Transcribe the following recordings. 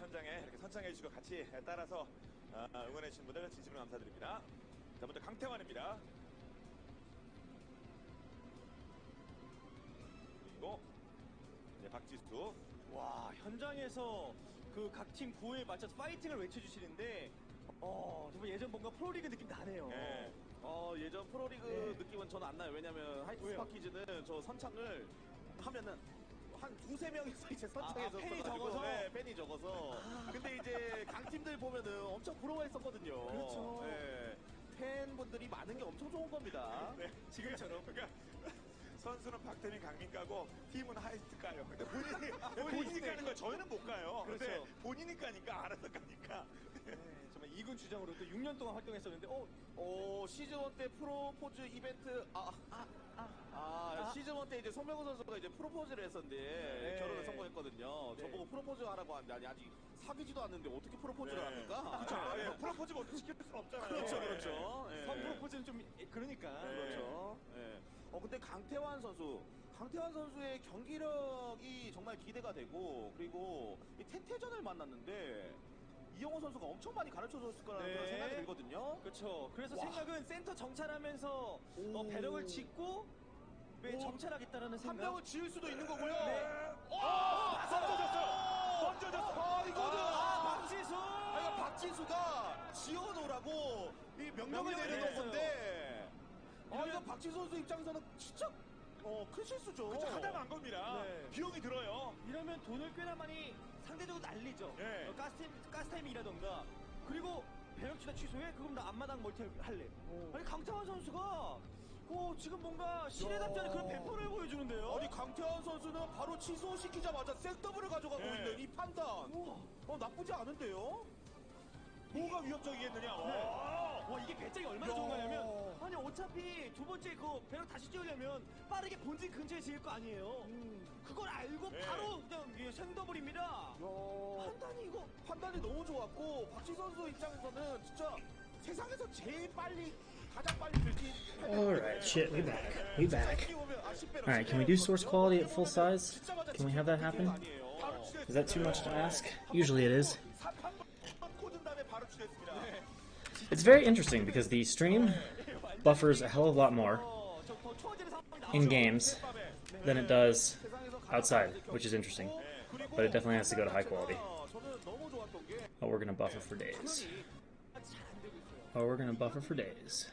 현장에 이렇게 선창해 주시고 같이 따라서 응원해 주신 분들 진심으로 감사드립니다. 자, 먼저 강태환입니다. 그리고 네, 박지수. 와, 현장에서 그 각 팀 구호에 맞춰서 파이팅을 외쳐주시는데 정말 예전 뭔가 프로리그 느낌 나네요. 네. 예전 프로리그 느낌은 저는 안 나요. 왜냐면 하이트 스파키즈는 저 선창을 하면은 한 두세 명이서 이제 선창에서 팬이 적어서? 네, 팬이 적어서. 근데 이제 강팀들 보면은 엄청 부러워했었거든요. 그렇죠. 네, 팬분들이 많은 게 엄청 좋은 겁니다. 네, 지금처럼. 그러니까 선수는 박태민, 강민 가고 팀은 하이스트 가요. 근데 본인이 가는 거 저희는 못 가요. 그렇죠. 근데 본인이 가니까 알아서 가니까. 네, 정말 2군 주장으로 또 6년 동안 활동했었는데 시즌 1 때 프로포즈 이벤트 시즌 1 때 이제 송명호 선수가 이제 프로포즈를 했었는데 네. 결혼을 성공했거든요. 네. 저보고 프로포즈 하라고 하는데 아니 아직 사귀지도 않는데 어떻게 프로포즈를 네. 합니까? 그렇죠. 프로포즈 뭐 시킬 수는 없잖아요. 그렇죠, 네. 그렇죠. 예. 선 프로포즈는 좀 그러니까. 네. 그렇죠. 예. 근데 강태환 선수의 경기력이 정말 기대가 되고, 그리고 이 태태전을 만났는데 이영호 선수가 엄청 많이 가르쳐줬을 거라는 네. 그런 생각이 들거든요. 그렇죠. 그래서 와. 생각은 센터 정찰하면서 배럭을 짓고 정찰하겠다라는 한 생각. 명을 지을 수도 있는 거고요. 네. 던져졌어. 이거는 박지수. 박지수가 지어놓으라고 이 명령을 내려놓은 내렸어요. 건데, 이거 박지수 선수 입장에서는 진짜 큰 실수죠. 그쵸, 하다 만 겁니다. 네. 비용이 들어요. 이러면 돈을 꽤나 많이 상대적으로 날리죠. 네. 가스타임이라던가. 그리고 배럭치다 취소해? 그럼 나 앞마당 멀티 할래. 아니 강태환 선수가 지금 뭔가 신뢰답지 않은 그런 배포를 보여주는데요. 아니 강태환 선수는 바로 취소시키자마자 백더블을 가져가고 네. 있는 이 판단. 우와. 나쁘지 않은데요? 뭐가 위협적이겠느냐. 와, 이게 배짱이 얼마나 야. 좋은 거냐면, 아니 어차피 두 번째 그 배럭 다시 지으려면 빠르게 본진 근처에 지을 거 아니에요. 그걸 알고 네. 바로 그냥 이게 생더블입니다. 판단이 너무 좋았고, 박지 선수 입장에서는 진짜 세상에서 제일 가장 빨리 들기. Alright, shit, we back. We back. Alright, can we do source quality at full size? Can we have that happen? Is that too much to ask? Usually it is. It's very interesting because the stream buffers a hell of a lot more in games than it does outside, which is interesting. But it definitely has to go to high quality. Oh, we're gonna buffer for days. Oh, we're gonna buffer for days.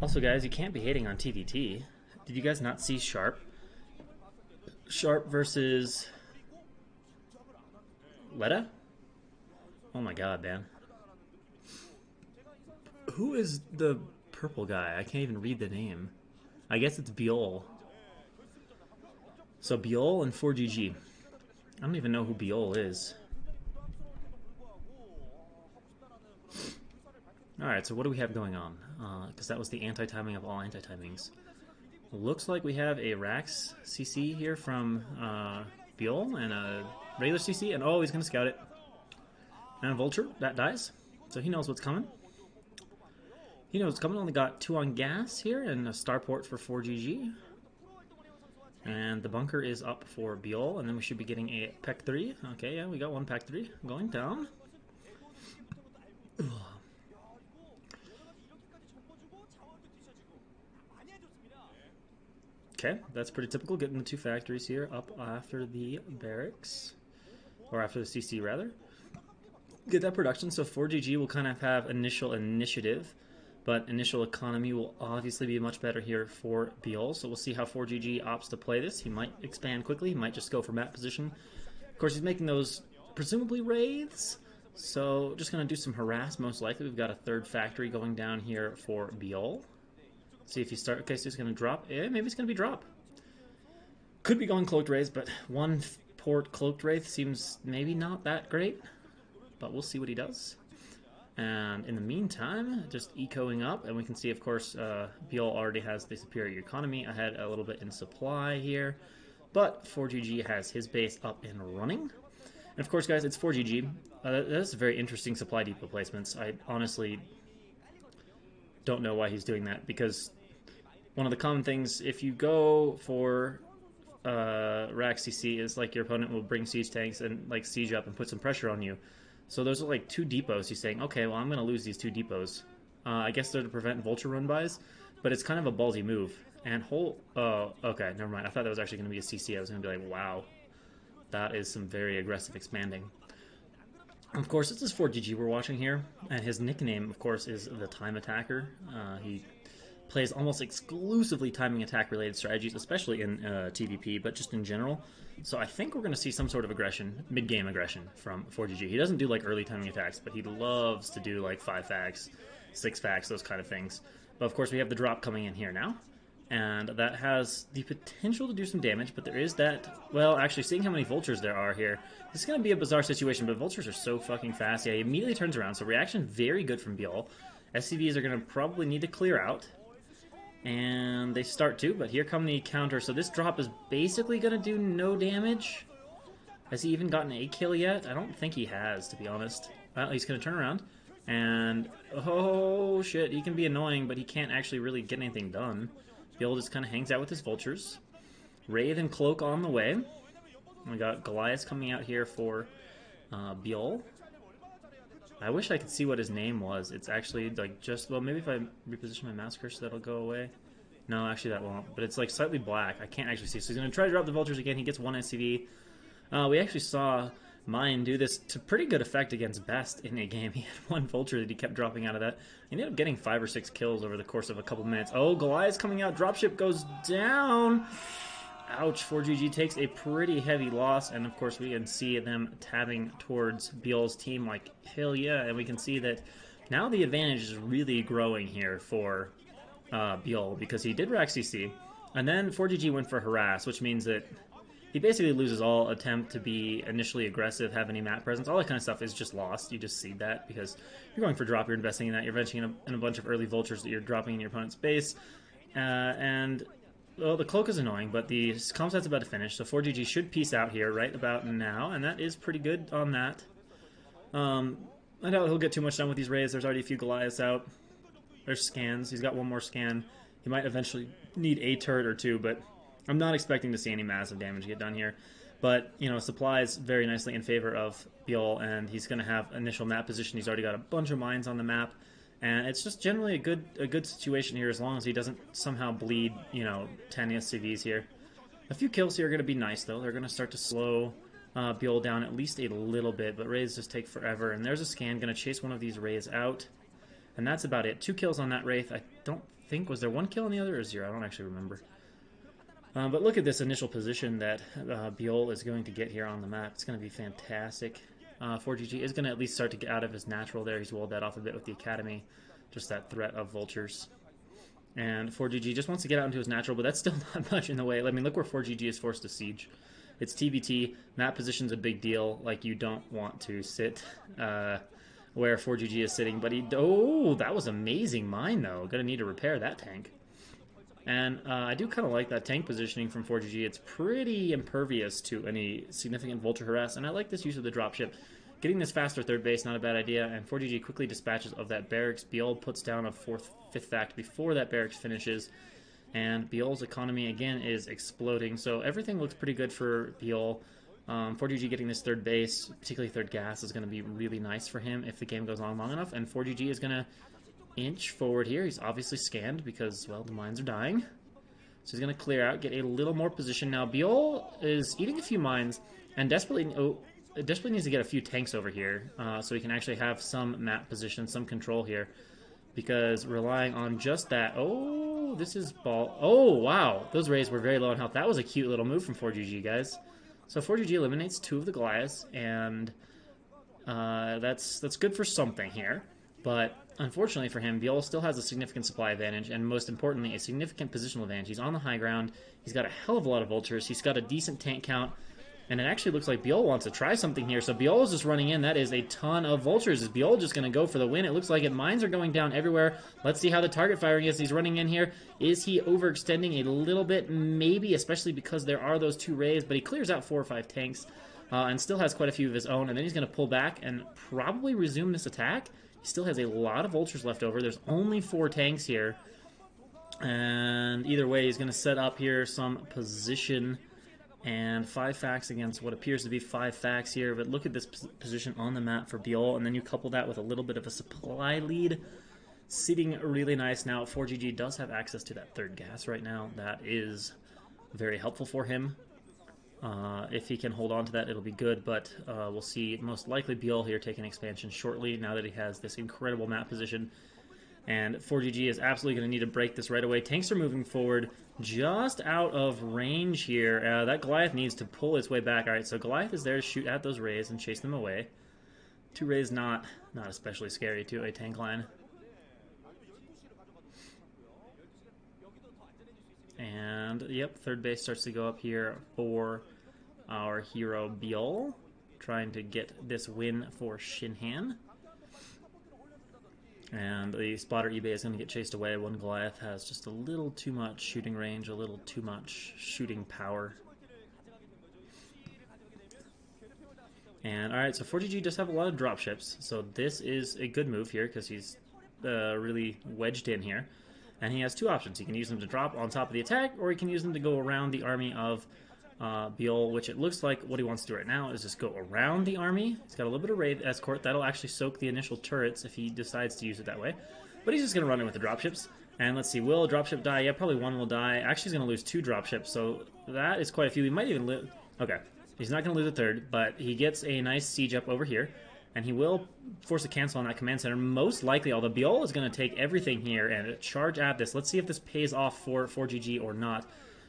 Also, guys, you can't be hating on TDT. Did you guys not see Sharp? Sharp versus Letta? Oh my god, man. Who is the purple guy? I can't even read the name. I guess it's Biol. So Biol and 4GG. I don't even know who Biol is. Alright, so what do we have going on? Because that was the anti-timing of all anti-timings. Looks like we have a Rax CC here from Biol and a regular CC, and oh, he's going to scout it. And a Vulture, that dies. So he knows what's coming. He knows what's coming. Only got 2 on gas here and a starport for 4GG. And the bunker is up for Biol, and then we should be getting a Pack 3. Okay, yeah, we got 1 Pack 3 going down. Okay, that's pretty typical, getting the 2 factories here up after the barracks. Or after the CC, rather. Get that production, so 4GG will kind of have initial initiative, but initial economy will obviously be much better here for Biol, so we'll see how 4GG opts to play this. He might expand quickly, he might just go for map position. Of course, he's making those, presumably, wraiths, so just going to do some harass, most likely. We've got a 3rd factory going down here for Biol. See if he starts. Okay, so he's going to drop. Yeah, maybe it's going to be drop. Could be going cloaked wraiths, but 1 port cloaked wraith seems maybe not that great. But we'll see what he does. And in the meantime, just ecoing up, and we can see, of course, Biol already has the superior economy ahead a little bit in supply here. But 4GG has his base up and running. And of course, guys, it's 4GG. That's very interesting supply depot placements. I honestly don't know why he's doing that, because one of the common things, if you go for rack CC is like your opponent will bring siege tanks and like siege up and put some pressure on you. So those are like 2 depots. He's saying, okay, well, I'm going to lose these 2 depots. I guess they're to prevent vulture run bys, but it's kind of a ballsy move. And okay, never mind. I thought that was actually going to be a CC. I was going to be like, wow, that is some very aggressive expanding. Of course, this is 4GG we're watching here, and his nickname, of course, is the Time Attacker. He plays almost exclusively timing attack related strategies, especially in TVP, but just in general. So I think we're going to see some sort of aggression, mid-game aggression from 4GG. He doesn't do like early timing attacks, but he loves to do like 5 facts, 6 facts, those kind of things. But of course we have the drop coming in here now, and that has the potential to do some damage, but there is that, well, actually seeing how many vultures there are here, this is going to be a bizarre situation, but vultures are so fucking fast. Yeah, he immediately turns around, so reaction very good from Bjol. SCVs are going to probably need to clear out. And they start to, but here come the counter. So this drop is basically going to do no damage. Has he even gotten a kill yet? I don't think he has, to be honest. Well, he's going to turn around. And, oh shit, he can be annoying, but he can't actually really get anything done. Bill just kind of hangs out with his vultures. Wraith and Cloak on the way. We got Goliath coming out here for Biol. I wish I could see what his name was. It's actually like just, well, maybe if I reposition my mouse cursor that'll go away. No, actually that won't. But it's like slightly black. I can't actually see. So he's going to try to drop the vultures again. He gets 1 SCV. We actually saw Mine do this to pretty good effect against Best in a game. He had 1 vulture that he kept dropping out of that. He ended up getting 5 or 6 kills over the course of a couple minutes. Oh, Goliath's coming out. Dropship goes down. Ouch, 4GG takes a pretty heavy loss, and of course we can see them tabbing towards Biol's team like hell yeah, and we can see that now the advantage is really growing here for Biol, because he did rack CC, and then 4GG went for harass, which means that he basically loses all attempt to be initially aggressive, have any map presence, all that kind of stuff is just lost. You just see that, because you're going for drop, you're investing in that, you're investing in a bunch of early vultures that you're dropping in your opponent's base, and well, the cloak is annoying, but the comp set's about to finish, so 4GG should peace out here right about now, and that is pretty good on that. I doubt he'll get too much done with these raids. There's already a few Goliaths out. There's scans. He's got 1 more scan. He might eventually need a turret or 2, but I'm not expecting to see any massive damage get done here. But, you know, supplies very nicely in favor of Biol, and he's going to have initial map position. He's already got a bunch of mines on the map. And it's just generally a good situation here, as long as he doesn't somehow bleed, you know, 10 SCVs here. A few kills here are going to be nice, though. They're going to start to slow Biol down at least a little bit, but raids just take forever. And there's a scan going to chase one of these raids out. And that's about it. 2 kills on that Wraith. I don't think, was there 1 kill on the other or 0? I don't actually remember. But look at this initial position that Biol is going to get here on the map. It's going to be fantastic. 4GG is going to at least start to get out of his natural there. He's walled that off a bit with the Academy. Just that threat of vultures. And 4GG just wants to get out into his natural, but that's still not much in the way. I mean, look where 4GG is forced to siege. It's TBT. Map position's a big deal. Like, you don't want to sit where 4GG is sitting. But he... Oh, that was amazing mine, though. Gonna need to repair that tank. And I do kind of like that tank positioning from 4GG. It's pretty impervious to any significant vulture harass, and I like this use of the dropship. Getting this faster third base, not a bad idea, and 4GG quickly dispatches of that barracks. Biol puts down a 5th fact before that barracks finishes, and Biol's economy, again, is exploding. So everything looks pretty good for Biol. 4GG getting this third base, particularly third gas, is going to be really nice for him if the game goes on long enough, and 4GG is going to inch forward here. He's obviously scanned because, well, the mines are dying. So he's going to clear out, get a little more position. Now, Biol is eating a few mines and desperately needs to get a few tanks over here so he can actually have some map position, some control here. Because relying on just that... Oh, this is ball... Oh, wow. Those raids were very low in health. That was a cute little move from 4GG, guys. So 4GG eliminates 2 of the Goliaths, and that's good for something here. But unfortunately for him, Biol still has a significant supply advantage, and most importantly, a significant positional advantage. He's on the high ground, he's got a hell of a lot of vultures, he's got a decent tank count, and it actually looks like Biol wants to try something here. So Biol is just running in. That is a ton of vultures. Is Biol just going to go for the win? It looks like it. Mines are going down everywhere. Let's see how the target firing is. He's running in here. Is he overextending a little bit? Maybe, especially because there are those 2 raids, but he clears out 4 or 5 tanks and still has quite a few of his own, and then he's going to pull back and probably resume this attack. He still has a lot of vultures left over. There's only 4 tanks here. And either way, he's going to set up here some position And 5 facts against what appears to be 5 facts here. But look at this position on the map for Biol, and then you couple that with a little bit of a supply lead. Sitting really nice now. 4GG does have access to that third gas right now. That is very helpful for him. If he can hold on to that, it'll be good, but we'll see most likely Biol here taking expansion shortly now that he has this incredible map position. And 4GG is absolutely going to need to break this right away. Tanks are moving forward just out of range here. That Goliath needs to pull its way back. All right, so Goliath is there to shoot at those Rays and chase them away. 2 Rays not especially scary to a tank line. And, yep, third base starts to go up here for our hero Biol, trying to get this win for Shinhan. And the spotter eBay is going to get chased away. One Goliath has just a little too much shooting range, a little too much shooting power. And, alright, so 4GG does have a lot of dropships, so this is a good move here because he's really wedged in here. And he has 2 options. He can use them to drop on top of the attack, or he can use them to go around the army of Biol, which it looks like what he wants to do right now is just go around the army. He's got a little bit of raid escort. That'll actually soak the initial turrets if he decides to use it that way. But he's just going to run in with the dropships. And let's see, will a dropship die? Yeah, probably 1 will die. Actually, he's going to lose 2 dropships, so that is quite a few. He might even lose... Okay, he's not going to lose a third, but he gets a nice siege up over here. And he will force a cancel on that command center, most likely, although Biol is going to take everything here and charge at this. Let's see if this pays off for 4GG or not.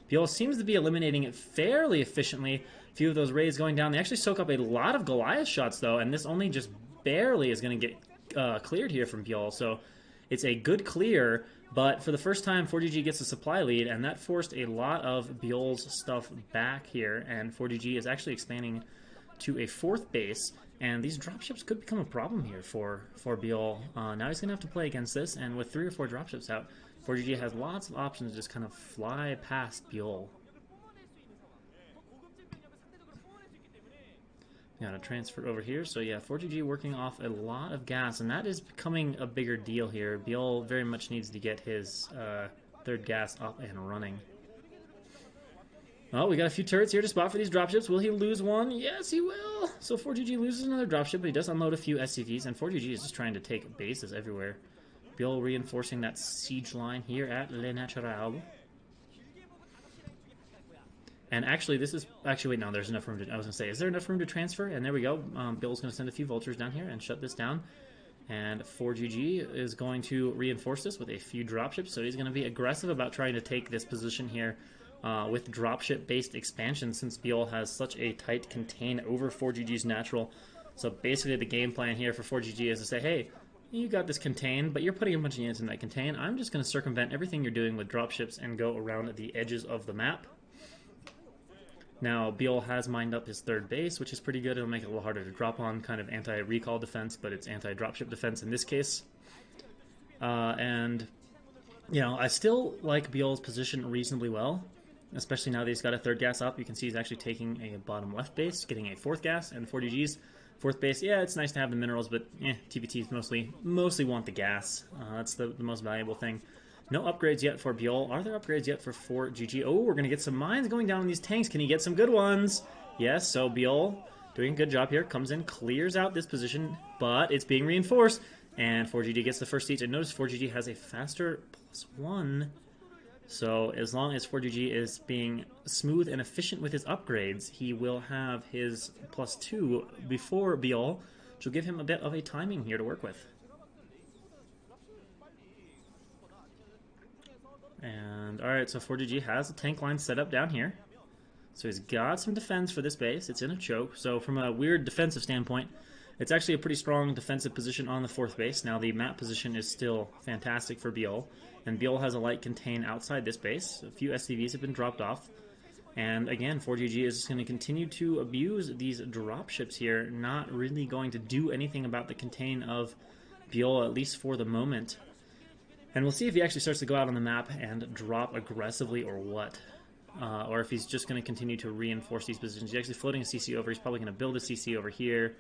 Biol seems to be eliminating it fairly efficiently. A few of those raids going down. They actually soak up a lot of Goliath shots, though, and this only just barely is going to get cleared here from Biol. So it's a good clear, but for the first time, 4GG gets a supply lead, and that forced a lot of Biol's stuff back here, and 4GG is actually expanding to a 4th base. And these dropships could become a problem here for Biol. Now he's going to have to play against this, and with 3 or 4 dropships out, 4GG has lots of options to just kind of fly past Biol. Got to transfer over here. So yeah, 4GG working off a lot of gas, and that is becoming a bigger deal here. Biol very much needs to get his 3rd gas up and running. Oh, we got a few turrets here to spot for these dropships. Will he lose one? Yes, he will. So 4GG loses another dropship, but he does unload a few SCVs, and 4GG is just trying to take bases everywhere. Biol reinforcing that siege line here at Le Natural. And actually, this is... Actually, wait, no, there's enough room to... I was going to say, is there enough room to transfer? And there we go. Bill's going to send a few vultures down here and shut this down. And 4GG is going to reinforce this with a few dropships, so he's going to be aggressive about trying to take this position here. With dropship-based expansion, since Biol has such a tight contain over 4GG's natural. So basically the game plan here for 4GG is to say, hey, you got this contain, but you're putting a bunch of units in that contain. I'm just going to circumvent everything you're doing with dropships and go around the edges of the map. Now, Biol has mined up his 3rd base, which is pretty good. It'll make it a little harder to drop on, kind of anti-recall defense, but it's anti-dropship defense in this case. And, you know, I still like Biol's position reasonably well. Especially now that he's got a 3rd gas up. You can see he's actually taking a bottom left base, getting a 4th gas, and 4GG's 4th base. Yeah, it's nice to have the minerals, but TPTs mostly want the gas. That's the most valuable thing. No upgrades yet for Biol. Are there upgrades yet for 4GG? Oh, we're going to get some mines going down in these tanks. Can he get some good ones? Yes, so Biol doing a good job here. Comes in, clears out this position, but it's being reinforced. And 4GG gets the first siege. And notice 4GG has a faster +1. So as long as 4GG is being smooth and efficient with his upgrades, he will have his +2 before Biol, which will give him a bit of a timing here to work with. And alright, so 4GG has a tank line set up down here. So he's got some defense for this base. It's in a choke. So from a weird defensive standpoint, it's actually a pretty strong defensive position on the 4th base. Now the map position is still fantastic for Biol. And Biol has a light contain outside this base. A few SCVs have been dropped off. And again, 4GG is just going to continue to abuse these dropships here. Not really going to do anything about the contain of Biol, at least for the moment. And we'll see if he actually starts to go out on the map and drop aggressively or what. Or if he's just going to continue to reinforce these positions. He's actually floating a CC over. He's probably going to build a CC over here.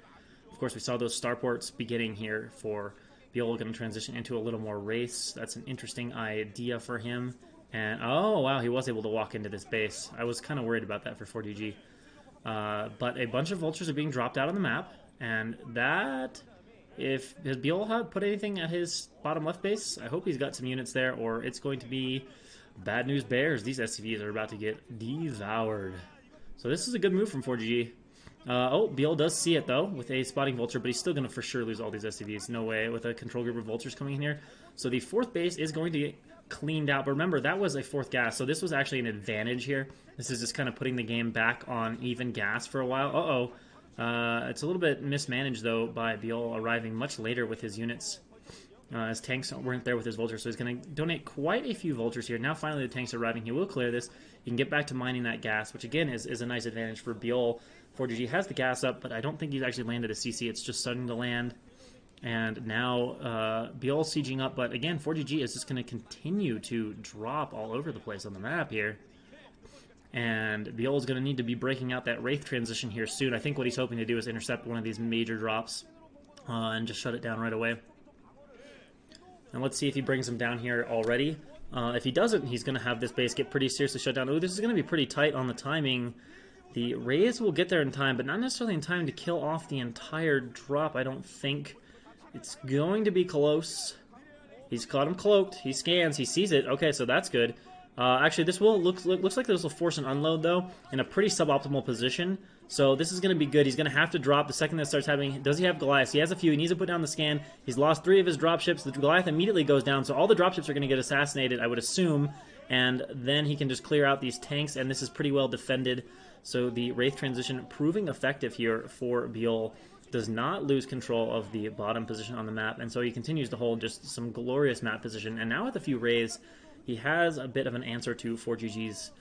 Of course, we saw those starports beginning here for Biol, going to transition into a little more race. That's an interesting idea for him. And, oh, wow, he was able to walk into this base. I was kind of worried about that for 4GG. But a bunch of vultures are being dropped out on the map, and that... Has Biol put anything at his bottom left base? I hope he's got some units there, or it's going to be bad news bears. These SCVs are about to get devoured. So this is a good move from 4GG. Biol does see it, though, with a spotting vulture, but he's still going to for sure lose all these SCVs. No way, with a control group of vultures coming in here. So the fourth base is going to get cleaned out. But remember, that was a fourth gas, so this was actually an advantage here. This is just kind of putting the game back on even gas for a while. It's a little bit mismanaged, though, by Biol arriving much later with his units. His tanks weren't there with his vultures, so he's going to donate quite a few vultures here. Now, finally, the tanks are arriving. He will clear this. He can get back to mining that gas, which, again, is a nice advantage for Biol. 4GG has the gas up, but I don't think he's actually landed a CC. It's just starting to land. And now, Biol sieging up, but, again, 4GG is just going to continue to drop all over the place on the map here. And Biol is going to need to be breaking out that Wraith transition here soon. I think what he's hoping to do is intercept one of these major drops and just shut it down right away. And let's see if he brings him down here already. If he doesn't, he's going to have this base get pretty seriously shut down. Oh, this is going to be pretty tight on the timing. The Rays will get there in time, but not necessarily in time to kill off the entire drop, I don't think. It's going to be close. He's caught him cloaked. He scans. He sees it. Okay, so that's good. Actually, this looks like this will force an unload, though, in a pretty suboptimal position. So this is going to be good. He's going to have to drop the second that starts having... Does he have Goliath? He has a few. He needs to put down the scan. He's lost 3 of his dropships. The Goliath immediately goes down, so all the dropships are going to get assassinated, I would assume. And then he can just clear out these tanks, and this is pretty well defended. So the Wraith transition proving effective here for Biol. Does not lose control of the bottom position on the map, and so he continues to hold just some glorious map position. And now with a few Rays, he has a bit of an answer to 4GG's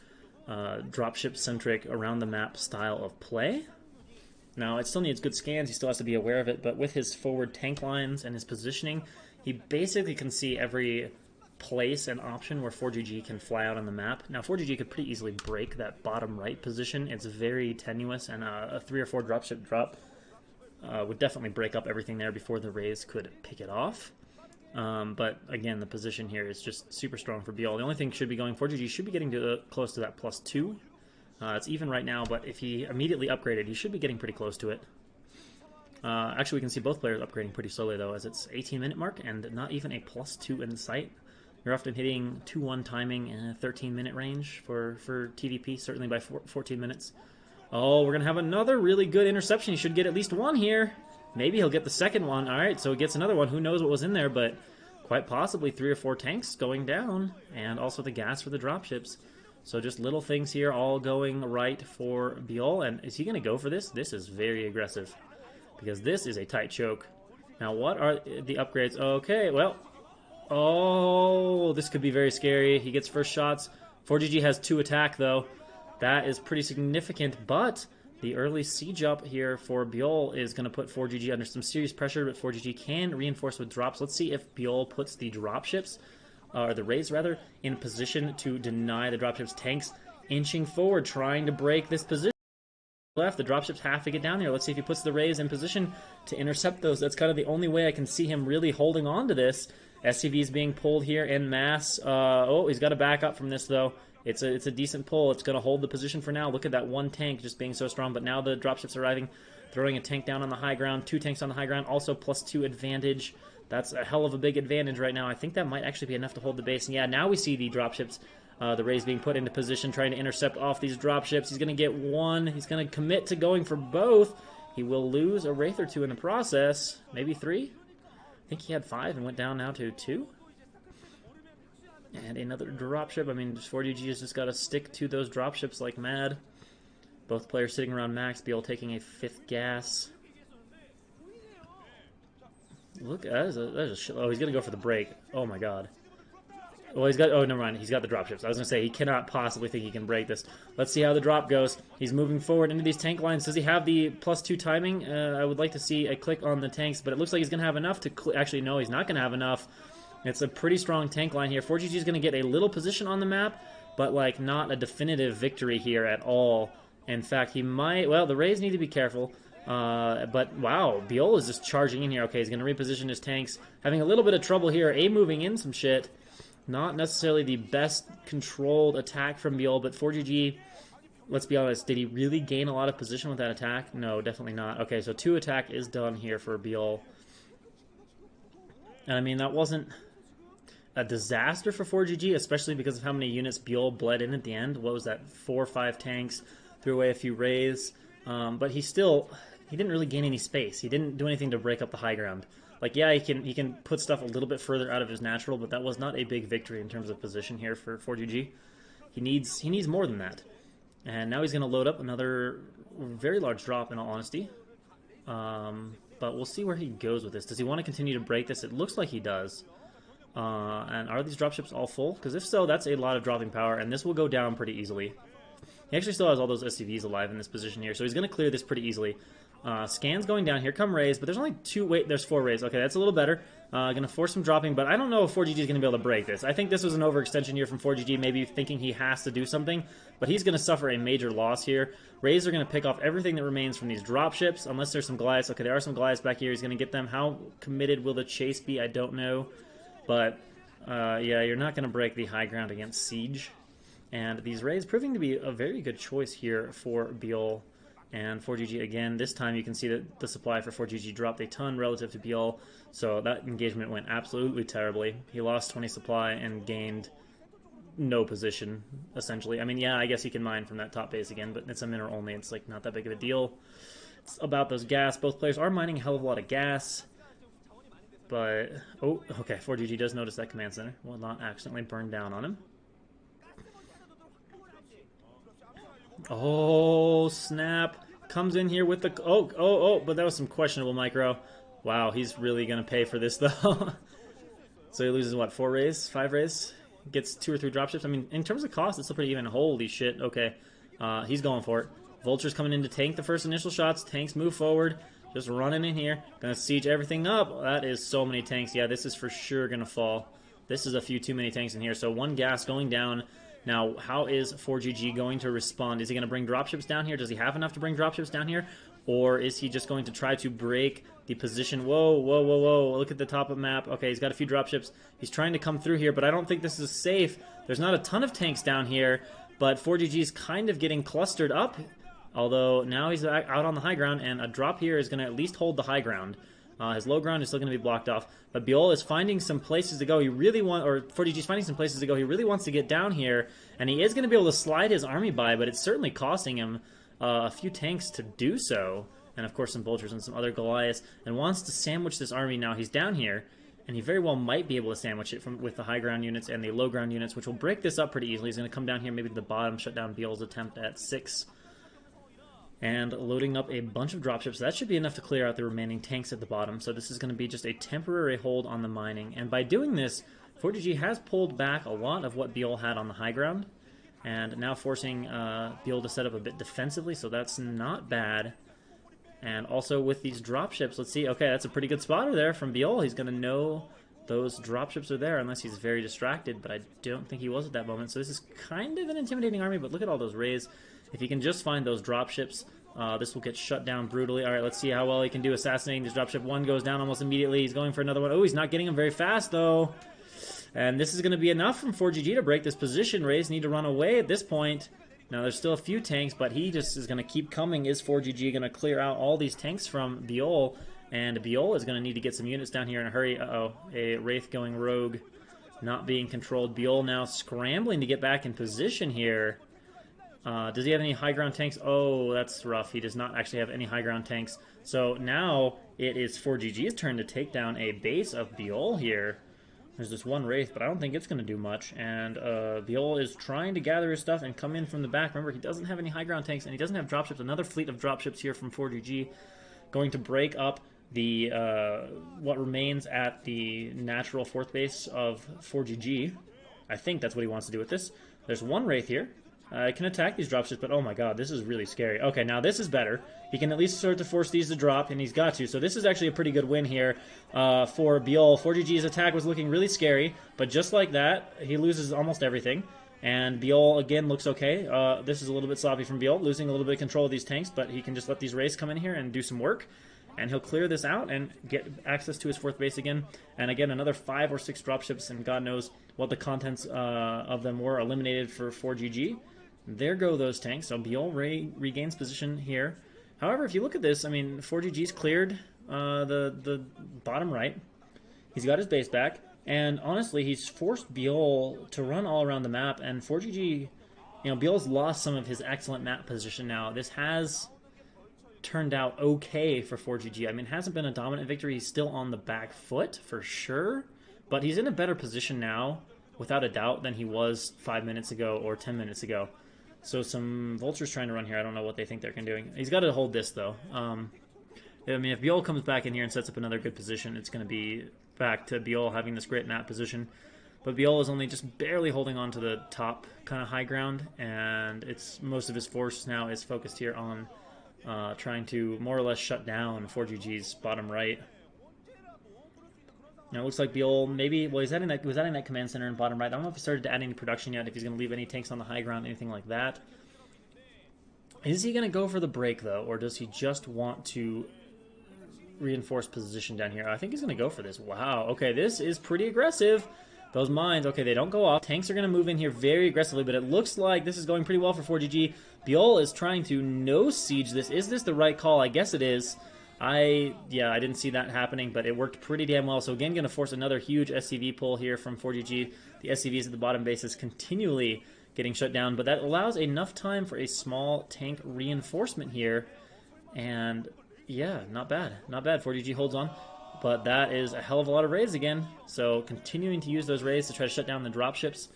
dropship-centric around-the-map style of play. Now, it still needs good scans, he still has to be aware of it, but with his forward tank lines and his positioning, he basically can see every place and option where 4GG can fly out on the map. Now, 4GG could pretty easily break that bottom right position. It's very tenuous, and a 3 or 4 dropship drop would definitely break up everything there before the Rays could pick it off. But again, the position here is just super strong for Biol. The only thing should be going, 4GG should be getting to close to that +2. It's even right now, but if he immediately upgraded, he should be getting pretty close to it. Actually, we can see both players upgrading pretty slowly, though, as it's 18-minute mark and not even a +2 in sight. You're often hitting 2-1 timing in a 13-minute range for TDP, certainly by 14 minutes. Oh, we're going to have another really good interception. He should get at least 1 here. Maybe he'll get the second one. All right, so he gets another one. Who knows what was in there, but quite possibly 3 or 4 tanks going down, and also the gas for the dropships. So just little things here all going right for Biol. And is he going to go for this? This is very aggressive, because this is a tight choke. Now, what are the upgrades? Okay, well, oh, this could be very scary. He gets first shots. 4GG has 2 attack, though. That is pretty significant, but the early siege up here for Biol is going to put 4GG under some serious pressure, but 4GG can reinforce with drops. Let's see if Biol puts the dropships, or the Rays rather, in position to deny the dropships. Tanks inching forward, trying to break this position. Left, the dropships have to get down there. Let's see if he puts the Rays in position to intercept those. That's kind of the only way I can see him really holding on to this. SCVs being pulled here en masse. Oh, he's got to back up from this, though. It's a decent pull. It's going to hold the position for now. Look at that 1 tank just being so strong. But now the dropships arriving, throwing a tank down on the high ground. 2 tanks on the high ground. Also +2 advantage. That's a hell of a big advantage right now. I think that might actually be enough to hold the base. And yeah, now we see the dropships, the Rays being put into position, trying to intercept off these dropships. He's going to get 1. He's going to commit to going for both. He will lose a Wraith or 2 in the process. Maybe 3? I think he had 5 and went down now to 2. And another dropship. I mean, 4GG has just got to stick to those dropships like mad. Both players sitting around max. Biol taking a 5th gas. Look, that is a oh, he's going to go for the break. Oh my god. Well, he's got... Oh, never mind. He's got the dropships. I was going to say, he cannot possibly think he can break this. Let's see how the drop goes. He's moving forward into these tank lines. Does he have the +2 timing? I would like to see a click on the tanks, but it looks like he's going to have enough to... Actually, no, he's not going to have enough. It's a pretty strong tank line here. 4GG is going to get a little position on the map, but, like, not a definitive victory here at all. In fact, he might... Well, the Rays need to be careful. But, wow, Biol is just charging in here. Okay, he's going to reposition his tanks. Having a little bit of trouble here. A moving in some shit. Not necessarily the best controlled attack from Biol, but 4GG, let's be honest, did he really gain a lot of position with that attack? No, definitely not. Okay, so 2 attack is done here for Biol. And I mean, that wasn't a disaster for 4GG, especially because of how many units Biol bled in at the end. What was that? 4 or 5 tanks, threw away a few Rays. But he didn't really gain any space. He didn't do anything to break up the high ground. Like, yeah, he can put stuff a little bit further out of his natural, but that was not a big victory in terms of position here for 4GG. He needs more than that. And now he's going to load up another very large drop, in all honesty. But we'll see where he goes with this. Does he want to continue to break this? It looks like he does. And are these dropships all full? Because if so, that's a lot of dropping power, and this will go down pretty easily. He actually still has all those SCVs alive in this position here, so he's going to clear this pretty easily. Scans going down. Here come Rays, but there's only 2... Wait, there's 4 Rays. Okay, that's a little better. Going to force some dropping, but I don't know if 4GG is going to be able to break this. I think this was an overextension here from 4GG, maybe thinking he has to do something, but he's going to suffer a major loss here. Rays are going to pick off everything that remains from these dropships, unless there's some Goliaths. Okay, there are some Goliaths back here. He's going to get them. How committed will the chase be? I don't know. But, yeah, you're not going to break the high ground against Siege. And these Rays proving to be a very good choice here for Biol. And 4GG, again, this time you can see that the supply for 4GG dropped a ton relative to Biol, so that engagement went absolutely terribly. He lost 20 supply and gained no position, essentially. I mean, yeah, I guess he can mine from that top base again, but it's a mineral only. It's, like, not that big of a deal. It's about those gas. Both players are mining a hell of a lot of gas. But, oh, okay, 4GG does notice that command center. Will not accidentally burn down on him. Oh, snap. Comes in here with the... Oh, but that was some questionable micro. Wow, he's really going to pay for this, though. So he loses, what, 4 Rays? 5 Rays? Gets 2 or 3 dropships. I mean, in terms of cost, it's still pretty even. Holy shit. Okay. He's going for it. Vulture's coming in to tank the first initial shots. Tanks move forward. Just running in here. Going to siege everything up. That is so many tanks. Yeah, this is for sure going to fall. This is a few too many tanks in here. So 1 gas going down. Now, how is 4GG going to respond? Is he going to bring dropships down here? Does he have enough to bring dropships down here? Or is he just going to try to break the position? Whoa. Look at the top of the map. Okay, he's got a few dropships. He's trying to come through here, but I don't think this is safe. There's not a ton of tanks down here, but 4GG's kind of getting clustered up. Although, now he's out on the high ground, and a drop here is going to at least hold the high ground. His low ground is still going to be blocked off. But Biol is finding some places to go. He really or 4GG is finding some places to go. He really wants to get down here. And he is going to be able to slide his army by, but it's certainly costing him a few tanks to do so. And, of course, some Vultures and some other Goliaths. And wants to sandwich this army now. He's down here. And he very well might be able to sandwich it with the high ground units and the low ground units, which will break this up pretty easily. He's going to come down here maybe to the bottom, shut down Biol's attempt at 6. And loading up a bunch of dropships. That should be enough to clear out the remaining tanks at the bottom. So this is going to be just a temporary hold on the mining. And by doing this, 4GG has pulled back a lot of what Biol had on the high ground. And now forcing Biol to set up a bit defensively, so that's not bad. And also with these dropships, let's see. Okay, that's a pretty good spotter there from Biol. He's going to know those dropships are there unless he's very distracted, but I don't think he was at that moment. So this is kind of an intimidating army, but look at all those Rays. If he can just find those dropships, this will get shut down brutally. All right, let's see how well he can do assassinating this dropship. 1 goes down almost immediately. He's going for another one. Oh, he's not getting him very fast, though. And this is going to be enough from 4GG to break this position. Rays need to run away at this point. Now, there's still a few tanks, but he just is going to keep coming. Is 4GG going to clear out all these tanks from Biol? And Biol is going to need to get some units down here in a hurry. Uh-oh, a Wraith going rogue, not being controlled. Biol now scrambling to get back in position here. Does he have any high ground tanks? Oh, that's rough. He does not actually have any high ground tanks. So now it is 4GG's turn to take down a base of Biol here. There's this 1 Wraith, but I don't think it's going to do much. And Biol is trying to gather his stuff and come in from the back. Remember, he doesn't have any high ground tanks, and he doesn't have dropships. Another fleet of dropships here from 4GG, going to break up the what remains at the natural 4th base of 4GG. I think that's what he wants to do with this. There's 1 Wraith here. I can attack these dropships, but oh my god, this is really scary. Okay, now this is better. He can at least start to force these to drop, and he's got to. So this is actually a pretty good win here for Biol. 4GG's attack was looking really scary, but just like that, he loses almost everything. And Biol, again, looks okay. This is a little bit sloppy from Biol, losing a little bit of control of these tanks, but he can just let these Rays come in here and do some work. and he'll clear this out and get access to his 4th base again. And again, another 5 or 6 dropships, and God knows what the contents of them were eliminated for 4GG. There go those tanks. So Biol regains position here. However, if you look at this, I mean, 4GG's cleared the bottom right. He's got his base back. And honestly, he's forced Biol to run all around the map. And 4GG, Biol's lost some of his excellent map position now. This has turned out okay for 4GG. I mean, it hasn't been a dominant victory. He's still on the back foot, for sure. But he's in a better position now, without a doubt, than he was 5 minutes ago or 10 minutes ago. So some Vultures trying to run here. I don't know what they think they're doing. He's got to hold this, though. I mean, if Biol comes back in here and sets up another good position, it's going to be back to Biol having this great map position. But Biol is only just barely holding on to the top kind of high ground, and most of his force now is focused here on trying to more or less shut down 4GG's bottom right. Now it looks like Biol maybe, well, he was adding that command center in bottom right. I don't know if he started to add any production yet, if he's going to leave any tanks on the high ground, anything like that. Is he going to go for the break, though, or does he just want to reinforce position down here? I think he's going to go for this. Wow, okay, this is pretty aggressive. Those mines, okay, they don't go off. Tanks are going to move in here very aggressively, but it looks like this is going pretty well for 4GG. Biol is trying to no-siege this. Is this the right call? I guess it is. I didn't see that happening, but it worked pretty damn well. So again, going to force another huge SCV pull here from 4GG. The SCVs at the bottom bases continually getting shut down, but that allows enough time for a small tank reinforcement here. And yeah, not bad. Not bad. 4GG holds on. But that is a hell of a lot of raids again. So continuing to use those raids to try to shut down the dropships.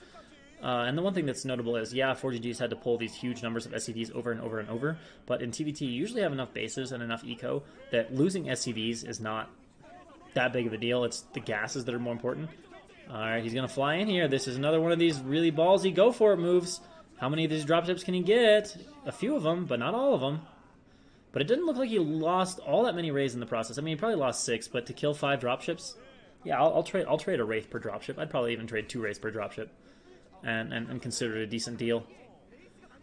And the one thing that's notable is, yeah, 4GG's had to pull these huge numbers of SCVs over and over and over. But in TVT, you usually have enough bases and enough eco that losing SCVs is not that big of a deal. It's the gases that are more important. Alright, he's going to fly in here. This is another one of these really ballsy go-for-it moves. How many of these dropships can he get? A few of them, but not all of them. But it didn't look like he lost all that many raids in the process. I mean, he probably lost 6, but to kill 5 dropships, yeah, I'll trade a wraith per dropship. I'd probably even trade 2 wraiths per dropship, and consider it a decent deal.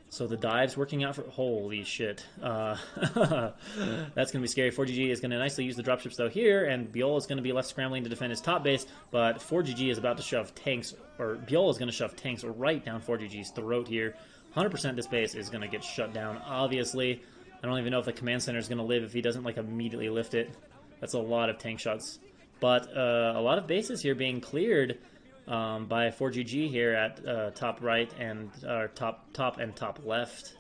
So the dive's working out for holy shit. That's gonna be scary. 4GG is gonna nicely use the dropships though here, and Biol is gonna be left scrambling to defend his top base. But 4GG is about to shove tanks, or Biol is gonna shove tanks right down 4GG's throat here. 100% this base is gonna get shut down. Obviously. I don't even know if the command center is going to live if he doesn't like immediately lift it. That's a lot of tank shots. But a lot of bases here being cleared by 4GG here at top right and top and top left.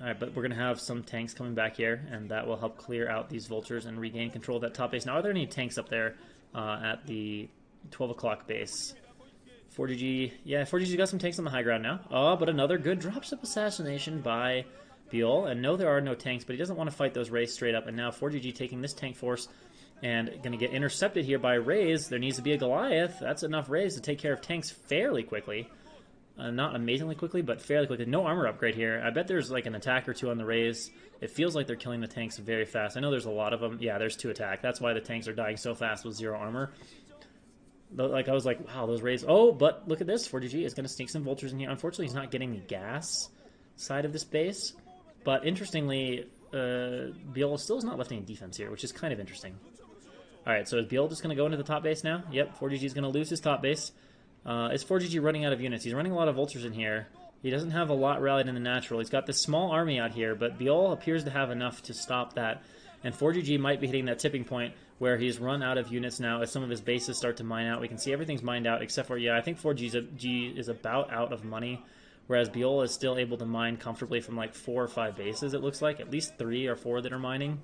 All right, but we're going to have some tanks coming back here, and that will help clear out these vultures and regain control of that top base. Now, are there any tanks up there at the 12 o'clock base? 4GG, yeah, 4GG's got some tanks on the high ground now. Oh, but another good dropship assassination by Biol, and no, there are no tanks, but he doesn't want to fight those Rays straight up, and now 4GG taking this tank force and going to get intercepted here by Rays. There needs to be a Goliath. That's enough Rays to take care of tanks fairly quickly. Not amazingly quickly, but fairly quickly. No armor upgrade here. I bet there's like an attack or 2 on the Rays. It feels like they're killing the tanks very fast. I know there's a lot of them. Yeah, there's 2 attack. That's why the tanks are dying so fast with 0 armor. Like, I was like, wow, those Rays. Oh, but look at this. 4GG is going to sneak some vultures in here. Unfortunately, he's not getting the gas side of this base. But interestingly, Biol still is not left any defense here, which is kind of interesting. Alright, so is Biol just going to go into the top base now? Yep, 4GG is going to lose his top base. Is 4GG running out of units? He's running a lot of vultures in here. He doesn't have a lot rallied in the natural. He's got this small army out here, but Biol appears to have enough to stop that. And 4GG might be hitting that tipping point where he's run out of units now as some of his bases start to mine out. We can see everything's mined out except for, yeah, I think 4GG is about out of money. Whereas Biol is still able to mine comfortably from like 4 or 5 bases, it looks like. At least 3 or 4 that are mining.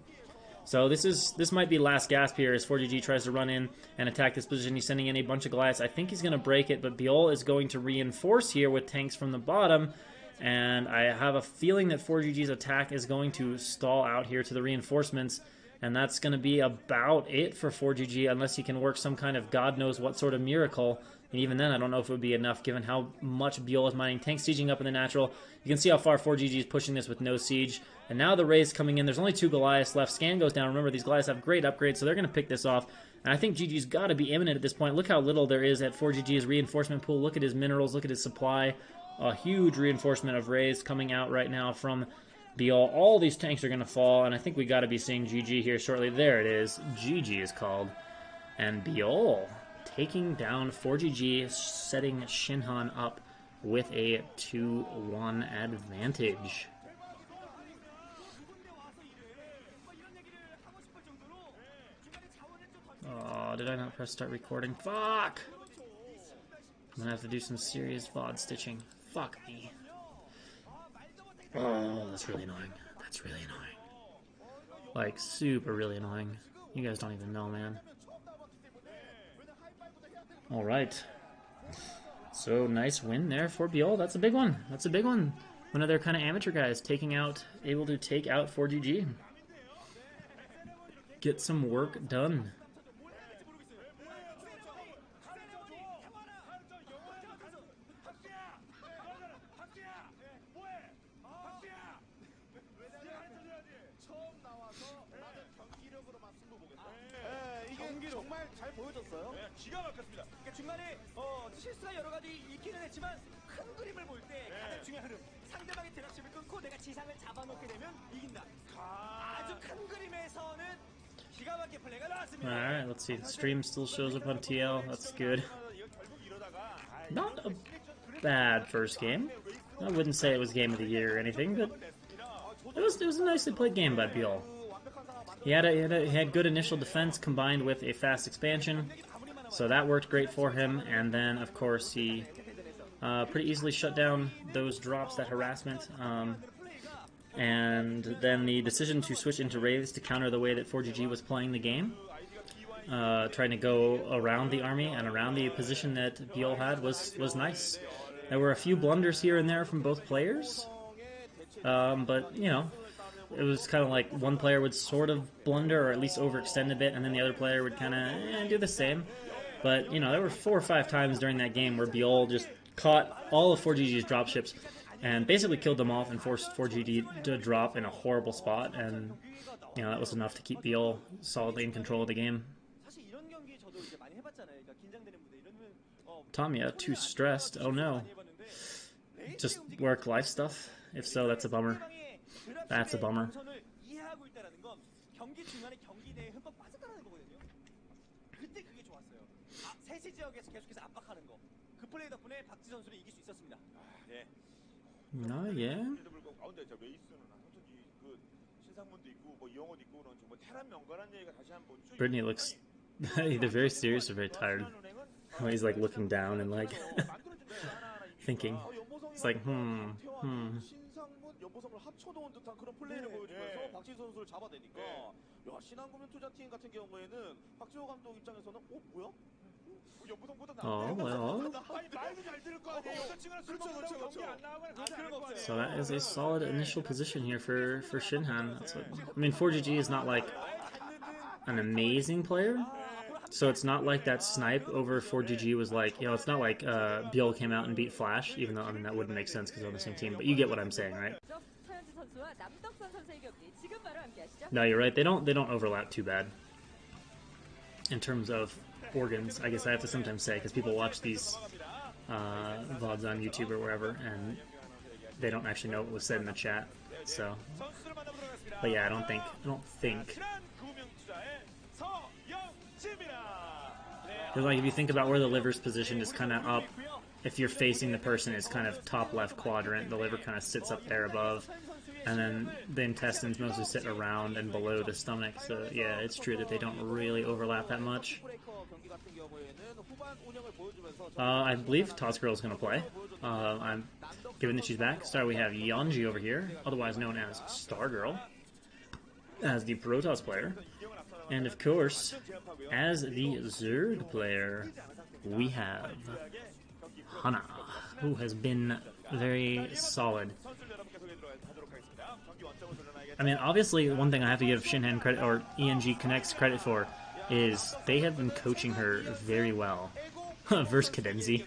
So this might be last gasp here as 4GG tries to run in and attack this position. He's sending in a bunch of Goliaths. I think he's going to break it, but Biol is going to reinforce here with tanks from the bottom. And I have a feeling that 4GG's attack is going to stall out here to the reinforcements. And that's going to be about it for 4GG unless he can work some kind of God knows what sort of miracle. And even then, I don't know if it would be enough given how much Biol is mining. Tanks sieging up in the natural. You can see how far 4GG is pushing this with no siege. And now the Rays coming in. There's only 2 Goliaths left. Scan goes down. Remember, these Goliaths have great upgrades, so they're going to pick this off. And I think GG's got to be imminent at this point. Look how little there is at 4GG's reinforcement pool. Look at his minerals. Look at his supply. A huge reinforcement of Rays coming out right now from Biol, all these tanks are going to fall, and I think we got to be seeing GG here shortly. There it is. GG is called. And Biol taking down 4GG, setting Shinhan up with a 2-1 advantage. Oh, did I not press start recording? Fuck! I'm gonna have to do some serious VOD stitching. Fuck me. Oh, that's really annoying. That's really annoying. Like, super really annoying. You guys don't even know, man. Alright. So, nice win there for Biol. That's a big one. That's a big one. One of their kind of amateur guys able to take out 4GG. Get some work done. 정말 잘 보여줬어요. 네, 기가 막혔습니다. 그러니까 중간에 실수가 여러 가지 있기는 했지만 큰 그림을 볼 때 가장 중요한 흐름. 상대방의 드랍십을 끊고 내가 지상을 잡아놓게 되면 이긴다. 아주 큰 그림에서는 기가 막힌 플레이가 나왔습니다. Alright, let's see. The stream still shows up on TL. That's good. Not a bad first game. I wouldn't say it was game of the year or anything, but it was a nicely played game by Biol. He had good initial defense combined with a fast expansion, so that worked great for him. And then, of course, he pretty easily shut down those drops, that harassment. And then the decision to switch into Wraiths to counter the way that 4GG was playing the game, trying to go around the army and around the position that Biol had was nice. There were a few blunders here and there from both players, but, you know, it was kind of like one player would sort of blunder or at least overextend a bit, and then the other player would kind of do the same. But, you know, there were 4 or 5 times during that game where Biol just caught all of 4GG's dropships and basically killed them off and forced 4GG to drop in a horrible spot, and, you know, that was enough to keep Biol solidly in control of the game. Tamiya, too stressed. Oh no. Just work-life stuff? If so, that's a bummer. That's a bummer. No, yeah. Brittany looks either very serious or very tired. He's like looking down and like thinking. It's like, 연보섬을 합쳐놓은 듯한 그런 플레이를 보여주면서 박지호 선수를 잡아내니까 야, 신한금융 투자팀 같은 경우에는 박지호 감독 입장에서는 뭐야? 연보섬보다 So that is a solid initial position here for Shinhan. That's what, I mean, 4GG is not like an amazing player, so it's not like that snipe over 4GG was like, you know, it's not like Biol came out and beat Flash, even though, I mean, that wouldn't make sense because they're on the same team, but you get what I'm saying, right? No, you're right, they don't overlap too bad in terms of organs, I guess I have to sometimes say, because people watch these VODs on YouTube or wherever, and they don't actually know what was said in the chat, so, but yeah, I don't think, because like if you think about where the liver's positioned, is kind of up. If you're facing the person, it's kind of top left quadrant. The liver kind of sits up there above, and then the intestines mostly sit around and below the stomach. So yeah, it's true that they don't really overlap that much. I believe Toss Girl is going to play. I'm given that she's back. So we have Yeonji over here, otherwise known as Stargirl, as the Protoss player. And of course, as the Zerg player, we have Hana, who has been very solid. I mean, obviously, one thing I have to give Shinhan credit, or ENG Conects credit for, is they have been coaching her very well. Versus Cadenzi.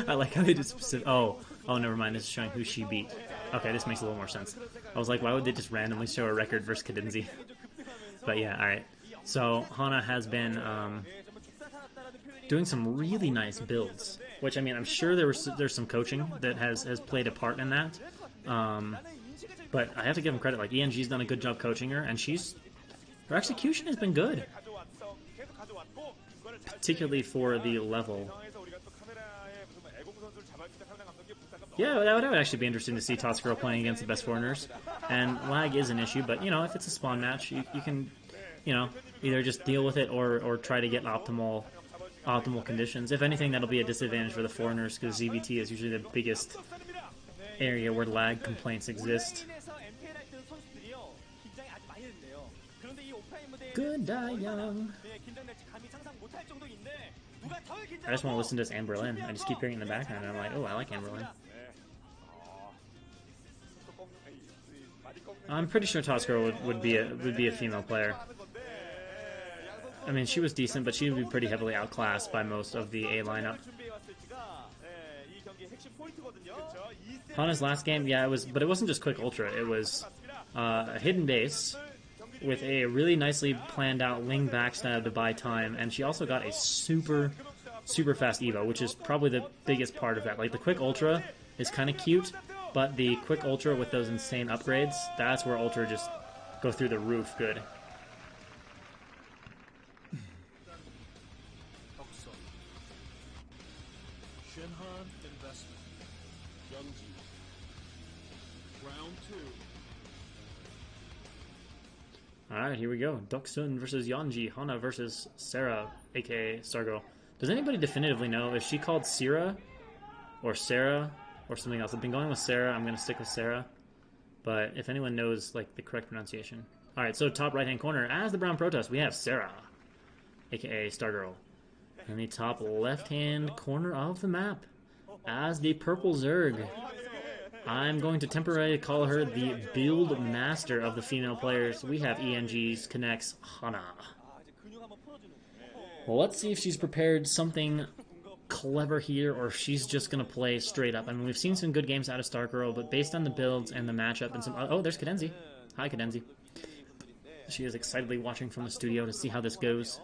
I like how they did specific. Oh, never mind. This is showing who she beat. Okay, this makes a little more sense. I was like, why would they just randomly show a record versus Cadenzi? But yeah, alright. So, Hana has been doing some really nice builds, which, I mean, I'm sure there's some coaching that has played a part in that. But I have to give him credit. Like ENG's done a good job coaching her, and her execution has been good, particularly for the level. Yeah, that would actually be interesting to see Tots Girl playing against the best foreigners. And lag is an issue, but, you know, if it's a spawn match, you can, you know, either just deal with it or try to get optimal conditions. If anything, that'll be a disadvantage for the foreigners, because ZVT is usually the biggest area where lag complaints exist. Good die young. I just want to listen to this Anne Boleyn. I just keep hearing it in the background, and I'm like, oh, I like Anne Boleyn. I'm pretty sure Tots Girl would be a female player. I mean, she was decent, but she would be pretty heavily outclassed by most of the A lineup. Hana's last game, yeah, but it wasn't just quick ultra. It was a hidden base with a really nicely planned out Ling backstab to buy time, and she also got a super fast Evo, which is probably the biggest part of that. Like, the quick ultra is kind of cute, but the quick ultra with those insane upgrades, that's where ultra just go through the roof good. Shinhan investment. Youngji. Round 2. Alright, here we go. Doksun versus Yeonji. Hana versus Sarah, aka Stargirl. Does anybody definitively know if she called Sierra or Sarah or something else? I've been going with Sarah. I'm going to stick with Sarah. But if anyone knows like the correct pronunciation. Alright, so top right-hand corner, as the Brown Protest, we have Sarah, aka Stargirl. In the top left-hand corner of the map, as the Purple Zerg, I'm going to temporarily call her the build master of the female players. We have ENG's Conects Hana. Well, let's see if she's prepared something clever here, or if she's just going to play straight up. I mean, we've seen some good games out of Stargirl, but based on the builds and the matchup and some... Oh, there's Cadenzi. Hi, Cadenzi. She is excitedly watching from the studio to see how this goes.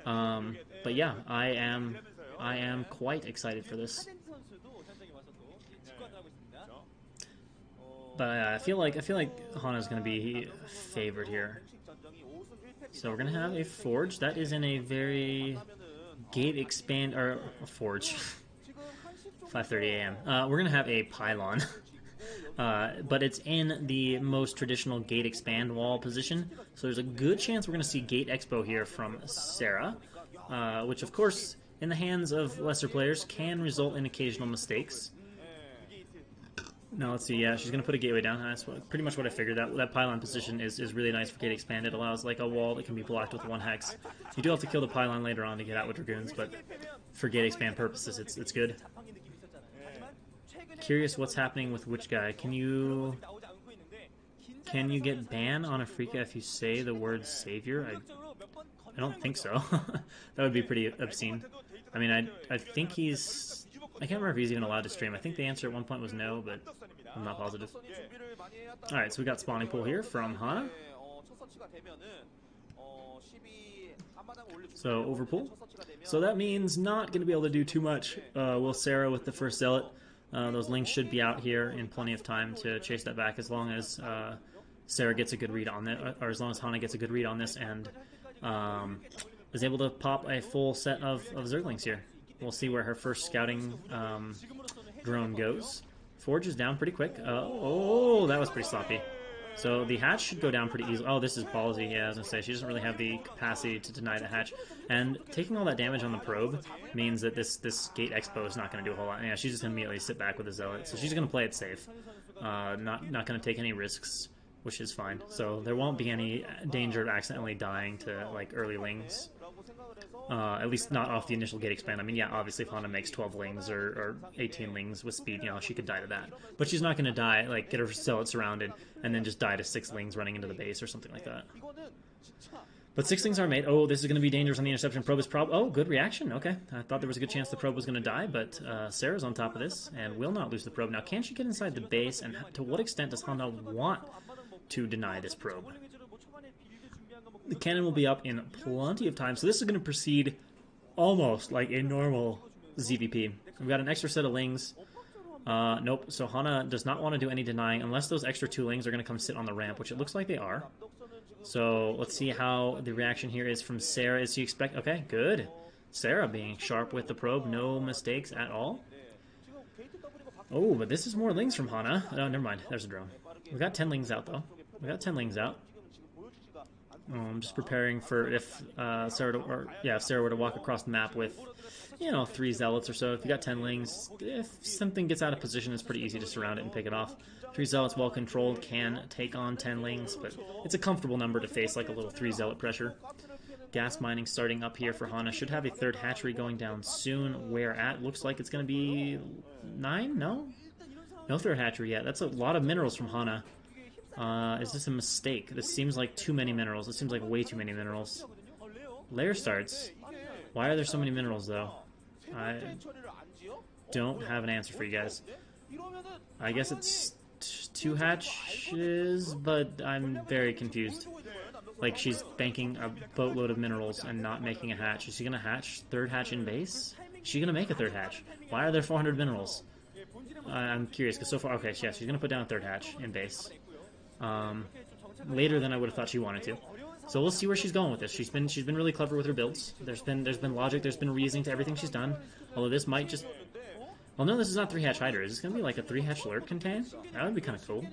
But yeah, I am quite excited for this. But I feel like Hana's going to be favored here. So we're going to have a Forge. That is in a very gate expand, or a Forge. 5:30 a.m. We're going to have a Pylon. But it's in the most traditional gate expand wall position. So there's a good chance we're going to see Gate Expo here from Sarah. Which of course, in the hands of lesser players, can result in occasional mistakes. Now let's see, yeah, she's going to put a gateway down. That's pretty much what I figured. That pylon position is really nice for gate expand. It allows like a wall that can be blocked with one hex. You do have to kill the pylon later on to get out with Dragoons, but for gate expand purposes, it's good. Curious what's happening with which guy. Can you get ban on a Afrika if you say the word savior? I don't think so. That would be pretty obscene. I mean, I think he's... I can't remember if he's even allowed to stream. I think the answer at one point was no, but I'm not positive. Alright, so we got spawning pool here from Hana. So, overpool. So that means not going to be able to do too much. Will Sarah with the first Zealot. Those links should be out here in plenty of time to chase that back, as long as Sarah gets a good read on it, or as long as Hana gets a good read on this and is able to pop a full set of Zerglings here. We'll see where her first scouting drone goes. Forge is down pretty quick. Oh, that was pretty sloppy. So the hatch should go down pretty easily. Oh, this is ballsy. Yeah, I was going to say, she doesn't really have the capacity to deny the hatch. And taking all that damage on the probe means that this Gate Expo is not going to do a whole lot. Yeah, she's just going to immediately sit back with the Zealot. So she's going to play it safe. Not going to take any risks, which is fine. So there won't be any danger of accidentally dying to like early lings. At least not off the initial gate expand. I mean, yeah, obviously if Hana makes 12 lings or 18 lings with speed, you know, she could die to that. But she's not going to die, like, get her Zealot surrounded and then just die to 6 lings running into the base or something like that. But 6 lings are made. Oh, this is going to be dangerous on the interception. Probe is oh, good reaction. Okay. I thought there was a good chance the probe was going to die, but Sarah's on top of this and will not lose the probe. Now, can she get inside the base, and to what extent does Hana want to deny this probe? The cannon will be up in plenty of time, so this is going to proceed almost like a normal ZVP. We've got an extra set of lings. Nope. So Hana does not want to do any denying unless those extra 2 lings are going to come sit on the ramp, which it looks like they are. So let's see how the reaction here is from Sarah. Is she expect? Okay, good. Sarah being sharp with the probe, no mistakes at all. Oh, but this is more lings from Hana. Oh, never mind. There's a drone. We got 10 lings out though. We got 10 lings out. I'm just preparing for if Sarah were to walk across the map with, 3 zealots or so. If you got 10 lings, if something gets out of position, it's pretty easy to surround it and pick it off. 3 zealots, well controlled, can take on 10 lings, but it's a comfortable number to face, like a little 3 zealot pressure. Gas mining starting up here for Hana. Should have a 3rd hatchery going down soon. Where at? Looks like it's going to be 9? No? No 3rd hatchery yet. That's a lot of minerals from Hana. Is this a mistake? This seems like too many minerals. This seems like way too many minerals. Layer starts. Why are there so many minerals, though? I don't have an answer for you guys. I guess it's 2 hatches, but I'm very confused. Like, she's banking a boatload of minerals and not making a hatch. Is she going to hatch 3rd hatch in base? Is she going to make a 3rd hatch? Why are there 400 minerals? I'm curious, because so far... Okay, yeah, she's going to put down a 3rd hatch in base. Later than I would have thought she wanted to. So we'll see where she's going with this. She's been really clever with her builds. There's been logic, there's been reasoning to everything she's done. Although this might just... Well, no, this is not 3-hatch Hydra. Is this going to be like a 3-hatch Lurk contain? That would be kind of cool.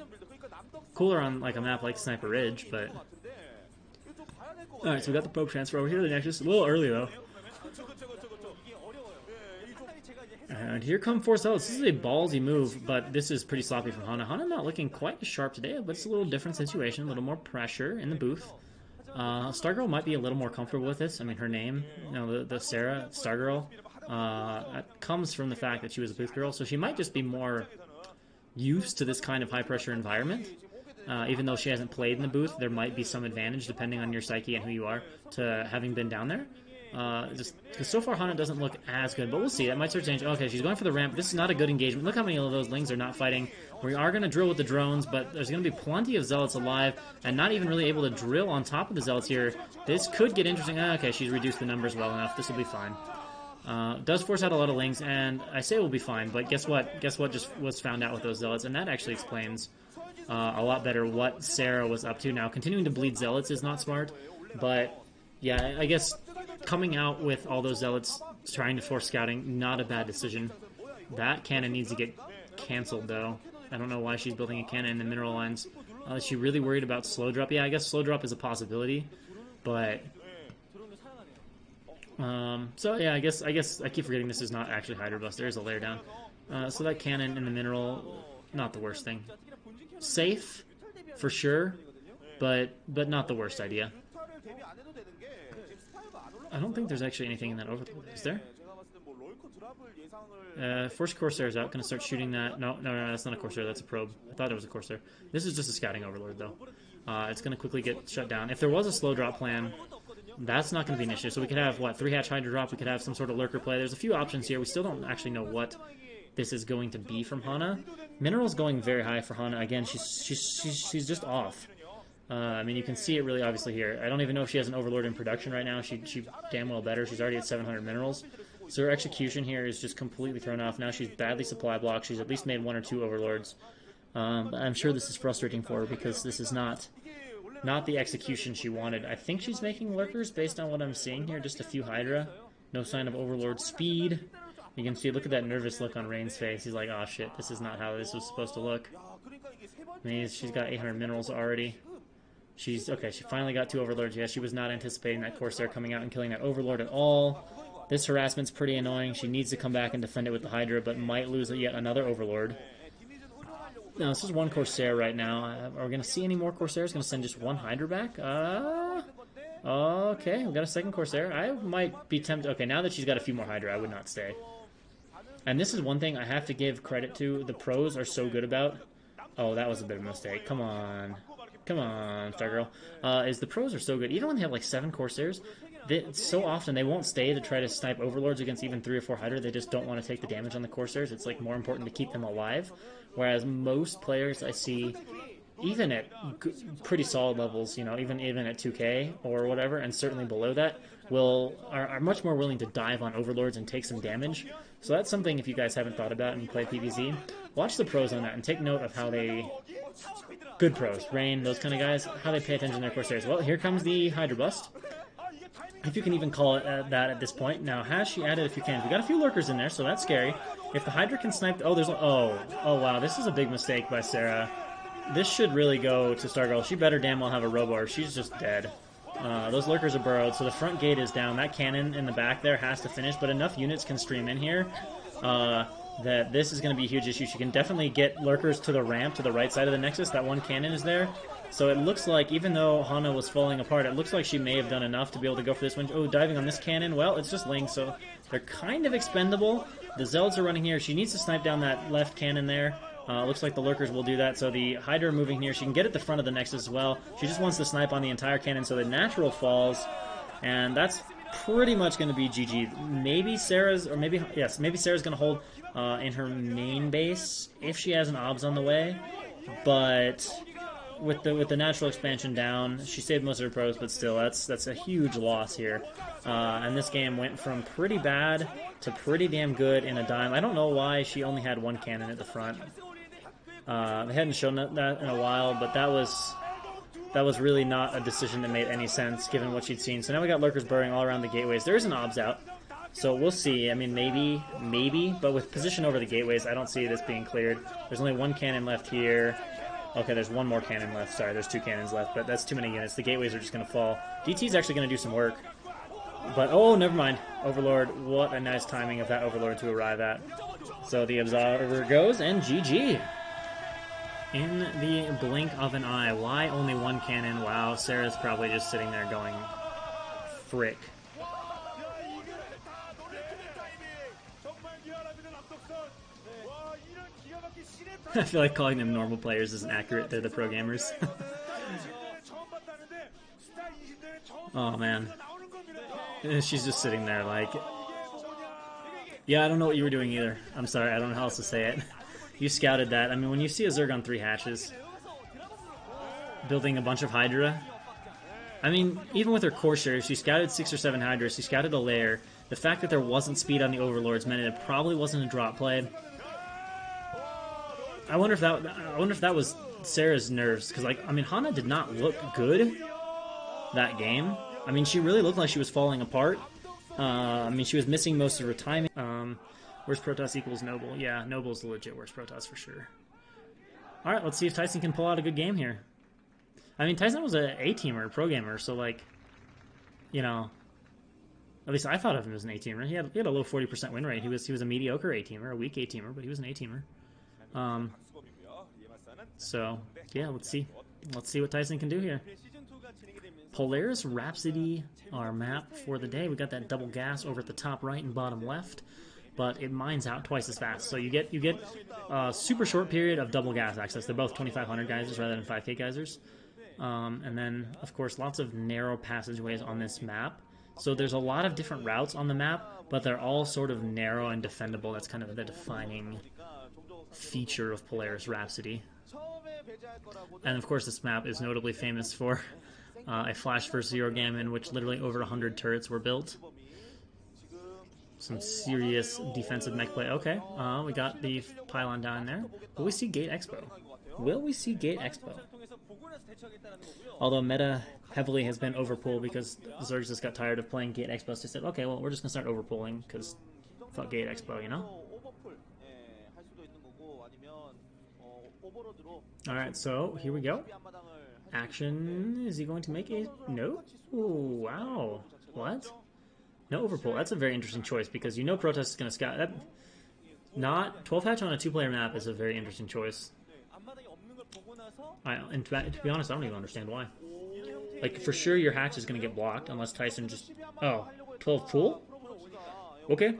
Cooler on like a map like Sniper Ridge, but... Alright, so we got the probe transfer over here. The Nexus, a little early though. And here come 4 zealots. This is a ballsy move, but this is pretty sloppy from Hana. Hana not looking quite as sharp today, but it's a little different situation, a little more pressure in the booth. Stargirl might be a little more comfortable with this. I mean, her name, the Sarah, Stargirl, comes from the fact that she was a booth girl, so she might just be more used to this kind of high-pressure environment. Even though she hasn't played in the booth, there might be some advantage, depending on your psyche and who you are, to having been down there. Just because so far Hana doesn't look as good, but we'll see. That might start to change. Okay, she's going for the ramp. This is not a good engagement. Look how many of those lings are not fighting. We are going to drill with the drones, but there's going to be plenty of zealots alive, and not even really able to drill on top of the zealots here. This could get interesting. Okay, she's reduced the numbers well enough. This will be fine. Does force out a lot of lings, and I say it will be fine, but guess what? Guess what just was found out with those zealots, and that actually explains a lot better what Sarah was up to. Now, continuing to bleed zealots is not smart, but yeah, I guess coming out with all those zealots trying to force scouting, not a bad decision. That cannon needs to get canceled, though. I don't know why she's building a cannon in the mineral lines. Is she really worried about slow drop? Yeah, I guess slow drop is a possibility, but... so yeah, I guess I keep forgetting this is not actually Hydra Bust. There is a layer down. So that cannon in the mineral, not the worst thing. Safe, for sure, but not the worst idea. I don't think there's actually anything in that overlord. Is there? First Corsair's out. Gonna start shooting that. No, that's not a Corsair. That's a probe. I thought it was a Corsair. This is just a scouting overlord, though. It's gonna quickly get shut down. If there was a slow drop plan, that's not gonna be an issue. So we could have, what, 3-hatch Hydra drop. We could have some sort of lurker play. There's a few options here. We still don't actually know what this is going to be from Hana. Mineral's going very high for Hana. Again, she's just off. I mean, you can see it really obviously here. I don't even know if she has an overlord in production right now. She damn well better. She's already at 700 minerals. So her execution here is just completely thrown off. Now she's badly supply blocked. She's at least made 1 or 2 overlords. But I'm sure this is frustrating for her because this is not the execution she wanted. I think she's making lurkers based on what I'm seeing here. Just a few Hydra. No sign of overlord speed. You can see, look at that nervous look on Rain's face. He's like, oh shit, this is not how this was supposed to look. I mean, she's got 800 minerals already. Okay, she finally got 2 overlords. Yeah, she was not anticipating that Corsair coming out and killing that overlord at all. This harassment's pretty annoying. She needs to come back and defend it with the Hydra, but might lose yet another overlord. Now, this is 1 Corsair right now. Are we going to see any more Corsairs? Going to send just 1 Hydra back? Okay, we got a 2nd Corsair. I might be tempted. Okay, now that she's got a few more Hydra, I would not stay. And this is one thing I have to give credit to. The pros are so good about. Oh, that was a bit of a mistake. Come on. Come on, Stargirl. Is the pros are so good. Even when they have like 7 Corsairs, so often they won't stay to try to snipe overlords against even 3 or 4 Hydra. They just don't want to take the damage on the Corsairs. It's like more important to keep them alive. Whereas most players I see, even at pretty solid levels, even at 2K or whatever, and certainly below that, are much more willing to dive on overlords and take some damage. So that's something, if you guys haven't thought about and play PvZ, watch the pros on that and take note of how they... Good pros, Rain, those kind of guys, how they pay attention to their Corsairs. Well, here comes the Hydra Bust. If you can even call it that at this point. Now, has she added a few cannons? We got a few lurkers in there, so that's scary. If the Hydra can snipe... Oh, there's... Oh, wow, this is a big mistake by Sarah. This should really go to Stargirl. She better damn well have a Robo, or she's just dead. Those lurkers are burrowed, so the front gate is down. That cannon in the back there has to finish, but enough units can stream in here that this is going to be a huge issue. She can definitely get lurkers to the ramp, to the right side of the Nexus. That one cannon is there. So it looks like, even though Hana was falling apart, it looks like she may have done enough to be able to go for this one. Oh, diving on this cannon. Well, it's just Ling, so they're kind of expendable. The Zelds are running here. She needs to snipe down that left cannon there. Looks like the lurkers will do that. So the Hydra moving here. She can get at the front of the Nexus as well. She just wants to snipe on the entire cannon, so the natural falls. And that's pretty much going to be GG. Maybe Sarah's, or maybe, yes, maybe Sarah's going to hold in her main base if she has an OBS on the way. But... With the natural expansion down, she saved most of her pros, but still, that's a huge loss here. And this game went from pretty bad to pretty damn good in a dime. I don't know why she only had one cannon at the front. They hadn't shown that in a while, but that was really not a decision that made any sense given what she'd seen. So now we got lurkers burrowing all around the gateways. There is an OBS out, so we'll see. I mean, maybe, but with position over the gateways, I don't see this being cleared. There's only one cannon left here. Okay, there's one more cannon left. Sorry, there's two cannons left, but that's too many units. The gateways are just going to fall. DT's actually going to do some work. But, oh, never mind. Overlord, what a nice timing of that Overlord to arrive at. So the Observer goes, and GG. In the blink of an eye. Why only one cannon? Wow, Sarah's probably just sitting there going, frick. I feel like calling them normal players isn't accurate. They're the pro gamers. Oh, man. She's just sitting there like... Yeah, I don't know what you were doing either. I'm sorry, I don't know how else to say it. You scouted that. I mean, when you see a Zerg on 3 hatches, building a bunch of Hydra... I mean, even with her Corsairs, she scouted 6 or 7 Hydras, she scouted a lair. The fact that there wasn't speed on the Overlords meant it probably wasn't a drop play. I wonder if that was Sarah's nerves, because, like, I mean, Hana did not look good that game. I mean, she really looked like she was falling apart. I mean, she was missing most of her timing. Where's Protoss equals Noble? Yeah, Noble's the legit worst Protoss for sure. All right, let's see if Tyson can pull out a good game here. I mean, Tyson was an A-teamer, pro gamer, so, like, you know, at least I thought of him as an A-teamer. He had a low 40% win rate. He was a mediocre A-teamer, a weak A-teamer, but he was an A-teamer. So, yeah, let's see. Let's see what Tyson can do here. Polaris Rhapsody, our map for the day. We got that double gas over at the top right and bottom left, but it mines out twice as fast. So you get a super short period of double gas access. They're both 2,500 geysers rather than 5k geysers. And then, of course, lots of narrow passageways on this map. So there's a lot of different routes on the map, but they're all sort of narrow and defendable. That's kind of the defining feature of Polaris Rhapsody. And of course this map is notably famous for a Flash vs. Zero game in which literally over 100 turrets were built. Some serious defensive mech play. Okay, we got the pylon down there. Will we see Gate Expo? Will we see Gate Expo? Although meta heavily has been overpull because Zergs just got tired of playing Gate Expo, so they said, okay, well, we're just going to start overpulling because fuck Gate Expo, you know? Alright, so here we go. Action. Is he going to make a... No? Ooh, wow. What? No overpull. That's a very interesting choice because you know Protoss is going to scout. That... Not 12 hatch on a 2-player map is a very interesting choice. And to be honest, I don't even understand why. Like, for sure your hatch is going to get blocked unless Tyson just... Oh, 12 pool? Okay.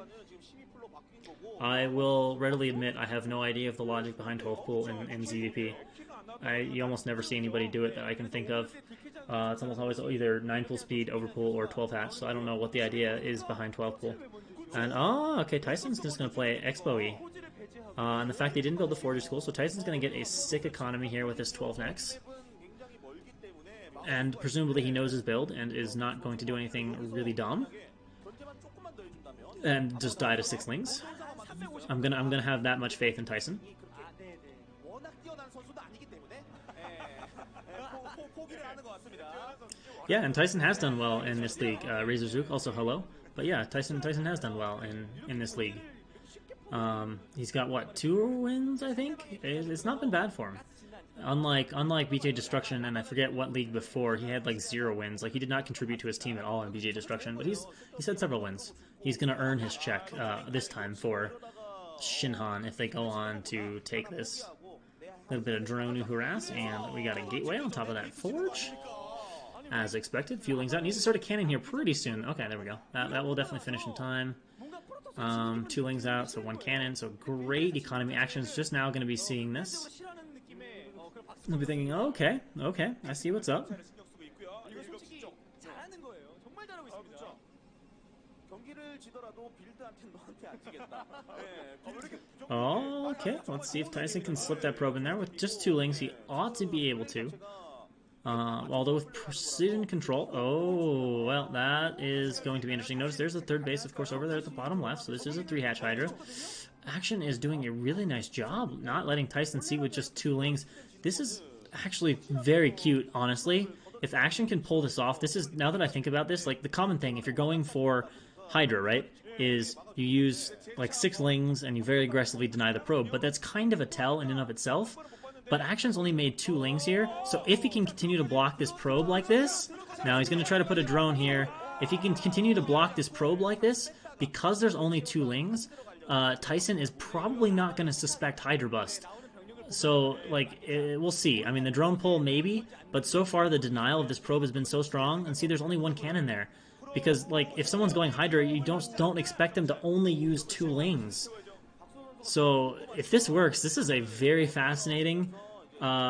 I will readily admit I have no idea of the logic behind 12 pool in ZVP. You almost never see anybody do it that I can think of. It's almost always either 9 pool speed, overpool, or 12 hatch, so I don't know what the idea is behind 12 pool. And, okay, Tyson's just going to play Expo-y. And the fact they didn't build the Forge is cool, so Tyson's going to get a sick economy here with his 12 necks. And presumably he knows his build and is not going to do anything really dumb. And just die to 6 lings. I'm gonna have that much faith in Tyson. 아, 네네. 워낙 뛰어난 선수도 아니기 때문에 포기를 하는 것 같습니다. Yeah, and Tyson has done well in this league. Razor Zook, also hello. But yeah, Tyson has done well in this league. He's got what, 2 wins, I think? It's not been bad for him. Unlike BJ Destruction, and I forget what league before, he had like 0 wins. Like, he did not contribute to his team at all in BJ Destruction, but he's had several wins. He's gonna earn his check this time for Shinhan if they go on to take this. A little bit of drone harass, and we got a gateway on top of that forge. As expected, fueling's out. Needs to start a cannon here pretty soon. Okay, there we go. That will definitely finish in time. 2 lings out, so 1 cannon. So great economy actions. Just now going to be seeing this. I'll be thinking, okay, I see what's up. Oh, okay. Let's see if Tyson can slip that probe in there. With just 2 lings, he ought to be able to. Although with precision control, oh, well, that is going to be interesting. Notice there's a 3rd base, of course, over there at the bottom left, so this is a 3-hatch Hydra. Action is doing a really nice job not letting Tyson see with just 2 lings. This is actually very cute, honestly. If Action can pull this off, this is, now that I think about this, like the common thing, if you're going for Hydra, right, is you use like 6 lings and you very aggressively deny the probe, but that's kind of a tell in and of itself. But Action's only made 2 lings here, so if he can continue to block this probe like this, now he's going to try to put a drone here. If he can continue to block this probe like this, because there's only 2 lings, Tyson is probably not going to suspect Hydra Bust. So, like, we'll see. I mean, the drone pull, maybe, but so far the denial of this probe has been so strong, and see, there's only 1 cannon there. Because, like, if someone's going Hydra, you don't expect them to only use 2 lings. So, if this works, this is a very fascinating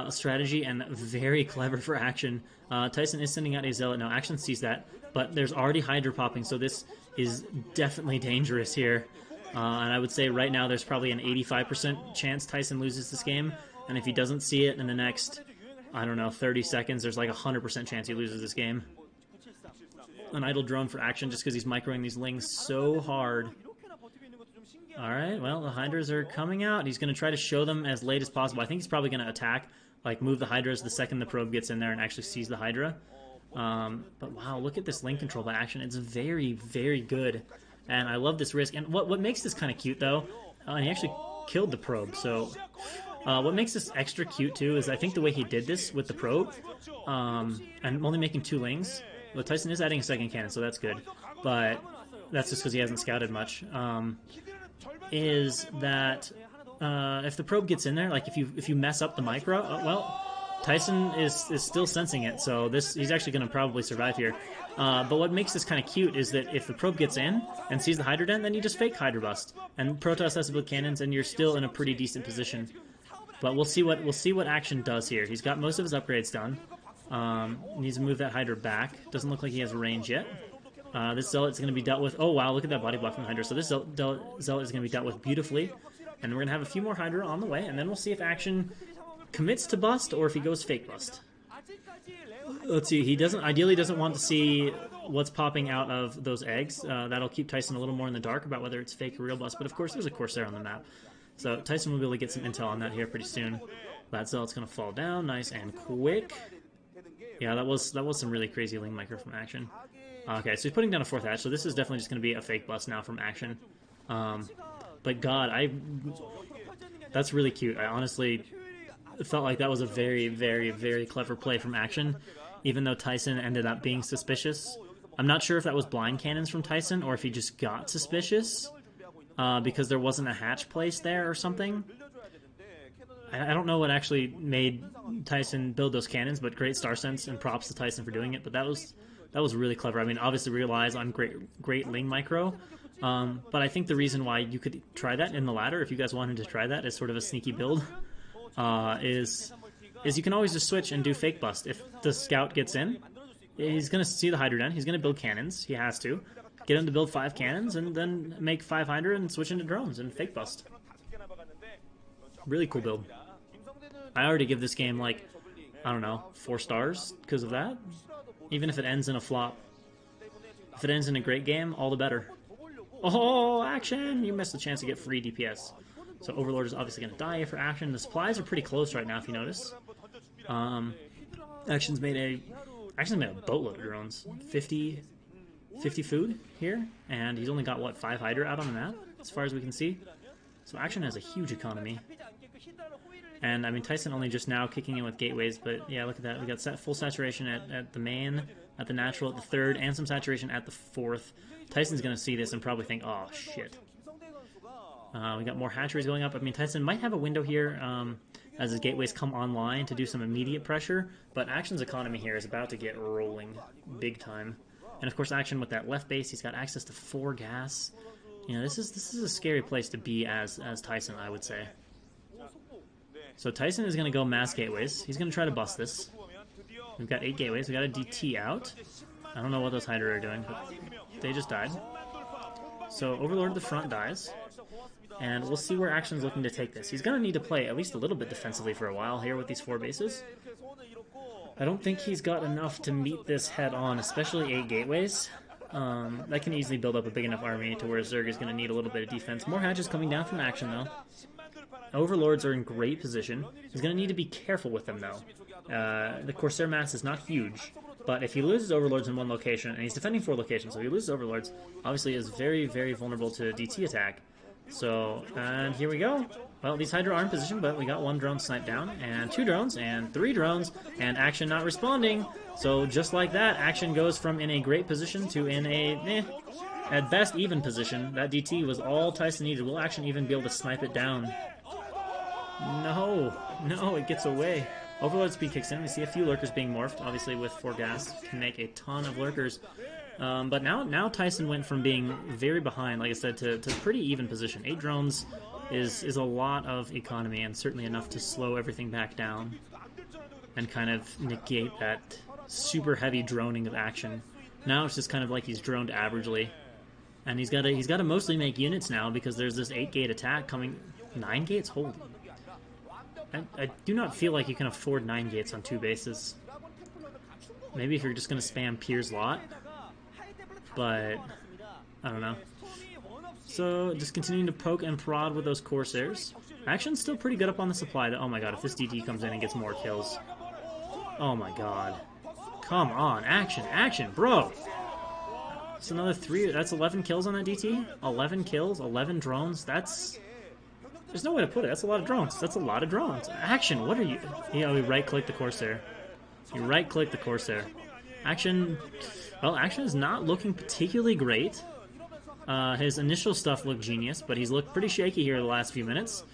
strategy and very clever for Action. Tyson is sending out a Zealot now. Action sees that, but there's already Hydra popping, so this is definitely dangerous here. And I would say right now there's probably an 85% chance Tyson loses this game, and if he doesn't see it in the next, I don't know, 30 seconds, there's like a 100% chance he loses this game. An idle drone for Action just because he's microing these lings so hard. Alright, well, the Hydras are coming out. He's going to try to show them as late as possible. I think he's probably going to attack, like move the Hydras the second the probe gets in there and actually sees the Hydra. But wow, look at this link control by Action. It's very, very good. And I love this risk. And what makes this kind of cute, though, and he actually killed the probe, so what makes this extra cute, too, is I think the way he did this with the probe, and only making 2 lings, well, Tyson is adding a 2nd cannon, so that's good, but that's just because he hasn't scouted much, is that if the probe gets in there, like if you mess up the micro, well, Tyson is still sensing it, so he's actually going to probably survive here. But what makes this kind of cute is that if the probe gets in and sees the Hydra Den, then you just fake Hydra Bust, and Protoss has it with cannons, and you're still in a pretty decent position. But we'll see what Action does here. He's got most of his upgrades done. Needs to move that Hydra back. Doesn't look like he has range yet. This Zealot's going to be dealt with. Oh wow, look at that body block from the Hydra. So this Zealot is going to be dealt with beautifully, and we're going to have a few more Hydra on the way, and then we'll see if Action commits to bust or if he goes fake bust. Let's see, he ideally doesn't want to see what's popping out of those eggs. That'll keep Tyson a little more in the dark about whether it's fake or real bust, but of course there's a Corsair on the map. So Tyson will be able to get some intel on that here pretty soon. That Zealot's going to fall down, nice and quick. Yeah, that was some really crazy link micro from Action. Okay, so he's putting down a 4th hatch, so this is definitely just going to be a fake bust now from Action. But God, that's really cute. I honestly felt like that was a very, very, very clever play from Action, even though Tyson ended up being suspicious. I'm not sure if that was blind cannons from Tyson or if he just got suspicious because there wasn't a hatch placed there or something. I don't know what actually made Tyson build those cannons, but great star sense and props to Tyson for doing it. But that was really clever. I mean, obviously relies on great ling micro, but I think the reason why you could try that in the ladder, if you guys wanted to try that as sort of a sneaky build, is you can always just switch and do fake bust. If the scout gets in, he's going to see the Hydra Den, he's going to build cannons, he has to. Get him to build 5 cannons and then make 5 Hydra and switch into drones and fake bust. Really cool build. I already give this game like, I don't know, 4 stars because of that. Even if it ends in a flop. If it ends in a great game, all the better. Oh, Action! You missed the chance to get free DPS. So Overlord is obviously going to die for Action. The supplies are pretty close right now, if you notice. Action's made a boatload of drones. 50 food here, and he's only got, what, 5 Hydra out on the map, as far as we can see. So Action has a huge economy. And, I mean, Tyson only just now kicking in with gateways, but yeah, look at that. We got full saturation at the main, at the natural, at the third, and some saturation at the fourth. Tyson's going to see this and probably think, oh, shit. We got more hatcheries going up. I mean, Tyson might have a window here as his gateways come online to do some immediate pressure, but Action's economy here is about to get rolling big time. And, of course, Action with that left base, he's got access to 4 gas. You know, this is a scary place to be as Tyson, I would say. So Tyson is going to go mass gateways. He's going to try to bust this. We've got 8 gateways. We got a DT out. I don't know what those Hydra are doing, but they just died. So Overlord at the front dies. And we'll see where Action's looking to take this. He's going to need to play at least a little bit defensively for a while here with these 4 bases. I don't think he's got enough to meet this head on, especially 8 gateways. That can easily build up a big enough army to where Zerg is going to need a little bit of defense. More hatches coming down from Action, though. Overlords are in great position. He's going to need to be careful with them, though. The Corsair mass is not huge, but if he loses Overlords in one location, and he's defending 4 locations, so if he loses Overlords, obviously is very, very vulnerable to DT attack. So, and here we go. Well, these Hydra are in position, but we got 1 drone sniped down, and 2 drones, and 3 drones, and Action not responding. So just like that, Action goes from in a great position to in a, at best, even position. That DT was all Tyson needed. Will Action even be able to snipe it down? No, it gets away. Overload speed kicks in. We see a few lurkers being morphed. Obviously, with 4 gas, can make a ton of lurkers. But now Tyson went from being very behind, like I said, to pretty even position. 8 drones is a lot of economy, and certainly enough to slow everything back down and kind of negate that super heavy droning of Action. Now it's just kind of like he's droned averagely, and he's got to mostly make units now because there's this 8-gate attack coming. 9 gates, holy. I do not feel like you can afford 9 gates on 2 bases. Maybe if you're just going to spam Pier's lot, but I don't know. So just continuing to poke and prod with those Corsairs. Action's still pretty good up on the supply. Oh my god, if this DT comes in and gets more kills. Oh my god. Come on, Action, bro! It's another 3, that's 11 kills on that DT? 11 kills, 11 drones, that's... There's no way to put it. That's a lot of drones. That's a lot of drones. Action, what are you... Yeah, we right-click the Corsair. You right-click the Corsair. Action... Well, Action is not looking particularly great. His initial stuff looked genius, but he's looked pretty shaky here the last few minutes.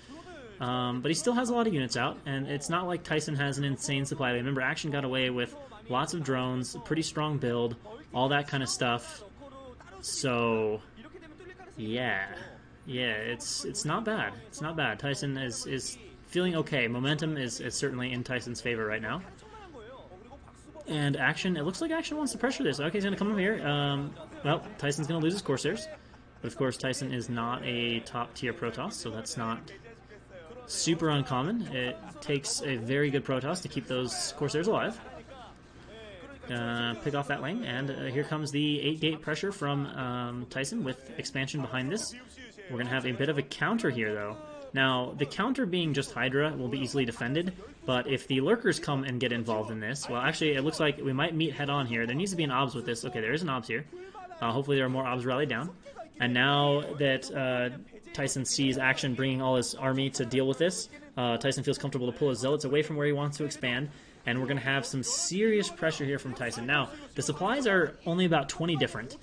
But he still has a lot of units out, and it's not like Tyson has an insane supply. Remember, Action got away with lots of drones, a pretty strong build, all that kind of stuff. So, yeah... Yeah, it's not bad. It's not bad. Tyson is feeling okay. Momentum is certainly in Tyson's favor right now. And Action, it looks like Action wants to pressure this. Okay, he's going to come over here. Well, Tyson's going to lose his Corsairs. But of course, Tyson is not a top-tier Protoss, so that's not super uncommon. It takes a very good Protoss to keep those Corsairs alive. Pick off that lane, and here comes the 8-gate pressure from Tyson with expansion behind this. We're going to have a bit of a counter here, though. Now, the counter being just Hydra will be easily defended, but if the lurkers come and get involved in this, well, actually, it looks like we might meet head-on here. There needs to be an obs with this. Okay, there is an obs here. Hopefully there are more obs rallied down. And now that Tyson sees Action bringing all his army to deal with this, Tyson feels comfortable to pull his zealots away from where he wants to expand, and we're going to have some serious pressure here from Tyson. Now, the supplies are only about 20 different,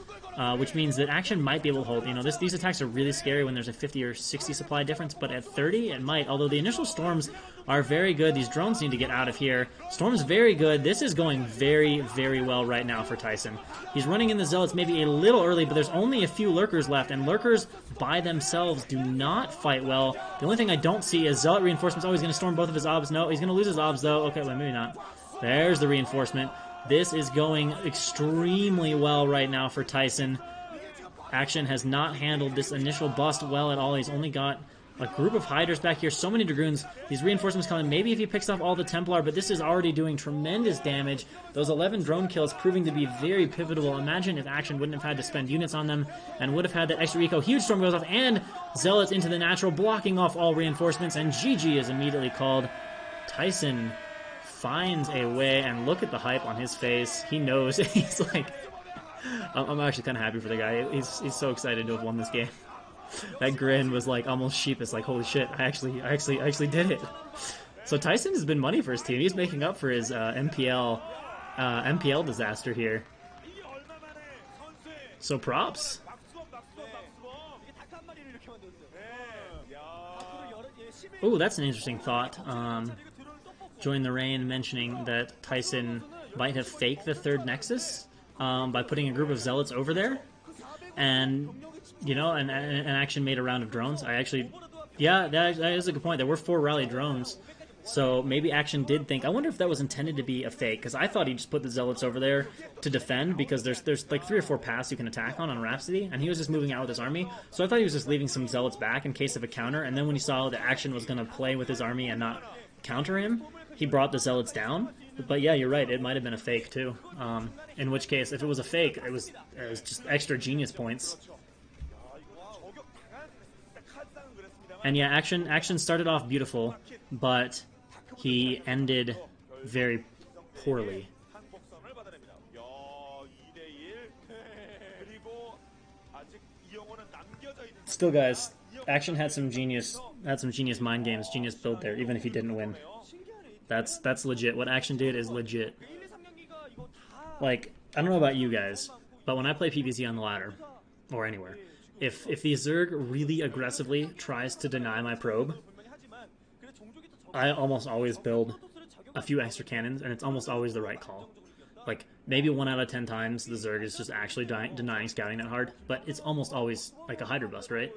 which means that Action might be able to hold. You know, these attacks are really scary when there's a 50 or 60 supply difference, but at 30, it might. Although the initial storms are very good. These drones need to get out of here. Storm's very good. This is going very, very well right now for Tyson. He's running in the Zealots maybe a little early, but there's only a few Lurkers left, and Lurkers by themselves do not fight well. The only thing I don't see is Zealot reinforcements. Oh, he's going to storm both of his obs. No, he's going to lose his obs, though. Okay, well, maybe not. There's the reinforcement. This is going extremely well right now for Tyson. Action has not handled this initial bust well at all. He's only got A group of Hydras back here, so many Dragoons. These reinforcements coming. Maybe if he picks off all the Templar, but this is already doing tremendous damage. Those 11 drone kills proving to be very pivotal. Imagine if Action wouldn't have had to spend units on them and would have had that extra eco. Huge Storm goes off, and Zealots into the natural, blocking off all reinforcements, and GG is immediately called. Tyson finds a way, and look at the hype on his face. He knows. He's like, I'm actually kind of happy for the guy. He's so excited to have won this game. That grin was like almost sheepish, like holy shit! I actually did it. So Tyson has been money for his team. He's making up for his MPL disaster here. So props. Oh, that's an interesting thought. Join the Rain mentioning that Tyson might have faked the third Nexus by putting a group of Zealots over there, and you know, and Action made a round of drones. Yeah, that is a good point. There were 4 rally drones, so maybe Action did think. I wonder if that was intended to be a fake, because I thought he just put the Zealots over there to defend, because there's like 3 or 4 paths you can attack on Rhapsody, and he was just moving out with his army. So I thought he was just leaving some Zealots back in case of a counter, and then when he saw that Action was going to play with his army and not counter him, he brought the Zealots down. But yeah, you're right. It might have been a fake too. In which case, if it was a fake, it was just extra genius points. And yeah, Action started off beautiful, but he ended very poorly. Still, guys, Action had some genius mind games, genius build there, even if he didn't win. That's legit. What Action did is legit. Like, I don't know about you guys, but when I play PvZ on the ladder, or anywhere, if the Zerg really aggressively tries to deny my probe, I almost always build a few extra cannons, and it's almost always the right call. Like, maybe 1 out of 10 times the Zerg is just actually denying scouting that hard, but it's almost always like a Hydra bust, right?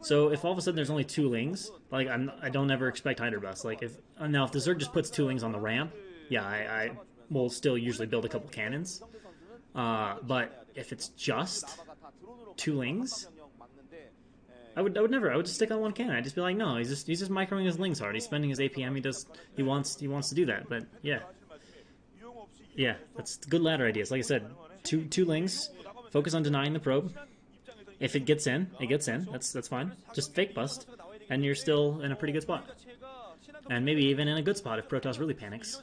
So if all of a sudden there's only 2 lings, like I don't ever expect Hydra bust. Like if the Zerg just puts 2 lings on the ramp, yeah, I will still usually build a couple cannons. But if it's just 2 lings, I would never. I would just stick on 1 cannon. I'd just be like, no, he's just microing his lings hard. He's spending his APM. He wants to do that. But yeah, that's good ladder ideas. Like I said, two lings. Focus on denying the probe. If it gets in, it gets in. That's fine. Just fake bust, and you're still in a pretty good spot. And maybe even in a good spot if Protoss really panics.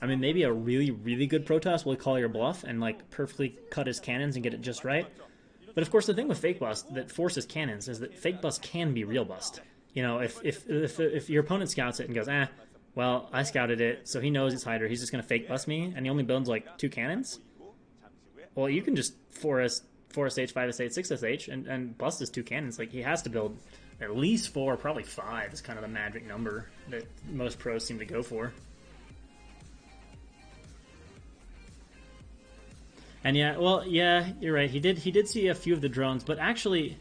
I mean, maybe a really, really good Protoss will call your bluff and like perfectly cut his cannons and get it just right. But of course, the thing with fake bust that forces cannons is that fake bust can be real bust. You know, if your opponent scouts it and goes, well, I scouted it, so he knows it's Hydra, he's just going to fake bust me, and he only builds like 2 cannons, well, you can just 4S, 4SH, 5SH, 6SH, and bust his 2 cannons. Like, he has to build at least 4, probably 5 is kind of the magic number that most pros seem to go for. And yeah, well, yeah, you're right. He did see a few of the drones, but actually,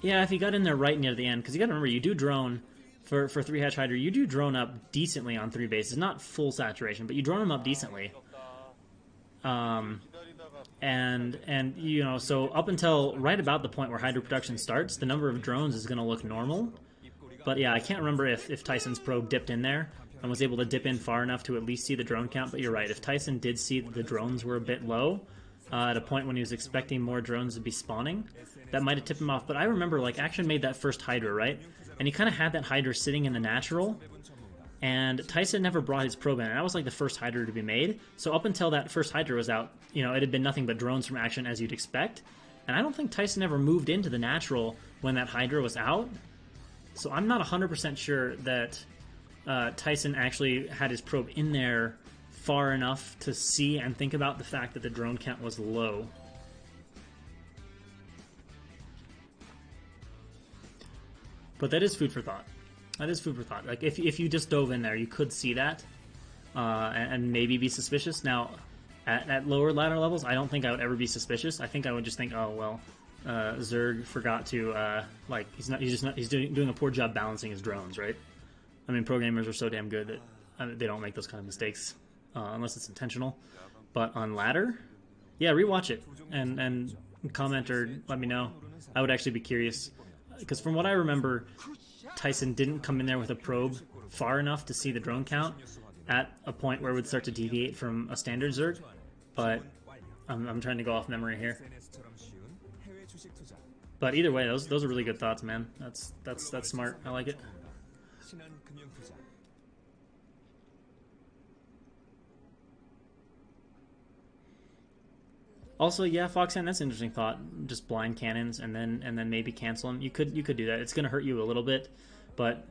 yeah, if he got in there right near the end, because you got to remember, you do drone for 3-hatch Hydra, you do drone up decently on 3 bases, not full saturation, but you drone them up decently. And you know, so up until right about the point where Hydra production starts, the number of drones is going to look normal. But yeah, I can't remember if Tyson's probe dipped in there and was able to dip in far enough to at least see the drone count, but you're right. If Tyson did see that the drones were a bit low, at a point when he was expecting more drones to be spawning, that might have tipped him off. But I remember, like, Action made that first Hydra, right? And he kind of had that Hydra sitting in the natural, and Tyson never brought his probe in, and that was like the first Hydra to be made. So up until that first Hydra was out, you know, it had been nothing but drones from Action as you'd expect. And I don't think Tyson ever moved into the natural when that Hydra was out. So I'm not 100% sure that Tyson actually had his probe in there far enough to see and think about the fact that the drone count was low. But that is food for thought. That is food for thought. Like, if you just dove in there, you could see that and maybe be suspicious. Now, at lower ladder levels, I don't think I would ever be suspicious. I think I would just think, oh, well, Zerg forgot to, like, he's doing a poor job balancing his drones, right? I mean, pro gamers are so damn good that they don't make those kind of mistakes unless it's intentional. But on ladder, yeah, rewatch it and comment or let me know. I would actually be curious. Because from what I remember, Tyson didn't come in there with a probe far enough to see the drone count at a point where it would start to deviate from a standard Zerg. But I'm trying to go off memory here. But either way, those are really good thoughts, man. That's smart. I like it. Also, yeah, Foxhand, that's an interesting thought. Just blind cannons and then maybe cancel them. You could do that. It's gonna hurt you a little bit, but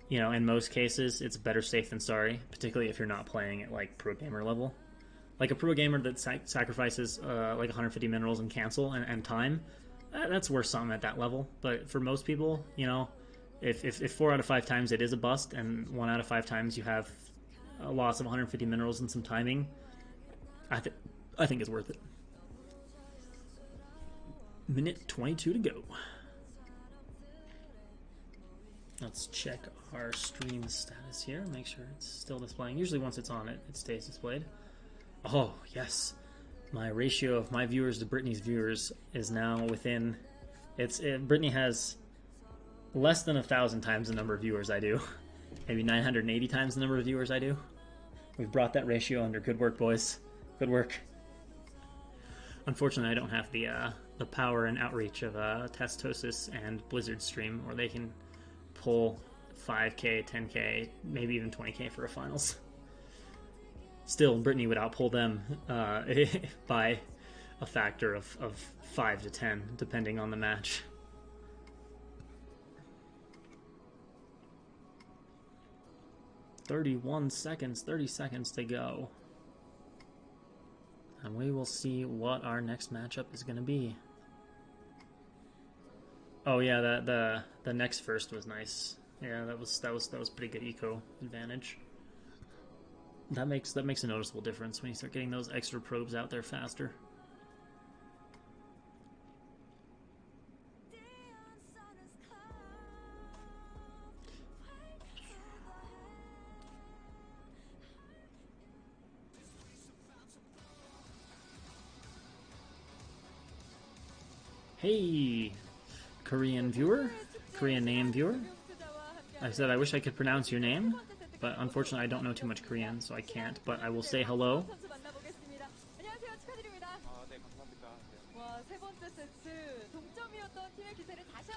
you know, in most cases, it's better safe than sorry. Particularly if you're not playing at like pro gamer level, like a pro gamer that sacrifices like 150 minerals and cancel and time. That's worth something at that level. But for most people, you know, if 4 out of 5 times it is a bust, and 1 out of 5 times you have a loss of 150 minerals and some timing, I think it's worth it. Minute 22 to go. Let's check our stream status here. Make sure it's still displaying. Usually once it's on, it stays displayed. Oh, yes. My ratio of my viewers to Brittany's viewers is now within... Brittany has less than 1,000 times the number of viewers I do. Maybe 980 times the number of viewers I do. We've brought that ratio under. Good work, boys. Good work. Unfortunately, I don't have the power and outreach of Testosis and Blizzard stream, where they can pull 5k, 10k, maybe even 20k for a finals. Still, Brittany would outpull them by a factor of 5 to 10, depending on the match. "30 seconds to go. And we will see what our next matchup is going to be. Oh yeah, the next first was nice. Yeah, that was pretty good eco advantage. That makes a noticeable difference when you start getting those extra probes out there faster. Hey, Korean viewer, Korean name viewer. I said I wish I could pronounce your name, but unfortunately I don't know too much Korean, so I can't. But I will say hello.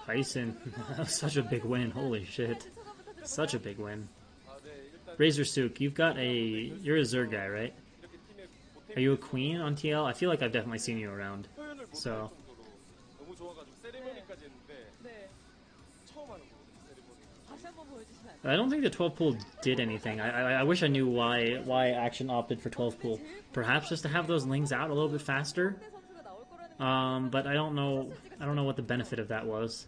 Tyson, such a big win! Holy shit, such a big win. Razor Sook, you're a Zerg guy, right? Are you a queen on TL? I feel like I've definitely seen you around. So. I don't think the 12 pool did anything. I wish I knew why Action opted for 12 pool. Perhaps just to have those lings out a little bit faster. But I don't know what the benefit of that was.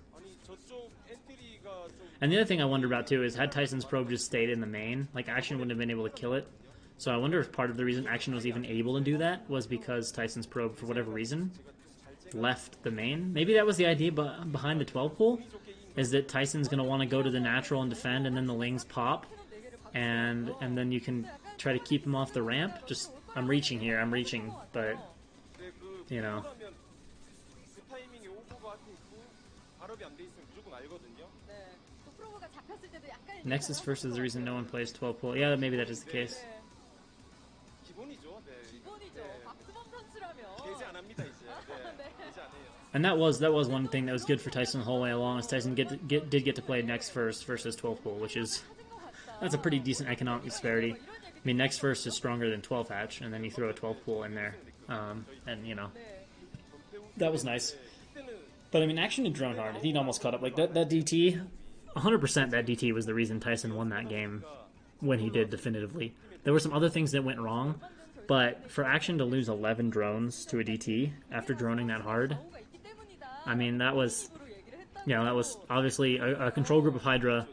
And the other thing I wonder about too is, had Tyson's probe just stayed in the main, like Action wouldn't have been able to kill it. So I wonder if part of the reason Action was even able to do that was because Tyson's probe, for whatever reason, left the main. Maybe that was the idea behind the 12 pool, is that Tyson's going to want to go to the natural and defend, and then the lings pop, and then you can try to keep him off the ramp. I'm reaching here, but, you know. Nexus first is the reason no one plays 12 pool. Yeah, maybe that is the case. And that was one thing that was good for Tyson the whole way along, is Tyson did get to play next first versus 12 pool, that's a pretty decent economic disparity. I mean, next first is stronger than 12 hatch, and then you throw a 12 pool in there, and you know, that was nice. But I mean, Action did drone hard. He'd almost caught up. Like that DT, 100% that DT was the reason Tyson won that game when he did definitively. There were some other things that went wrong, but for Action to lose 11 drones to a DT after droning that hard, I mean, that was obviously a control group of Hydra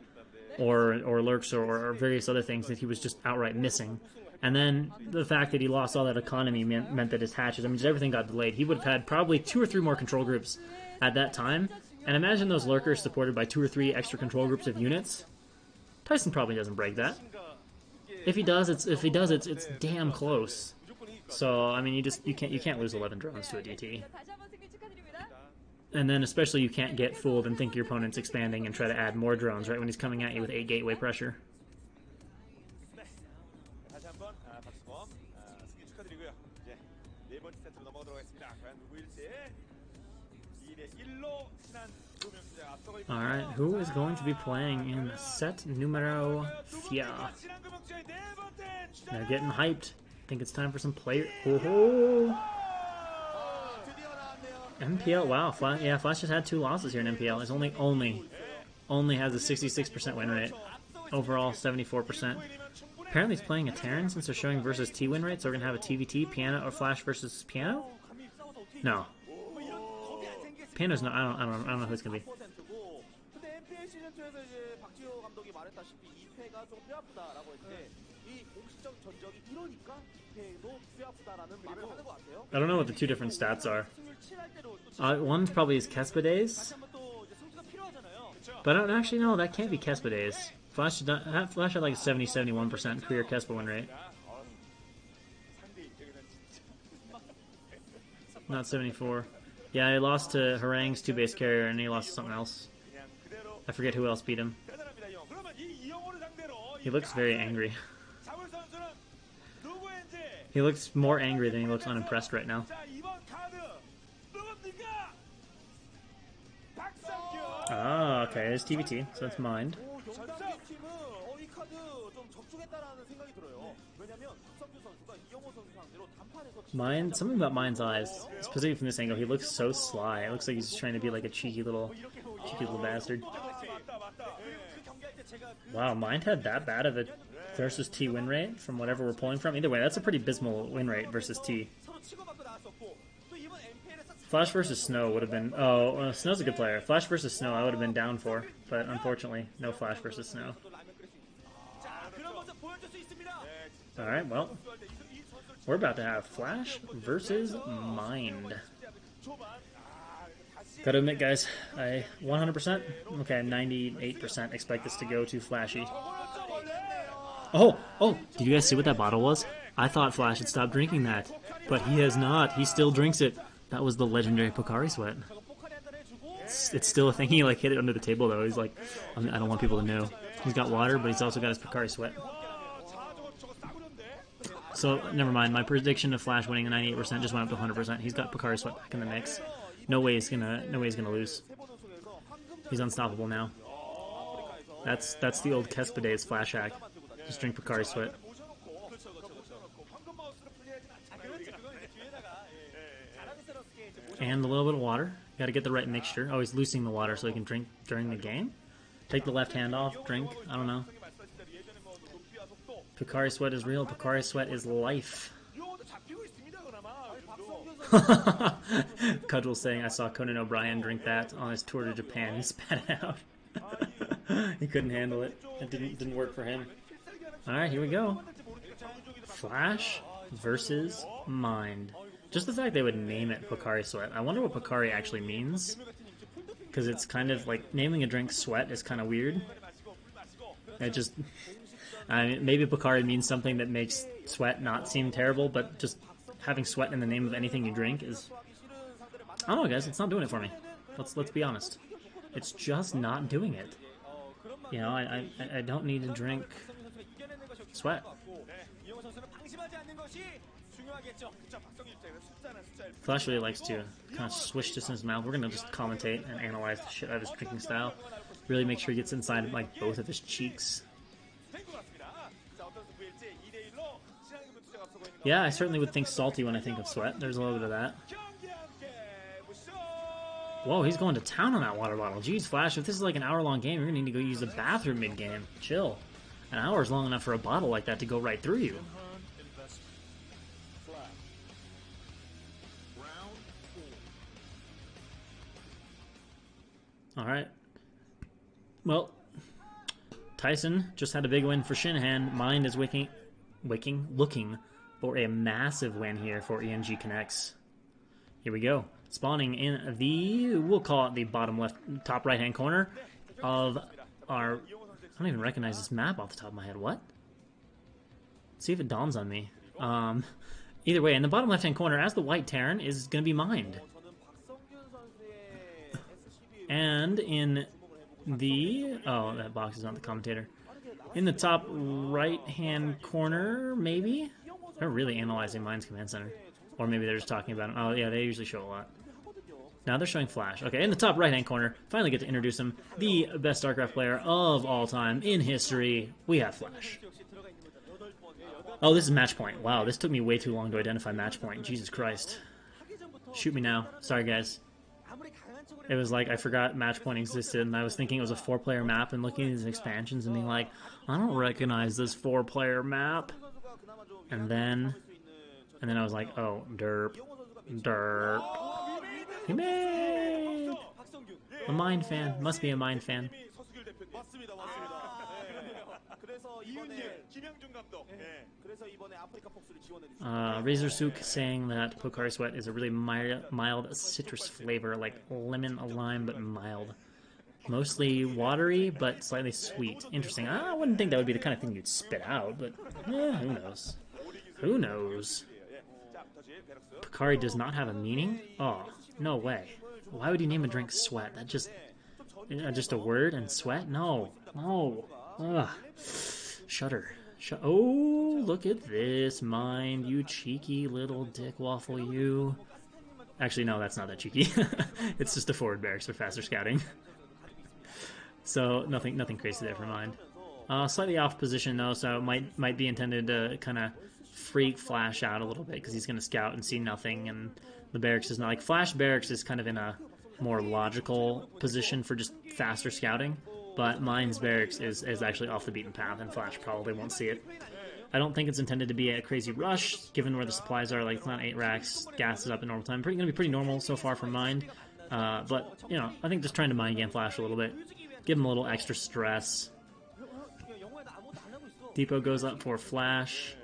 or Lurks or various other things that he was just outright missing. And then the fact that he lost all that economy meant that his hatches, I mean, just everything got delayed. He would have had probably 2 or 3 more control groups at that time. And imagine those Lurkers supported by 2 or 3 extra control groups of units. Tyson probably doesn't break that. If he does, it's damn close. So I mean, you can't lose 11 drones to a DT. And then especially you can't get fooled and think your opponent's expanding and try to add more drones right when he's coming at you with 8 gateway pressure. 다시 한번 박수범 승리 축하드리고요. 이제 네 번째 세트로 넘어가도록 하겠습니다. 과연 누구일지 2대 1로 신한 두 명수가 앞서고 있고. Alright, who is going to be playing in set numero 4? They're getting hyped. Think it's time for some player. Oh, MPL. Wow, Flash, yeah, Flash just had 2 losses here in MPL. It's only has a 66% win rate. Overall, 74%. Apparently, he's playing a Terran since they're showing versus T win rate. So we're gonna have a TVT, Piano, or Flash versus Piano. No, Piano's not. I don't know who it's gonna be. I don't know what the 2 different stats are. One's probably his Cespedes, but I don't actually know. That can't be Cespedes. Flash had like a 70-71% career Kespa win rate. Not 74. Yeah, he lost to Harangue's 2 base carrier, and he lost to something else. I forget who else beat him. He looks very angry. He looks more angry than he looks unimpressed right now. Ah, okay, it's TVT, so that's Mind. Mind, something about Mind's eyes, specifically from this angle, he looks so sly. It looks like he's trying to be like a cheeky little bastard. Wow, Mind had that bad of a versus T win rate from whatever we're pulling from. Either way, that's a pretty abysmal win rate versus T. Flash versus Snow would have been... Oh, Snow's a good player. Flash versus Snow I would have been down for, but unfortunately, no Flash versus Snow. Alright, well, we're about to have Flash versus Mind. Gotta admit, guys, I 100%, okay, 98% expect this to go to Flashy. Oh, did you guys see what that bottle was? I thought Flash had stopped drinking that, but he has not. He still drinks it. That was the legendary Pocari Sweat. It's still a thing. He like hid it under the table though. He's like, I don't want people to know. He's got water, but he's also got his Pocari Sweat. So never mind. My prediction of Flash winning the 98% just went up to 100%. He's got Pocari Sweat back in the mix. No way he's gonna lose. He's unstoppable now. That's the old Cespedes Flash hack. Just drink Pocari Sweat. And a little bit of water. Got to get the right mixture. Oh, he's loosening the water so he can drink during the game. Take the left hand off, drink. I don't know. Pocari Sweat is real. Pocari Sweat is life. Cudgel saying, I saw Conan O'Brien drink that on his tour to Japan. He spat it out. He couldn't handle it. It didn't work for him. Alright, here we go. Flash versus Mind. Just the fact they would name it Pocari Sweat. I wonder what Pocari actually means. Because it's kind of like, naming a drink Sweat is kind of weird. It just... I mean, maybe Pocari means something that makes sweat not seem terrible, but just having sweat in the name of anything you drink is... I don't know, guys, it's not doing it for me. Let's be honest. It's just not doing it. You know, I don't need to drink sweat. Flash really likes to kind of swish this in his mouth. We're going to just commentate and analyze the shit out of his drinking style. Really make sure he gets inside like both of his cheeks. Yeah, I certainly would think salty when I think of sweat. There's a little bit of that. Whoa, he's going to town on that water bottle. Jeez, Flash, if this is like an hour-long game, you're going to need to go use the bathroom mid-game. Chill. An hour is long enough for a bottle like that to go right through you. Alright. Well, Tyson just had a big win for Shinhan. Mind is looking for a massive win here for ENG Conects. Here we go. Spawning in the, we'll call it the bottom left, top right-hand corner of our, I don't even recognize this map off the top of my head. What? Let's see if it dawns on me. Either way, in the bottom left-hand corner, as the white Terran, is going to be Mind. And in the... Oh, that box is not the commentator. In the top right-hand corner, maybe? They're really analyzing Mind's Command Center. Or maybe they're just talking about him. Oh, yeah, they usually show a lot. Now they're showing Flash. Okay, in the top right-hand corner, finally get to introduce him. The best StarCraft player of all time in history. We have Flash. Oh, this is match point. Wow, this took me way too long to identify match point. Jesus Christ. Shoot me now. Sorry, guys. It was like I forgot match point existed, and I was thinking it was a 4-player map, and looking at these expansions and being like, I don't recognize this 4-player map. And then I was like, oh, derp. Derp. He made! A Mind fan. Must be a Mind fan. Razor Sook saying that Pocari Sweat is a really mild citrus flavor, like lemon, lime, but mild. Mostly watery, but slightly sweet. Interesting. I wouldn't think that would be the kind of thing you'd spit out, but who knows? Who knows? Pocari does not have a meaning? Oh, no way. Why would you name a drink Sweat? That just a word and sweat? No. No. Ugh. Shudder. Oh, look at this, Mind, you cheeky little dick waffle, you. Actually, no, that's not that cheeky. It's just a forward barracks for faster scouting. So nothing crazy there for Mind. Slightly off position though, so it might be intended to kind of freak Flash out a little bit because he's going to scout and see nothing, and the barracks is not like Flash barracks is kind of in a more logical position for just faster scouting. But Mind's barracks is actually off the beaten path, and Flash probably won't see it. I don't think it's intended to be a crazy rush, given where the supplies are. Like, it's not 8 racks, gas is up in normal time. Going to be pretty normal so far for Mind. But, you know, I think just trying to mind game Flash a little bit. Give him a little extra stress. Depot goes up for Flash.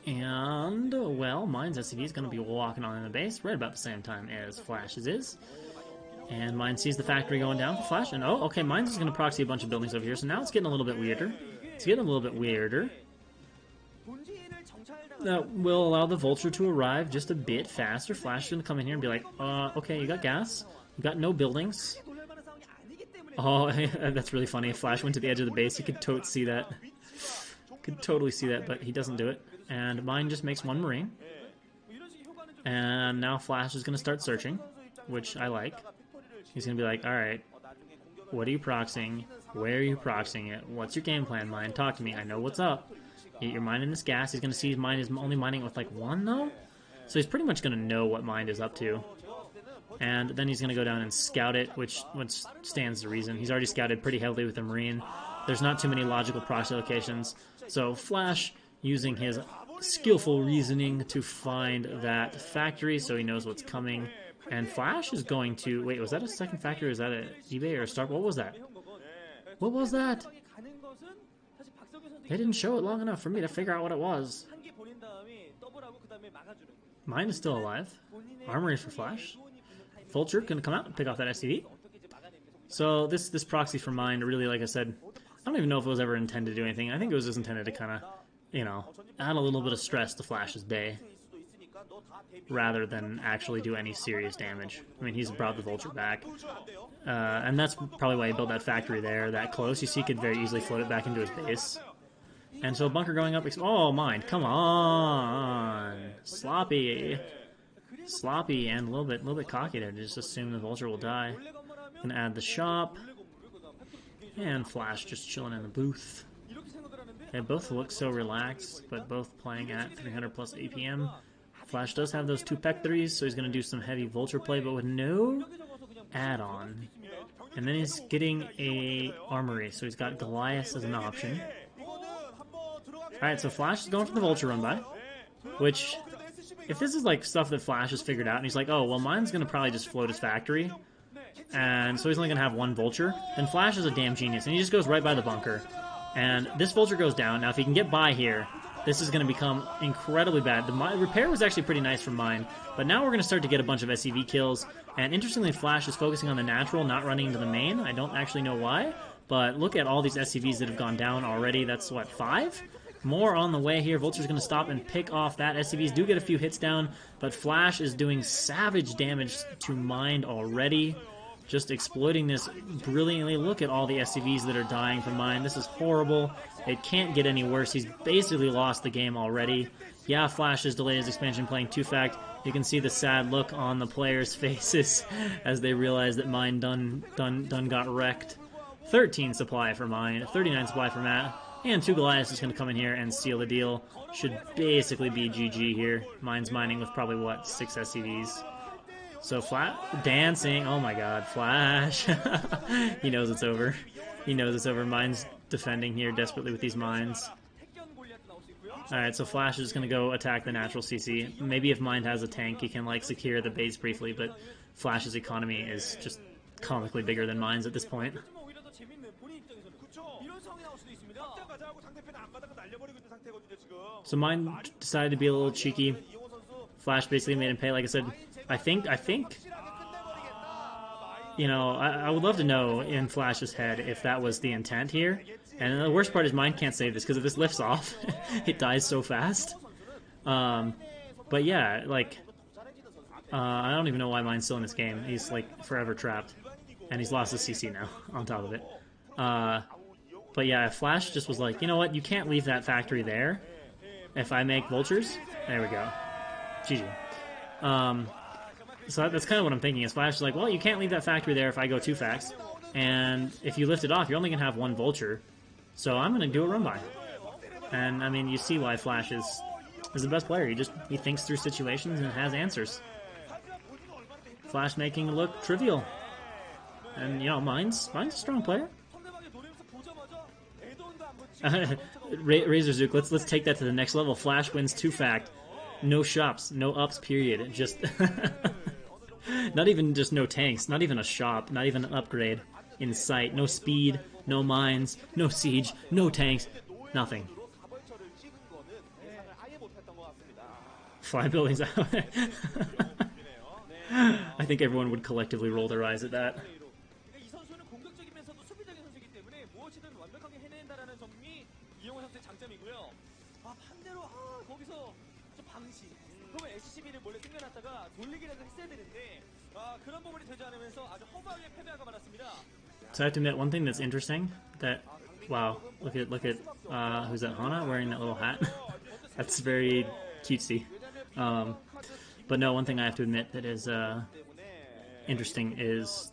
And, well, Mind's SCV is going to be walking on in the base right about the same time as Flash's is. And Mind sees the factory going down for Flash. And, oh, okay, Mind's is going to proxy a bunch of buildings over here. So now it's getting a little bit weirder. It's getting a little bit weirder. That will allow the Vulture to arrive just a bit faster. Flash is going to come in here and be like, okay, you got gas. You got no buildings. Oh, that's really funny. If Flash went to the edge of the base, you could totally see that. Could totally see that, but he doesn't do it. And Mind just makes 1 Marine. And now Flash is going to start searching, which I like. He's going to be like, alright, what are you proxying? Where are you proxying it? What's your game plan, Mind? Talk to me. I know what's up. You're mining this gas. He's going to see Mind is only mining with like 1, though? So he's pretty much going to know what Mind is up to. And then he's going to go down and scout it, which stands to reason. He's already scouted pretty heavily with the Marine. There's not too many logical proxy locations. So Flash, using his skillful reasoning to find that factory so he knows what's coming. And Flash is going to... Wait, was that a second factory or is that an eBay or a Starcraft? What was that? What was that? They didn't show it long enough for me to figure out what it was. Mind is still alive. Armory for Flash. Vulture going to come out and pick off that SCV. So this proxy for Mind, really, like I said, I don't even know if it was ever intended to do anything. I think it was just intended to kind of, you know, add a little bit of stress to Flash's day, rather than actually do any serious damage. I mean, he's brought the Vulture back, and that's probably why he built that factory there, that close. You see, he could very easily float it back into his base. And so bunker going up, oh, Mind, come on! Sloppy! Sloppy and a little bit cocky there, just assume the Vulture will die. Gonna add the shop. And Flash just chilling in the booth. They both look so relaxed, but both playing at 300 plus APM. Flash does have those 2 Pec 3s, so he's going to do some heavy Vulture play, but with no add-on. And then he's getting a Armory, so he's got Goliath as an option. Alright, so Flash is going for the Vulture run-by, which, if this is like stuff that Flash has figured out, and he's like, oh, well, mine's going to probably just float his factory, and so he's only going to have 1 Vulture, then Flash is a damn genius, and he just goes right by the bunker. And this Vulture goes down. Now, if he can get by here, this is going to become incredibly bad. The repair was actually pretty nice from Mind, but now we're going to start to get a bunch of SCV kills, and interestingly, Flash is focusing on the natural, not running into the main. I don't actually know why, but look at all these SCVs that have gone down already. That's, what, 5? More on the way here. Vulture's going to stop and pick off that. SCVs do get a few hits down, but Flash is doing savage damage to Mind already. Just exploiting this brilliantly. Look at all the SCVs that are dying from Mind. This is horrible. It can't get any worse. He's basically lost the game already. Yeah, Flash has delayed his expansion playing 2-fact. You can see the sad look on the players' faces as they realize that Mind done got wrecked. 13 supply for Mind, 39 supply for Matt. And 2 Goliaths is going to come in here and seal the deal. Should basically be GG here. Mind's mining with probably, what, 6 SCVs. So Flat dancing. Oh my god, Flash. He knows it's over. He knows it's over. Mind's defending here desperately with these mines. Alright, so Flash is going to go attack the natural CC. Maybe if Mind has a tank, he can, like, secure the base briefly, but Flash's economy is just comically bigger than Mind's at this point. So Mind decided to be a little cheeky. Flash basically made him pay. Like I said, I think, you know, I would love to know in Flash's head if that was the intent here. And the worst part is Mind can't save this, because if this lifts off, it dies so fast. But yeah, like, I don't even know why Mind's still in this game. He's, like, forever trapped. And he's lost his CC now, on top of it. But yeah, if Flash just was like, you know what, you can't leave that factory there. If I make vultures, there we go. GG. So that's kind of what I'm thinking, is Flash is like, well, you can't leave that factory there if I go 2-facts. And if you lift it off, you're only going to have 1 vulture. So I'm going to do a run by. And, I mean, you see why Flash is the best player. He thinks through situations and has answers. Flash making it look trivial. And, you know, Mind's a strong player. Razor Zook, let's take that to the next level. Flash wins 2-fact. No shops, no ups, period. Just not even just no tanks, not even a shop, not even an upgrade in sight. No speed, no mines, no siege, no tanks, nothing. Fly buildings out. I think everyone would collectively roll their eyes at that. So I have to admit, one thing that's interesting, that, wow, look at who's that, Hana, wearing that little hat? That's very cutesy. But no, one thing I have to admit that is interesting is,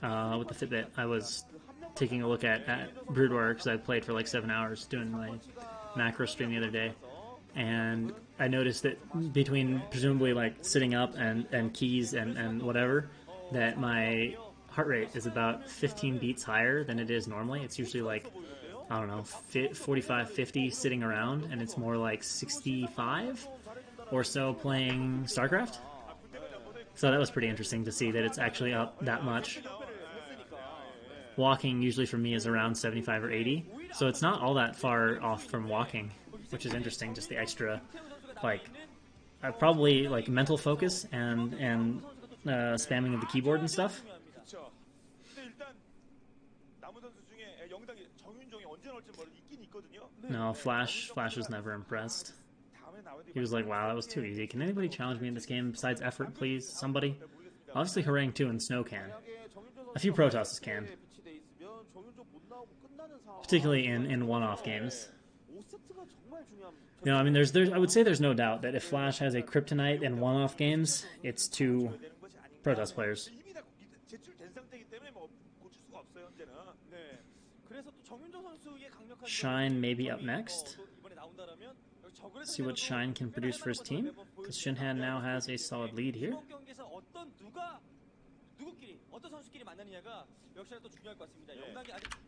with the Fitbit, I was taking a look at Broodwar, because I played for like 7 hours doing my macro stream the other day, and I noticed that between presumably like sitting up and keys and whatever, that my heart rate is about 15 beats higher than it is normally. It's usually like, I don't know, 45, 50 sitting around, and it's more like 65 or so playing Starcraft. So that was pretty interesting to see that it's actually up that much. Walking usually for me is around 75 or 80, so it's not all that far off from walking, which is interesting. Just the extra, like, probably like mental focus and spamming of the keyboard and stuff. No, Flash was never impressed. He was like, wow, that was too easy. Can anybody challenge me in this game besides Effort, please? Somebody? Obviously Harang 2 and Snow can. A few Protosses can. Particularly in one-off games. You know, I mean, I would say there's no doubt that if Flash has a Kryptonite in one-off games, it's 2 Protoss players. Shine maybe up next. See what Shine can produce for his team, because Shinhan now has a solid lead here.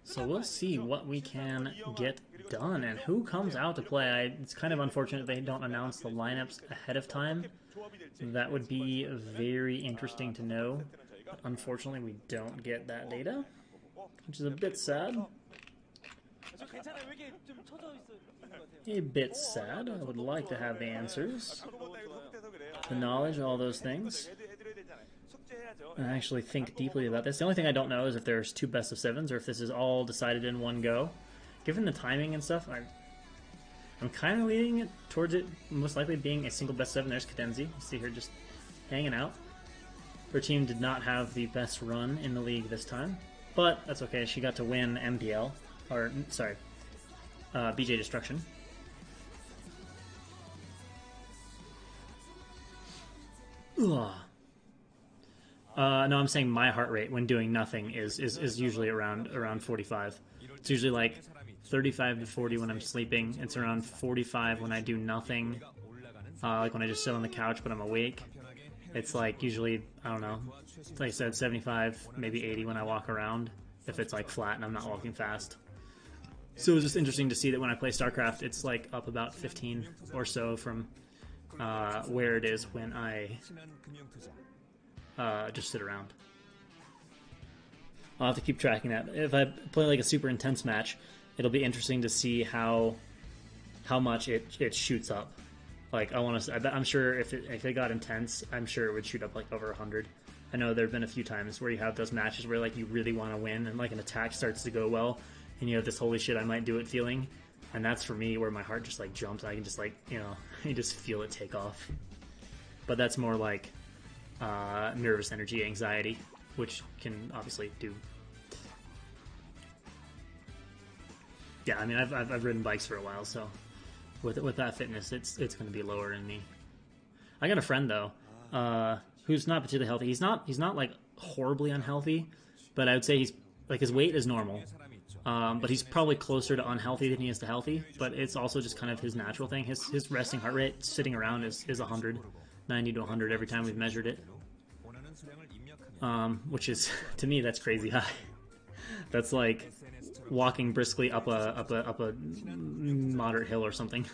So we'll see what we can get done and who comes out to play. It's kind of unfortunate they don't announce the lineups ahead of time. That would be very interesting to know. But unfortunately, we don't get that data, which is a bit sad. A bit sad. I would like to have the answers, the knowledge, all those things, and actually think deeply about this. The only thing I don't know is if there's 2 best of 7s or if this is all decided in one go. Given the timing and stuff, I'm kind of leaning it towards it most likely being a single best 7. There's Cadenzi. You see her just hanging out. Her team did not have the best run in the league this time, but that's okay. She got to win MPL, or sorry, BJ Destruction. Ugh. No, I'm saying my heart rate when doing nothing is usually around 45. It's usually like 35 to 40 when I'm sleeping. It's around 45 when I do nothing, like when I just sit on the couch but I'm awake. It's like usually, I don't know, like I said, 75, maybe 80 when I walk around, if it's like flat and I'm not walking fast. So it's just interesting to see that when I play Starcraft, it's like up about 15 or so from where it is when I just sit around. I'll have to keep tracking that. If I play like a super intense match, it'll be interesting to see how much it shoots up. Like I'm sure if it got intense, I'm sure it would shoot up like over 100. I know there have been a few times where you have those matches where like you really want to win and like an attack starts to go well, and you have this holy shit I might do it feeling, and that's for me where my heart just like jumps. I can just like you just feel it take off. But that's more like nervous energy, anxiety, which can obviously do. Yeah, I mean I've ridden bikes for a while, so. With that fitness, it's going to be lower in me. I got a friend though, who's not particularly healthy. He's not like horribly unhealthy, but I would say he's like his weight is normal. But he's probably closer to unhealthy than he is to healthy. But it's also just kind of his natural thing. His resting heart rate sitting around is 100, 90 to 100 every time we've measured it. Which is to me that's crazy high. That's like walking briskly up a moderate hill or something.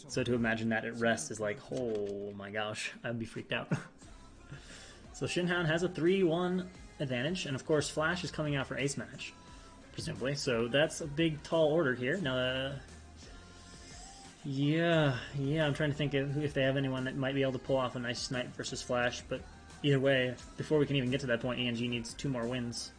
So to imagine that at rest is like, oh my gosh, I'd be freaked out. So Shinhan has a 3-1 advantage, and of course Flash is coming out for ace match, presumably. So that's a big tall order here. Now, yeah, I'm trying to think if they have anyone that might be able to pull off a nice snipe versus Flash. But either way, before we can even get to that point, ENG needs 2 more wins.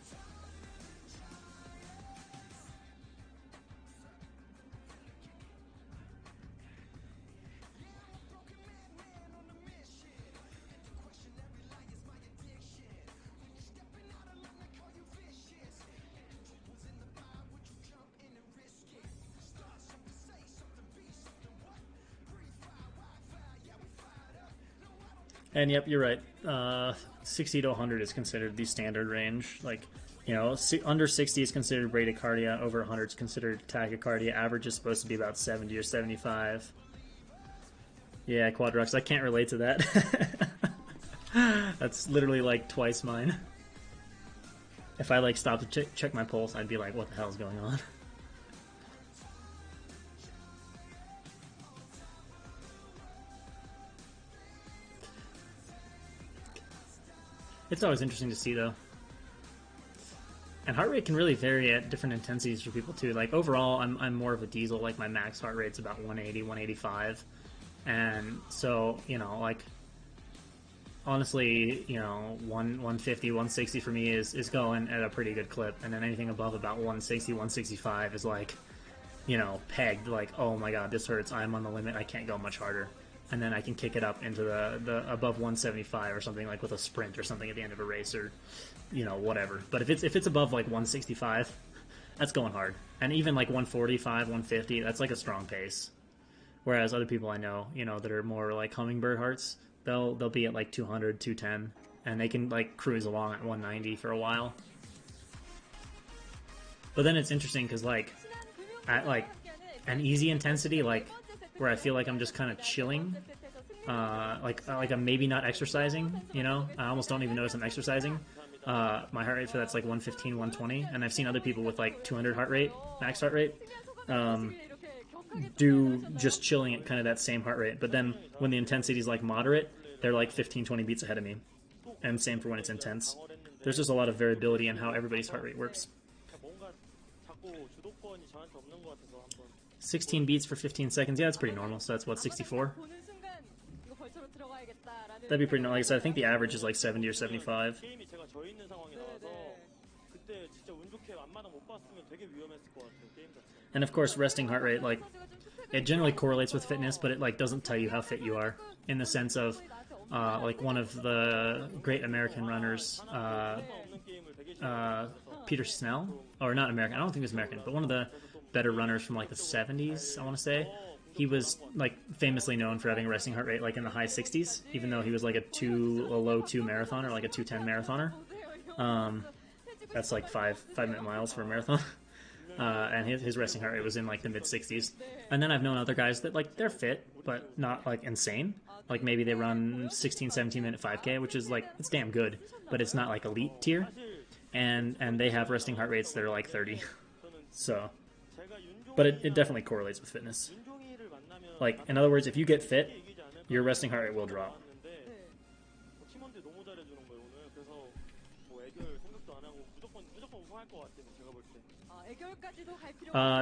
And yep, you're right. 60 to 100 is considered the standard range. Like, under 60 is considered bradycardia, over 100 is considered tachycardia. Average is supposed to be about 70 or 75. Yeah, Quadrux, I can't relate to that. That's literally like twice mine. If I like stopped to check my pulse, I'd be like, what the hell is going on? It's always interesting to see, though. And heart rate can really vary at different intensities for people, too. Like, overall, I'm more of a diesel. Like, my max heart rate's about 180, 185. And so, like, honestly, 150, 160 for me is going at a pretty good clip. And then anything above about 160, 165 is like, pegged. Like, oh my god, this hurts. I'm on the limit. I can't go much harder. And then I can kick it up into the above 175 or something, like with a sprint or something at the end of a race, or whatever. But if it's above like 165, that's going hard. And even like 145, 150, that's like a strong pace. Whereas other people I know, that are more like hummingbird hearts, they'll be at like 200, 210, and they can like cruise along at 190 for a while. But then it's interesting because like at like an easy intensity, like where I feel like I'm just kind of chilling, like I'm maybe not exercising, I almost don't even notice I'm exercising. My heart rate for that's like 115, 120, and I've seen other people with like 200 heart rate, max heart rate, do just chilling at kind of that same heart rate. But then when the intensity is like moderate, they're like 15, 20 beats ahead of me. And same for when it's intense. There's just a lot of variability in how everybody's heart rate works. 16 beats for 15 seconds. Yeah, that's pretty normal. So that's what, 64? That'd be pretty normal. Like I said, I think the average is like 70 or 75. And of course, resting heart rate, like, it generally correlates with fitness, but it like doesn't tell you how fit you are in the sense of like one of the great American runners, Peter Snell, or not American, I don't think he was American, but one of the better runners from like the 70s, I want to say. He was like famously known for having a resting heart rate like in the high 60s, even though he was like a low 2 marathoner, like a 2:10 marathoner. That's like 5-minute miles for a marathon. And his resting heart rate was in like the mid 60s. And then I've known other guys that like they're fit, but not like insane. Like maybe they run 16-17 minute 5K, which is like it's damn good, but it's not like elite tier. And they have resting heart rates that are like 30. So, but it definitely correlates with fitness. Like in other words, if you get fit, your resting heart rate will drop.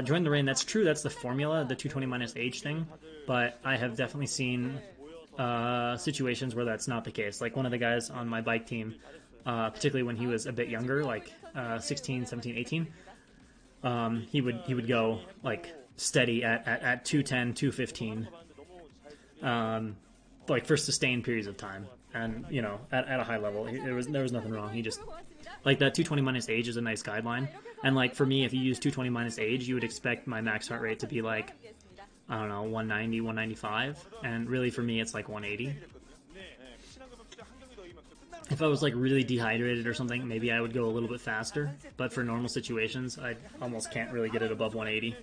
Join the rain, that's true, that's the formula, the 220 minus age thing, but I have definitely seen situations where that's not the case. Like one of the guys on my bike team, particularly when he was a bit younger, like 16, 17, 18, he would go like steady at 210, 215, like for sustained periods of time, and you know at a high level. There was nothing wrong. He just like that 220 minus age is a nice guideline. And like for me, if you use 220 minus age, you would expect my max heart rate to be like, I don't know, 190, 195. And really for me, it's like 180. If I was like really dehydrated or something, maybe I would go a little bit faster. But for normal situations, I almost can't really get it above 180.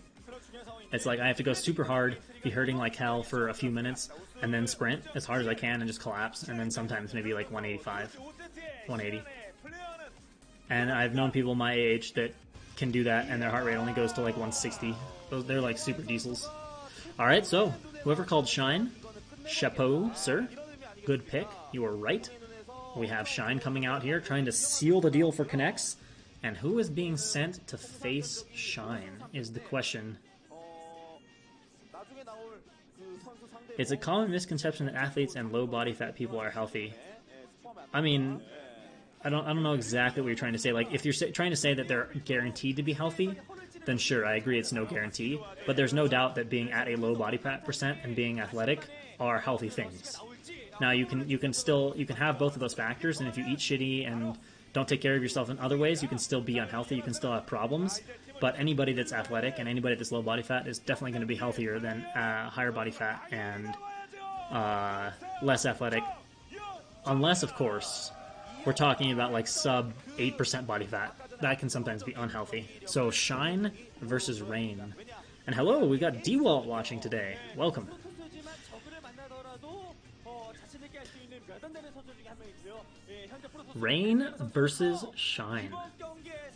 It's like I have to go super hard, be hurting like hell for a few minutes, and then sprint as hard as I can and just collapse. And then sometimes maybe like 185, 180. And I've known people my age that can do that, and their heart rate only goes to like 160. They're like super diesels. Alright, so whoever called Shine, chapeau, sir. Good pick. You were right. We have Shine coming out here trying to seal the deal for Conects. And who is being sent to face Shine is the question. It's a common misconception that athletes and low body fat people are healthy. I mean, I don't know exactly what you're trying to say. Like, if you're trying to say that they're guaranteed to be healthy, then sure, I agree it's no guarantee. But there's no doubt that being at a low body fat percent and being athletic are healthy things. Now, you can have both of those factors, and if you eat shitty and don't take care of yourself in other ways, you can still be unhealthy. You can still have problems. But anybody that's athletic and anybody that's low body fat is definitely going to be healthier than higher body fat and less athletic. Unless, of course, we're talking about like sub 8% body fat. That can sometimes be unhealthy. So Shine versus Rain. And hello, we got D-Walt watching today. Welcome. Rain versus Shine.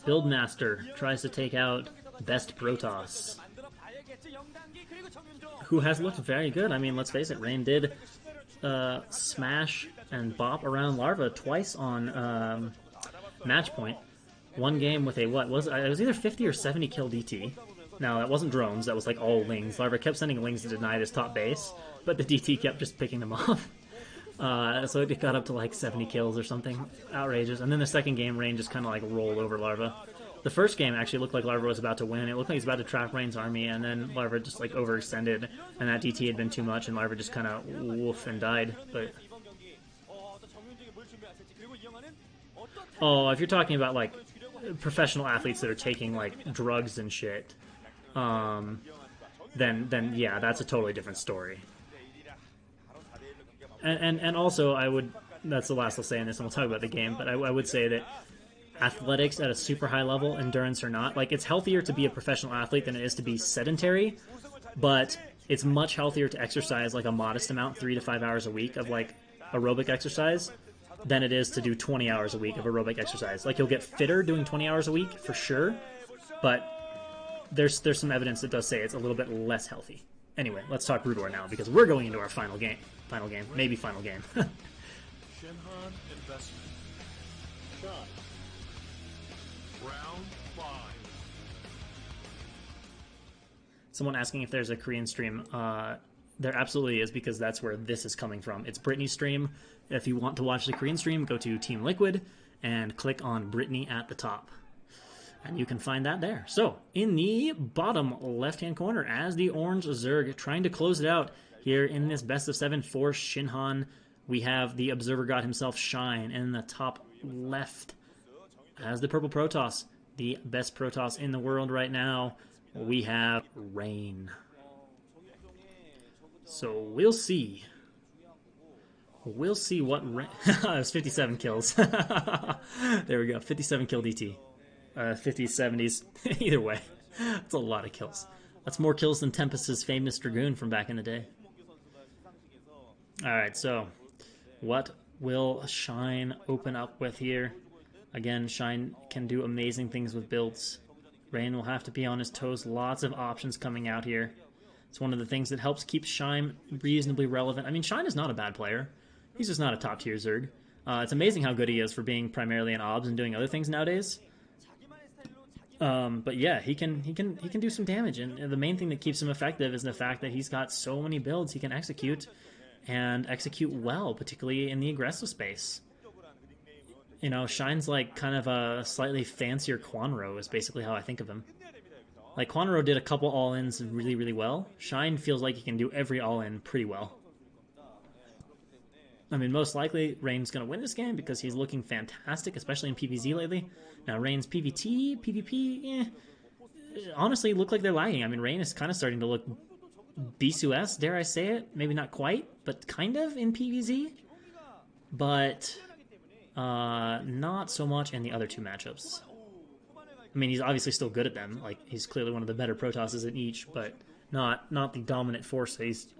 Buildmaster tries to take out Best Protoss, who has looked very good. I mean, let's face it, Rain did smash and bop around Larva twice on match point. One game with a, what was it? It was either 50 or 70 kill DT. Now, that wasn't drones, that was like all Lings. Larva kept sending Lings to deny his top base, but the DT kept just picking them off. So it got up to like 70 kills or something. Outrageous. And then the second game, Rain just kind of like rolled over Larva. The first game actually looked like Larva was about to win. It looked like he was about to trap Rain's army, and then Larva just like overextended, and that DT had been too much, and Larva just kind of woof and died. But oh, if you're talking about like professional athletes that are taking like drugs and shit, then yeah, that's a totally different story. And also, I would, that's the last I'll say in this, and we'll talk about the game, but I would say that athletics at a super high level, endurance or not, like, it's healthier to be a professional athlete than it is to be sedentary, but it's much healthier to exercise, like, a modest amount, 3 to 5 hours a week of, like, aerobic exercise, than it is to do 20 hours a week of aerobic exercise. Like, you'll get fitter doing 20 hours a week, for sure, but there's some evidence that does say it's a little bit less healthy. Anyway, let's talk Rudor now, because we're going into our final game, maybe final game. Shinhan Investment. Shot. Round 5. Someone asking if there's a Korean stream. There absolutely is, because that's where this is coming from. It's Brittany's stream. If you want to watch the Korean stream, go to Team Liquid and click on Brittany at the top. And you can find that there. So, in the bottom left-hand corner, as the orange Zerg trying to close it out here in this best of 7 for Shinhan, we have the Observer God himself, Shine. And in the top left, as the purple Protoss, the best Protoss in the world right now, we have Rain. So, we'll see. We'll see what Rain... It's 57 kills. There we go, 57 kill DT. 50s, 70s, either way. That's a lot of kills. That's more kills than Tempest's famous Dragoon from back in the day. Alright, so what will Shine open up with here? Again, Shine can do amazing things with builds. Rain will have to be on his toes. Lots of options coming out here. It's one of the things that helps keep Shine reasonably relevant. I mean, Shine is not a bad player. He's just not a top-tier Zerg. It's amazing how good he is for being primarily an OBS and doing other things nowadays. But yeah, he can do some damage, and the main thing that keeps him effective is the fact that he's got so many builds he can execute, and execute well, particularly in the aggressive space. You know, Shine's like kind of a slightly fancier Quanro is basically how I think of him. Like, Quanro did a couple all-ins really, really well. Shine feels like he can do every all-in pretty well. I mean, most likely, Rain's going to win this game because he's looking fantastic, especially in PvZ lately. Now, Rain's PvT, PvP, honestly, look like they're lagging. I mean, Rain is kind of starting to look BSUS, dare I say it? Maybe not quite, but kind of in PvZ. But not so much in the other two matchups. I mean, he's obviously still good at them. Like, he's clearly one of the better Protosses in each, but not the dominant force that he's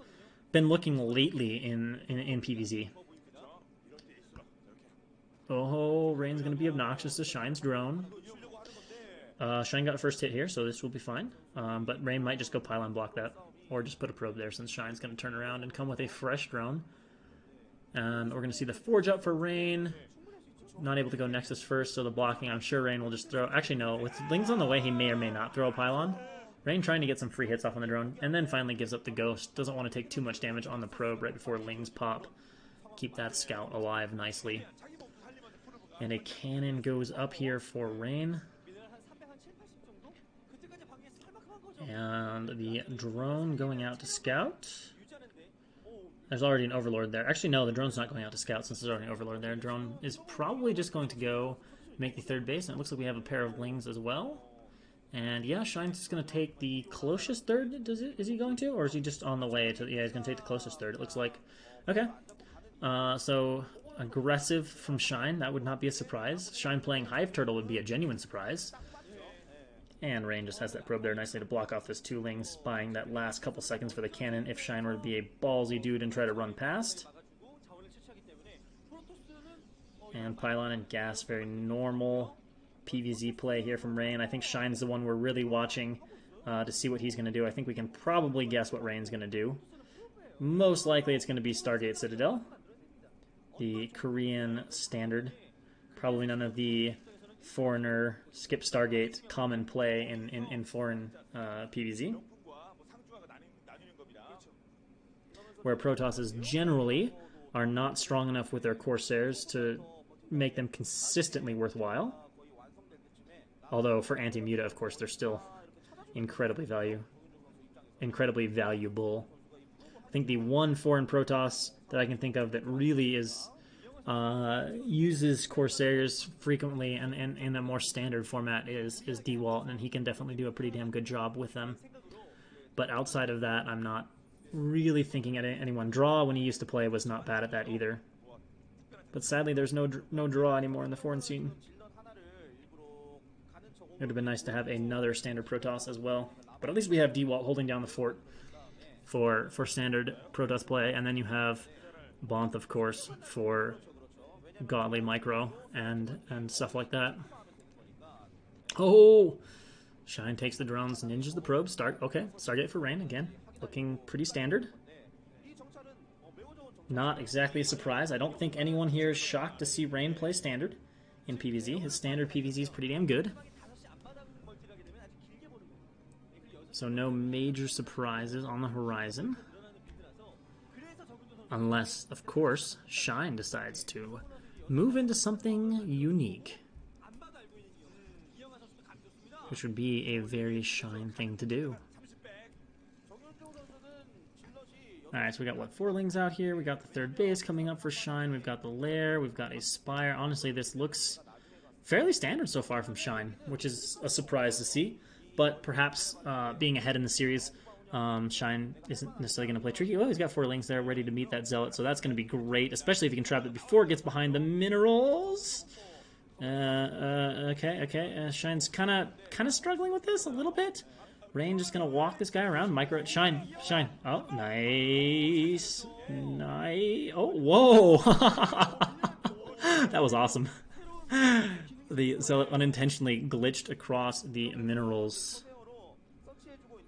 been looking lately in PvZ. Oh, Rain's going to be obnoxious to Shine's drone. Shine got a first hit here, so this will be fine. But Rain might just go pylon block that, or just put a probe there since Shine's going to turn around and come with a fresh drone. And we're going to see the Forge up for Rain. Not able to go Nexus first, so the blocking, I'm sure Rain will just throw... Actually, no, with Lings on the way, he may or may not throw a pylon. Rain trying to get some free hits off on the drone, and then finally gives up the Ghost. Doesn't want to take too much damage on the probe right before Lings pop. Keep that scout alive nicely. And a cannon goes up here for Rain. And the drone going out to scout. There's already an Overlord there. Actually, no, the drone's not going out to scout since there's already an Overlord there. Drone is probably just going to go make the third base, and it looks like we have a pair of Lings as well. And yeah, Shine's just going to take the closest third. Is he going to? Or is he just on the way to... Yeah, he's going to take the closest third, it looks like. Okay. So, aggressive from Shine. That would not be a surprise. Shine playing Hive Turtle would be a genuine surprise. And Rain just has that probe there nicely to block off this two Lings, buying that last couple seconds for the cannon if Shine were to be a ballsy dude and try to run past. And Pylon and Gas, very normal PvZ play here from Rain. I think Shine's the one we're really watching to see what he's going to do. I think we can probably guess what Rain's going to do. Most likely it's going to be Stargate Citadel, the Korean standard. Probably none of the foreigner skip Stargate common play in foreign PvZ, where Protosses generally are not strong enough with their Corsairs to make them consistently worthwhile. Although for anti-muta, of course, they're still incredibly valuable. I think the one foreign Protoss that I can think of that really is uses Corsairs frequently and in a more standard format is DeWalt, and he can definitely do a pretty damn good job with them. But outside of that, I'm not really thinking at anyone. Draw, when he used to play, was not bad at that either. But sadly, there's no draw anymore in the foreign scene. It would have been nice to have another standard Protoss as well. But at least we have DeWalt holding down the fort for standard Protoss play, and then you have Bonth, of course, for godly micro and stuff like that. Oh! Shine takes the drones, ninjas the probe. Okay, Stargate for Rain again. Looking pretty standard. Not exactly a surprise. I don't think anyone here is shocked to see Rain play standard in PvZ. His standard PvZ is pretty damn good. So no major surprises on the horizon. Unless, of course, Shine decides to move into something unique. which would be a very Shine thing to do. Alright, so we got, what, 4 Lings out here. We got the third base coming up for Shine. We've got the Lair. We've got a Spire. Honestly, this looks fairly standard so far from Shine, which is a surprise to see. But perhaps being ahead in the series, Shine isn't necessarily going to play tricky. Oh, he's got 4 Lings there ready to meet that Zealot, so that's going to be great, especially if he can trap it before it gets behind the minerals. Okay. Shine's kind of struggling with this a little bit. Rain just gonna walk this guy around. Micro Shine. Oh, nice. Oh, whoa! That was awesome. The Zealot unintentionally glitched across the minerals.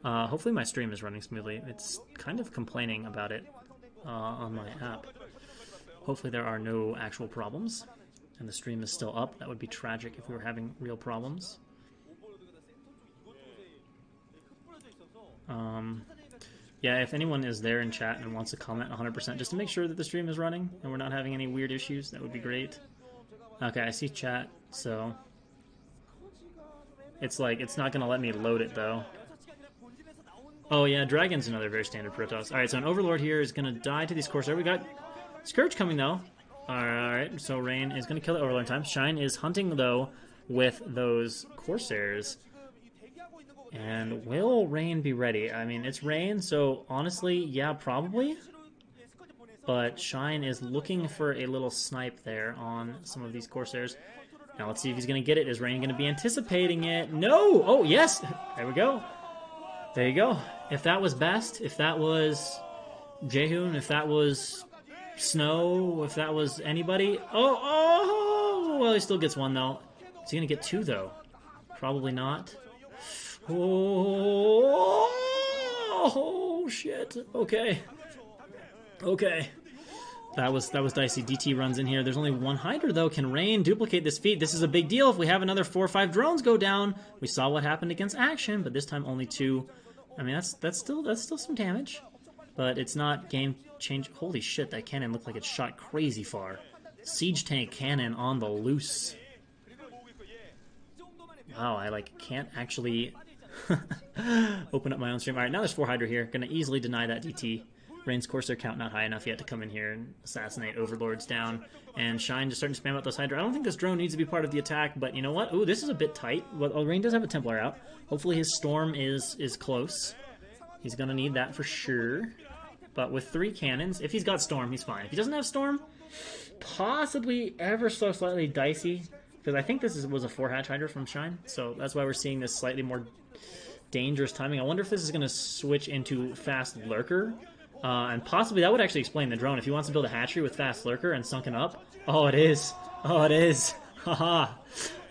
Hopefully my stream is running smoothly. It's kind of complaining about it on my app. Hopefully there are no actual problems, and the stream is still up. That would be tragic if we were having real problems. Yeah, if anyone is there in chat and wants to comment 100% just to make sure that the stream is running and we're not having any weird issues, that would be great. Okay, I see chat, so it's like, it's not gonna let me load it though. Oh yeah, Dragon's another very standard Protoss. Alright, so an Overlord here is gonna die to these Corsair. We got Scourge coming though. Alright, so Rain is gonna kill the Overlord in time. Shine is hunting though with those Corsairs. And will Rain be ready? I mean, it's Rain, so honestly, yeah, probably. But Shine is looking for a little snipe there on some of these Corsairs. Now let's see if he's going to get it. Is Rain going to be anticipating it? No! Oh, yes! There we go. There you go. If that was Best, if that was Jaehoon, if that was Snow, if that was anybody... Oh! Well, he still gets 1, though. Is he going to get 2, though? Probably not. Oh shit. Okay. That was dicey. DT runs in here. There's only 1 Hydra though. Can Rain duplicate this feat? This is a big deal. If we have another 4 or 5 drones go down, we saw what happened against Action, but this time only 2. I mean, that's still some damage, but it's not game change. Holy shit! That cannon looked like it shot crazy far. Siege tank cannon on the loose. Wow, I like can't actually open up my own stream. Alright, now there's 4 Hydra here. Gonna easily deny that DT. Rain's Corsair count not high enough yet to come in here and assassinate Overlords down. And Shine just starting to spam out those Hydra. I don't think this drone needs to be part of the attack, but you know what? Ooh, this is a bit tight. Well, Rain does have a Templar out. Hopefully his Storm is close. He's gonna need that for sure. But with 3 cannons, if he's got Storm, he's fine. If he doesn't have Storm, possibly ever so slightly dicey. Because I think this was a 4-hatch Hydra from Shine, so that's why we're seeing this slightly more dangerous timing. I wonder if this is going to switch into Fast Lurker, and possibly that would actually explain the drone. If he wants to build a hatchery with Fast Lurker and Sunken Up, oh, it is. Haha.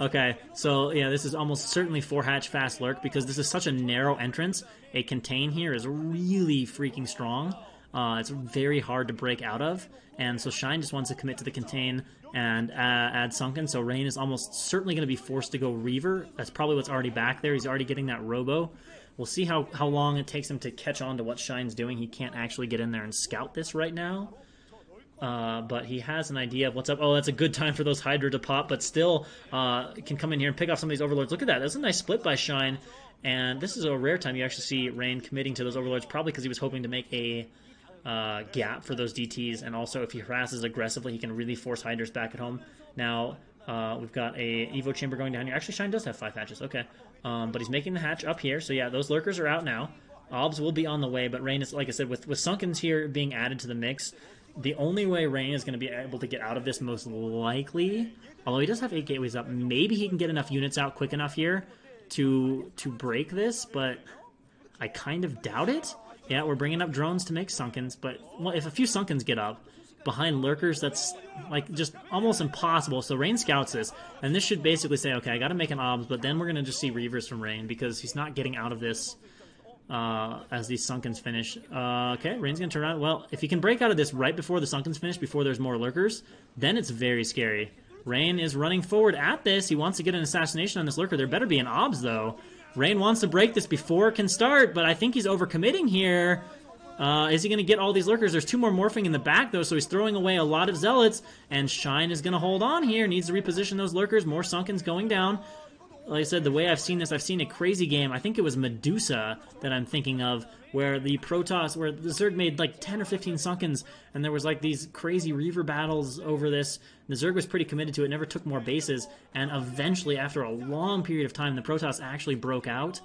Okay, so yeah, this is almost certainly 4-hatch Fast Lurk because this is such a narrow entrance. A Contain here is really freaking strong. It's very hard to break out of, and so Shine just wants to commit to the Contain and add Sunken, so Rain is almost certainly going to be forced to go Reaver. That's probably what's already back there. He's already getting that Robo. We'll see how long it takes him to catch on to what Shine's doing. He can't actually get in there and scout this right now, but he has an idea of what's up. Oh, that's a good time for those Hydra to pop, but still can come in here and pick off some of these Overlords. Look at that. That's a nice split by Shine, and this is a rare time you actually see Rain committing to those Overlords, probably because he was hoping to make a gap for those DTs, and also if he harasses aggressively, he can really force Hydras back at home. Now, we've got a Evo Chamber going down here. Actually, Shine does have 5 hatches, okay. But he's making the hatch up here, so yeah, those Lurkers are out now. Obs will be on the way, but Rain is, like I said, with Sunkens here being added to the mix, the only way Rain is going to be able to get out of this most likely, although he does have 8 gateways up, maybe he can get enough units out quick enough here to break this, but I kind of doubt it. Yeah, we're bringing up drones to make Sunkens, but if a few Sunkens get up behind Lurkers, that's like just almost impossible. So Rain scouts this, and this should basically say, okay, I got to make an Obs, but then we're going to just see Reavers from Rain because he's not getting out of this as these Sunkens finish. Okay, Rain's going to turn around. Well, if he can break out of this right before the Sunkens finish, before there's more Lurkers, then it's very scary. Rain is running forward at this. He wants to get an assassination on this Lurker. There better be an Obs, though. Rain wants to break this before it can start, but I think he's overcommitting here. Is he going to get all these Lurkers? There's 2 more morphing in the back, though, so he's throwing away a lot of Zealots, and Shine is going to hold on here. Needs to reposition those Lurkers. More Sunkens going down. like I said, the way I've seen this, I've seen a crazy game. I think it was Medusa that I'm thinking of, where the Protoss, where the Zerg made like 10 or 15 Sunkens, and there was like these crazy Reaver battles over this. The Zerg was pretty committed to it, never took more bases, and eventually, after a long period of time, the Protoss actually broke out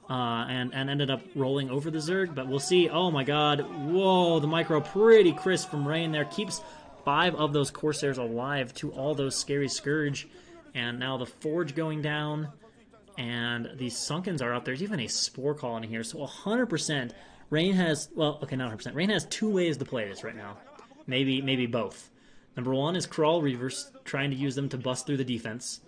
and ended up rolling over the Zerg. But we'll see. Oh my god. Whoa, the micro pretty crisp from Rain there. Keeps 5 of those Corsairs alive to all those scary Scourge. And now the Forge going down. And these Sunkens are up. There's even a Spore Colony here. So 100%. Rain has, well, okay, not 100%. Rain has 2 ways to play this right now. Maybe both. Number 1 is Crawl Reavers, trying to use them to bust through the defense.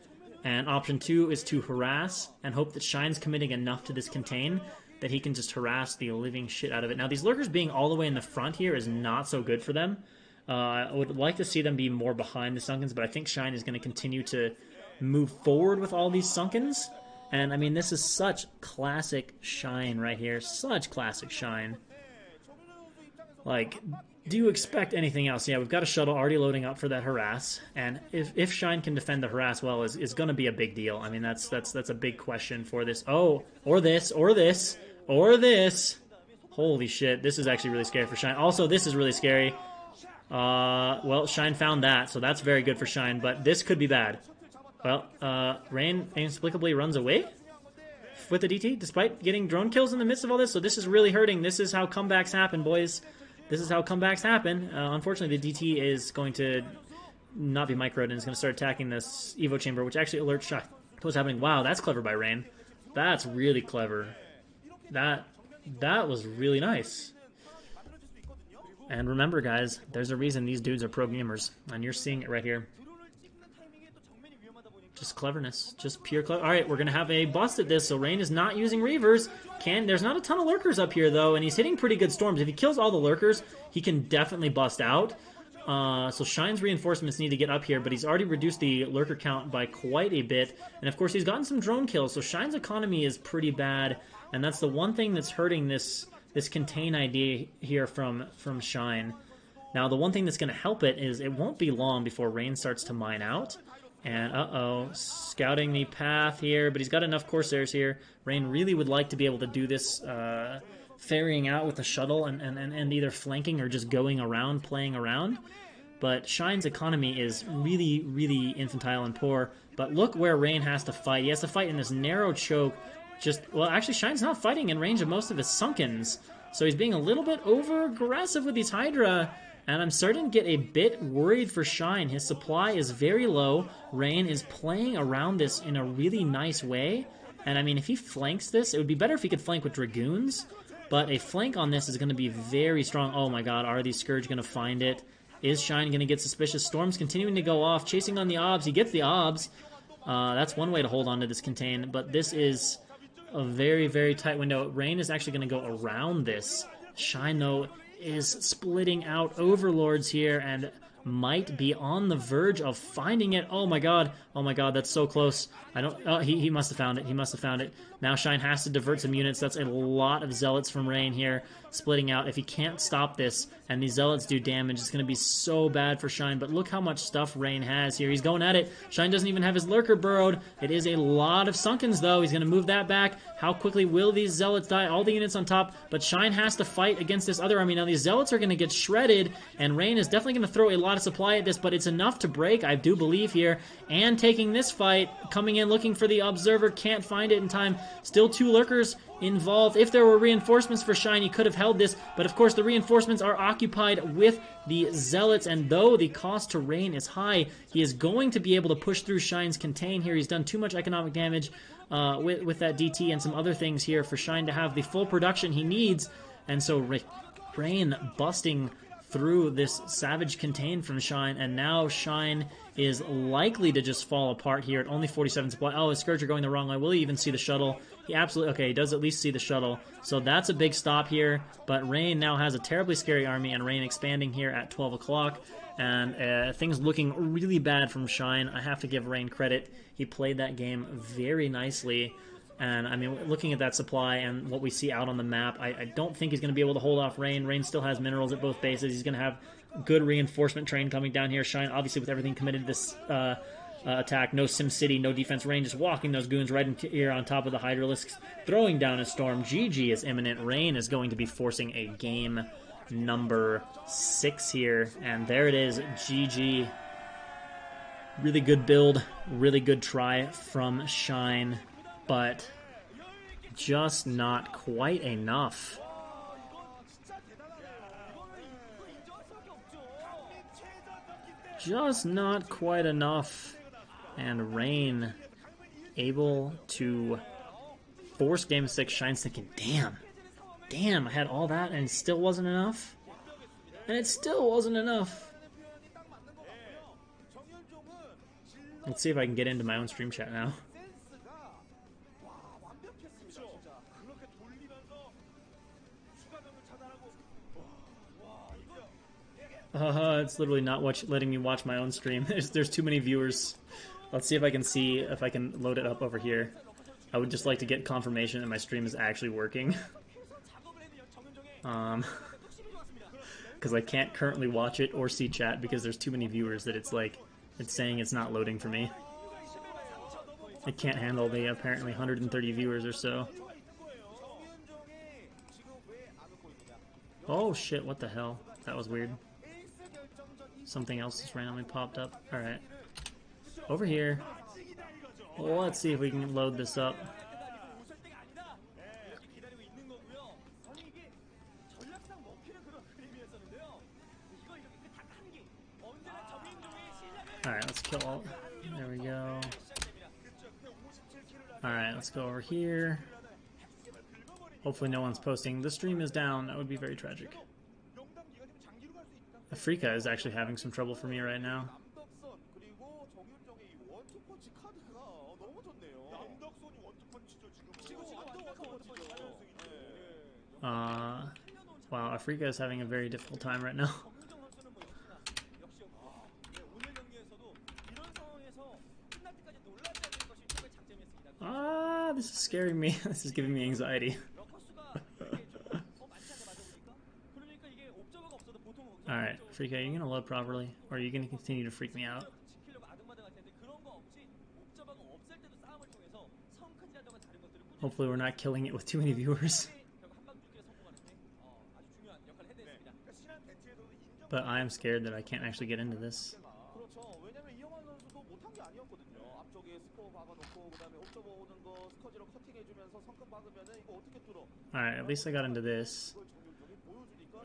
And option 2 is to harass and hope that Shine's committing enough to this contain that he can just harass the living shit out of it. Now, these Lurkers being all the way in the front here is not so good for them. I would like to see them be more behind the Sunkens, but I think Shine is going to continue to move forward with all these Sunkens. And, I mean, this is such classic Shine right here. Such classic Shine. Like, do you expect anything else? Yeah, we've got a shuttle already loading up for that harass. And if Shine can defend the harass well, is going to be a big deal. I mean, that's a big question for this. Oh, or this, or this, or this. Holy shit, this is actually really scary for Shine. Also, this is really scary. Well, Shine found that, so that's very good for Shine, but this could be bad. Well, Rain inexplicably runs away with the DT, despite getting drone kills in the midst of all this, so this is really hurting. This is how comebacks happen, boys. This is how comebacks happen. Unfortunately, the DT is going to not be microed and is going to start attacking this Evo chamber, which actually alerts Shine to what's happening. Wow, that's clever by Rain. That's really clever. That was really nice. And remember, guys, there's a reason these dudes are pro gamers, and you're seeing it right here. Just cleverness, just pure clever. All right, we're gonna have a bust at this. So Rain is not using Reavers. There's not a ton of Lurkers up here though, and he's hitting pretty good storms. If he kills all the Lurkers, he can definitely bust out. So Shine's reinforcements need to get up here, but he's already reduced the Lurker count by quite a bit, and of course he's gotten some drone kills. So Shine's economy is pretty bad, and that's the one thing that's hurting this contain idea here from Shine. Now the one thing that's gonna help it is it won't be long before Rain starts to mine out. And, scouting the path here, but he's got enough Corsairs here. Rain really would like to be able to do this, ferrying out with the shuttle and either flanking or just going around, playing around. But Shine's economy is really, really infantile and poor. But look where Rain has to fight. He has to fight in this narrow choke. Well, actually, Shine's not fighting in range of most of his Sunkens. So he's being a little bit over-aggressive with these Hydra. And I'm starting to get a bit worried for Shine. His supply is very low. Rain is playing around this in a really nice way. And I mean, if he flanks this, it would be better if he could flank with Dragoons. But a flank on this is going to be very strong. Oh my god, are these Scourge going to find it? Is Shine going to get suspicious? Storm's continuing to go off, chasing on the Obs. He gets the Obs. That's one way to hold on to this contain. But this is a very, very tight window. Rain is actually going to go around this. Shine, though, is splitting out Overlords here and might be on the verge of finding it. Oh my god, that's so close. He must have found it. He must have found it. Now Shine has to divert some units. That's a lot of Zealots from Rain here, splitting out. If he can't stop this, and these Zealots do damage, it's going to be so bad for Shine. But look how much stuff Rain has here. He's going at it. Shine doesn't even have his Lurker burrowed. It is a lot of Sunkens, though. He's going to move that back. How quickly will these Zealots die? All the units on top, but Shine has to fight against this other army. Now, these Zealots are going to get shredded, and Rain is definitely going to throw a lot of supply at this, but it's enough to break, I do believe, here. And taking this fight, coming in, looking for the Observer, can't find it in time. Still 2 Lurkers involved. If there were reinforcements for Shine, he could have held this, but of course the reinforcements are occupied with the Zealots, and though the cost to Rain is high, he is going to be able to push through Shine's contain here. He's done too much economic damage with that DT and some other things here for Shine to have the full production he needs, and so Rain busting through this savage contain from Shine, and now Shine is likely to just fall apart here at only 47 supply. Oh, his Scourge are going the wrong way. Will he even see the shuttle? He absolutely, okay, he does at least see the shuttle. So that's a big stop here, but Rain now has a terribly scary army, and Rain expanding here at 12 o'clock, and things looking really bad from Shine. I have to give Rain credit. He played that game very nicely. And, I mean, looking at that supply and what we see out on the map, I don't think he's going to be able to hold off Rain. Rain still has minerals at both bases. He's going to have good reinforcement train coming down here. Shine, obviously, with everything committed to this attack. No SimCity, no defense range. Just walking those goons right into here on top of the Hydralisks. Throwing down a Storm. GG is imminent. Rain is going to be forcing a game number 6 here. And there it is. GG. Really good build. Really good try from Shine. But just not quite enough. Just not quite enough. And Rain able to force game 6. Shine's thinking, damn, I had all that and it still wasn't enough. And it still wasn't enough. Let's see if I can get into my own stream chat now. It's literally not letting me watch my own stream. There's too many viewers. Let's see if I can load it up over here. I would just like to get confirmation that my stream is actually working. Because I can't currently watch it or see chat because there's too many viewers that it's saying it's not loading for me. I can't handle the apparently 130 viewers or so. Oh shit, what the hell? That was weird. Something else just randomly popped up. Alright. Over here. Well, let's see if we can load this up. Alright, let's kill all. There we go. Alright, let's go over here. Hopefully no one's posting. The stream is down. That would be very tragic. Afrika is actually having some trouble for me right now. Wow, Afrika is having a very difficult time right now. This is scaring me. This is giving me anxiety. Alright, Afrika, are you gonna load properly? Or are you gonna continue to freak me out? Hopefully we're not killing it with too many viewers. But I am scared that I can't actually get into this. Alright, at least I got into this.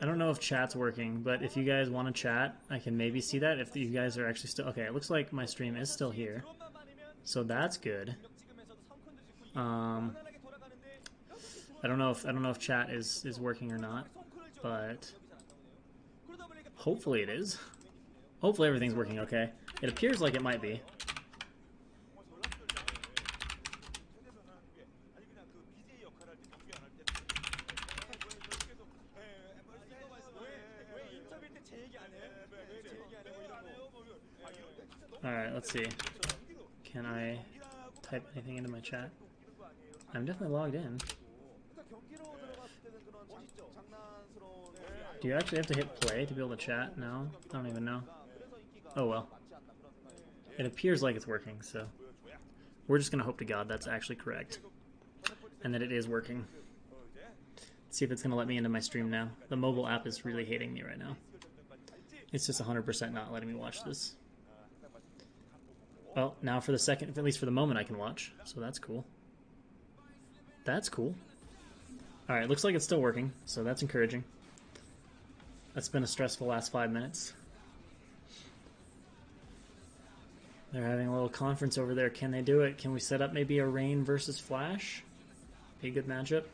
I don't know if chat's working, but if you guys want to chat, I can maybe see that if you guys are actually still... Okay, it looks like my stream is still here. So that's good. I don't know if chat is working or not, but hopefully it is. Hopefully everything's working okay. It appears like it might be. Alright, let's see. Can I type anything into my chat? I'm definitely logged in. Do you actually have to hit play to be able to chat? No? I don't even know. Oh well. It appears like it's working, so we're just gonna hope to God that's actually correct. And that it is working. Let's see if it's gonna let me into my stream now. The mobile app is really hating me right now. It's just 100% not letting me watch this. Well, now for the second, at least for the moment, I can watch. So that's cool. That's cool. Alright, looks like it's still working, so that's encouraging. That's been a stressful last 5 minutes. They're having a little conference over there. Can they do it? Can we set up maybe a Rain versus Flash? Be a good matchup.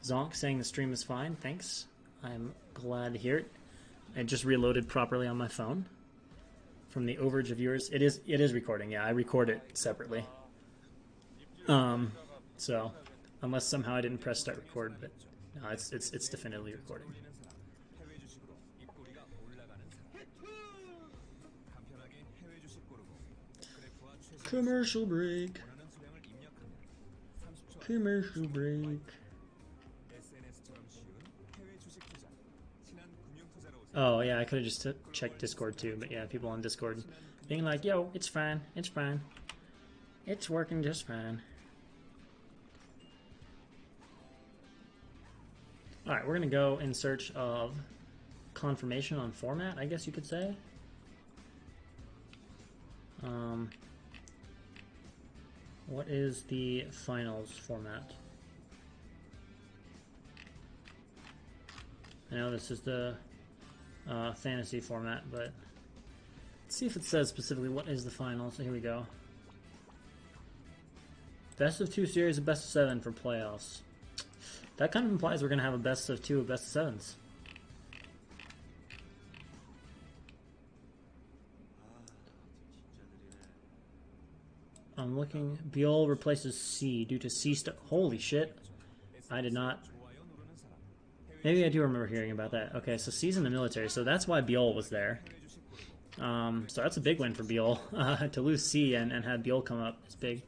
Zonk saying the stream is fine. Thanks. I'm glad to hear it. I just reloaded properly on my phone. From the overage of viewers. It is recording, yeah. I record it separately. So unless somehow I didn't press start record, but no, it's definitively recording. Commercial break. Commercial break. Oh yeah, I could have just checked Discord too, but yeah, people on Discord being like, yo, it's fine, it's fine. It's working just fine. Alright, we're going to go in search of confirmation on format, I guess you could say. What is the finals format? I know this is the fantasy format, but let's see if it says specifically what is the finals. So here we go. Best of 2 series, a best of 7 for playoffs. That kind of implies we're going to have a best of 2, a best of 7s. I'm looking. Biol replaces C due to C stuff. Holy shit. I did not. Maybe I do remember hearing about that. Okay, so C's in the military, so that's why Biol was there. So that's a big win for Biol. To lose C and have Biol come up is big.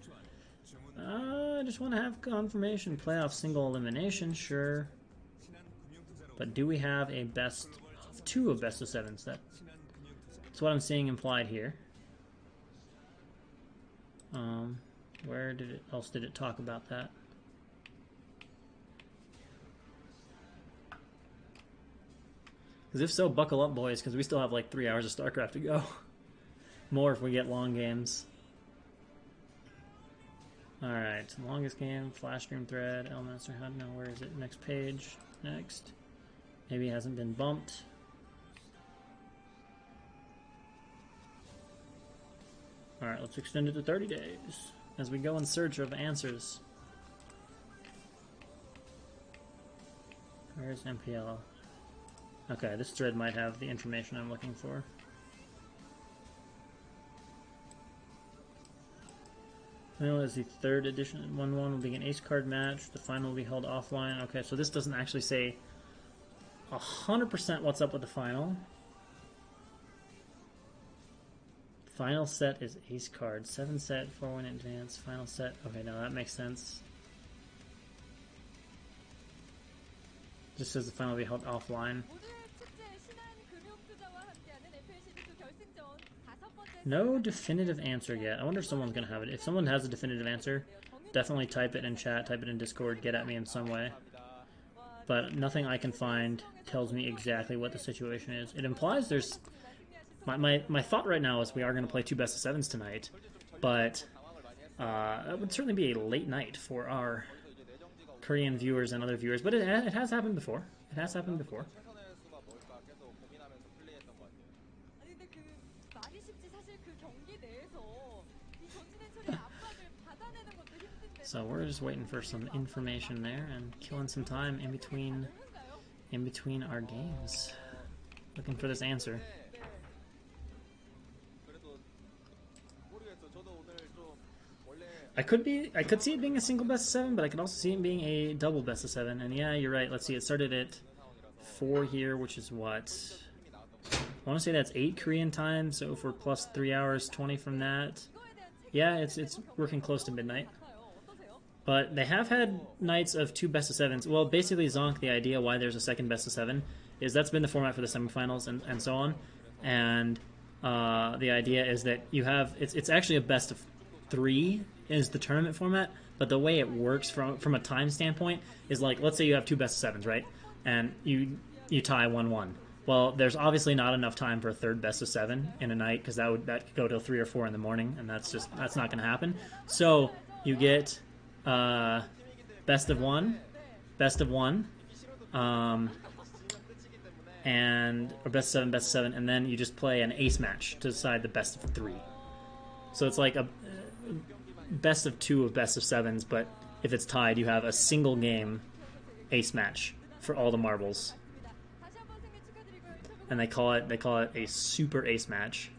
I just want to have confirmation. Playoff single elimination, sure. But do we have a best of 2 of best of 7s? That's what I'm seeing implied here. Where else did it talk about that? Because if so, buckle up, boys, because we still have like 3 hours of Starcraft to go. More if we get long games. Alright, longest game, flash stream thread, Master HUD, no, where is it? Next page, next. Maybe it hasn't been bumped. Alright, let's extend it to 30 days as we go in search of answers. Where's MPL? Okay, this thread might have the information I'm looking for. Final is the 3rd edition. 1-1 will be an ace card match. The final will be held offline. Okay, so this doesn't actually say 100% what's up with the final. Final set is ace card. 7 set, 4-1 advance. Final set. Okay, now that makes sense. Just says the final will be held offline. No definitive answer yet. I wonder if someone's going to have it. If someone has a definitive answer, definitely type it in chat, type it in Discord, get at me in some way. But nothing I can find tells me exactly what the situation is. It implies there's... My thought right now is we are going to play 2 best of 7s tonight, but that would certainly be a late night for our Korean viewers and other viewers. But it has happened before. It has happened before. So we're just waiting for some information there and killing some time in between our games, looking for this answer. I could see it being a single best of 7, but I could also see it being a double best of 7. And yeah, you're right. Let's see. It started at 4 here, which is what? I want to say that's 8 Korean time. So if we're plus 3 hours, 20 from that, yeah, it's working close to midnight. But they have had nights of 2 best of 7s. Well, basically, Zonk, the idea why there's a second best of 7 is that's been the format for the semifinals and so on. And the idea is that you have it's actually a best of 3 is the tournament format, but the way it works from a time standpoint is like, let's say you have 2 best of 7s, right? And you tie 1-1. Well, there's obviously not enough time for a 3rd best of 7 in a night because that could go till 3 or 4 in the morning, and that's not going to happen. So you get best of 1, and or best of 7, and then you just play an ace match to decide the best of 3. So it's like a best of 2 of best of 7s, but if it's tied, you have a single game ace match for all the marbles, and they call it a super ace match.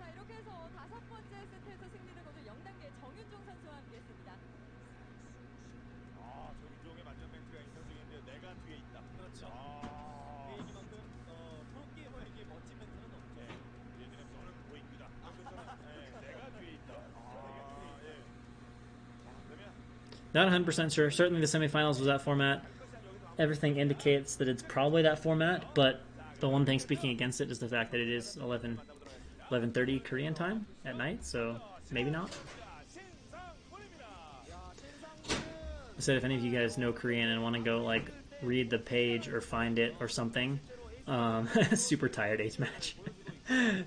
Not 100% sure. Certainly the semifinals was that format. Everything indicates that it's probably that format, but the one thing speaking against it is the fact that it is 11 11:30 Korean time at night, so maybe not. I said if any of you guys know Korean and want to go like read the page or find it or something, super tired ace match.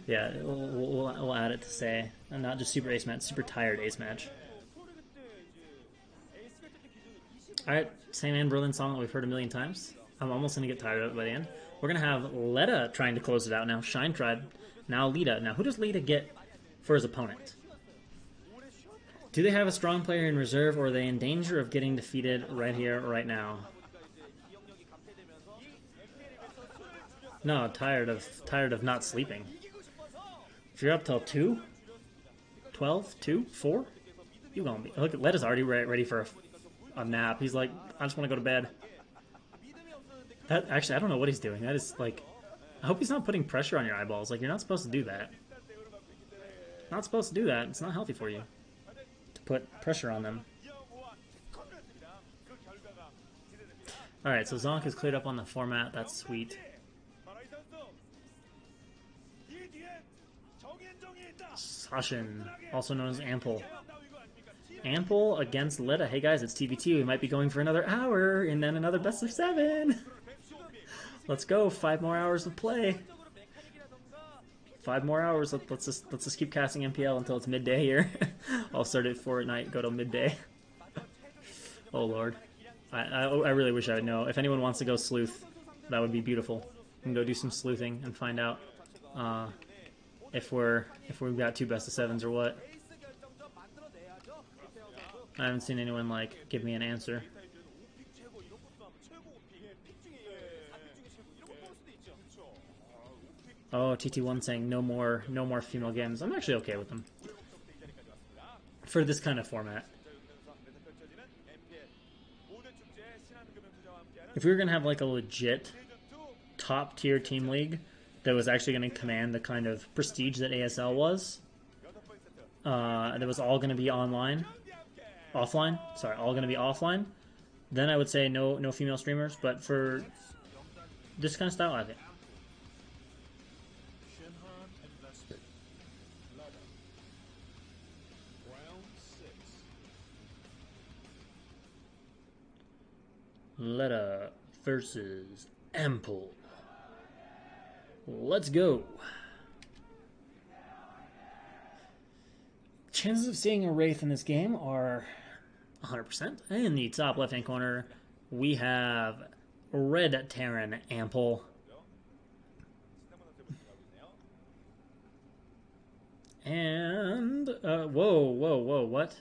Yeah, we'll add it to say, not just super ace match, super tired ace match. Alright, same Anne Berlin song that we've heard a million times. I'm almost going to get tired of it by the end. We're going to have Letta trying to close it out now. Shine Tribe. Now Lita. Now who does Lita get for his opponent? Do they have a strong player in reserve, or are they in danger of getting defeated right here, right now? No, tired of not sleeping. If you're up till 2, 12, 2, 4, you gonna be. Look, Letta's already ready for a nap. He's like, I just want to go to bed. That actually, I don't know what he's doing. That is like, I hope he's not putting pressure on your eyeballs. Like, you're not supposed to do that. Not supposed to do that. It's not healthy for you to put pressure on them. Alright, so Zonk is cleared up on the format. That's sweet. Sashin, also known as Ample. Ample against Letta. Hey guys, it's TVT. We might be going for another hour and then another best of 7. Let's go. 5 more hours of play. 5 more hours. Let's just keep casting MPL until it's midday here. I'll start at 4 at night, go till midday. Oh lord. I really wish I would know. If anyone wants to go sleuth, that would be beautiful. We can go do some sleuthing and find out if we've got 2 best of 7s or what. I haven't seen anyone like give me an answer. Oh, TT1 saying no more female games. I'm actually okay with them for this kind of format. If we were gonna have like a legit top tier team league that was actually gonna command the kind of prestige that ASL was, that was all gonna be offline, all gonna be offline, then I would say no female streamers. But for this kind of style, I think. Letta versus Ample. Let's go. Chances of seeing a Wraith in this game are 100%. In the top left-hand corner, we have Red Terran Ample. And, whoa, what?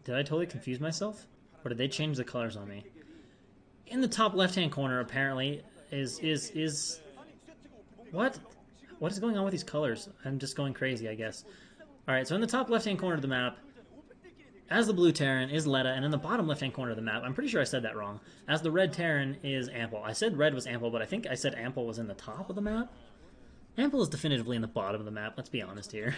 Did I totally confuse myself? Or did they change the colors on me? In the top left-hand corner, apparently, is... What? What is going on with these colors? I'm just going crazy, I guess. Alright, so in the top left-hand corner of the map, as the blue Terran is Letta, and in the bottom left-hand corner of the map, I'm pretty sure I said that wrong, as the red Terran is Ample. I said red was Ample, but I think I said Ample was in the top of the map. Ample is definitively in the bottom of the map, let's be honest here.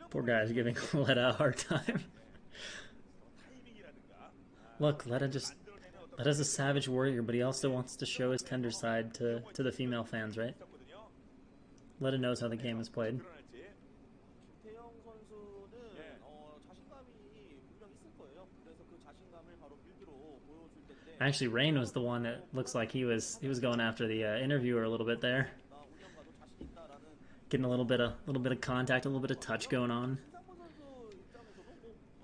Poor guy's giving Letta a hard time. Look, Letta's a savage warrior, but he also wants to show his tender side to the female fans, right? Letta knows how the game is played. Actually, Rain was the one that looks like he was going after the interviewer a little bit there. Getting a little bit of contact, a little bit of touch going on.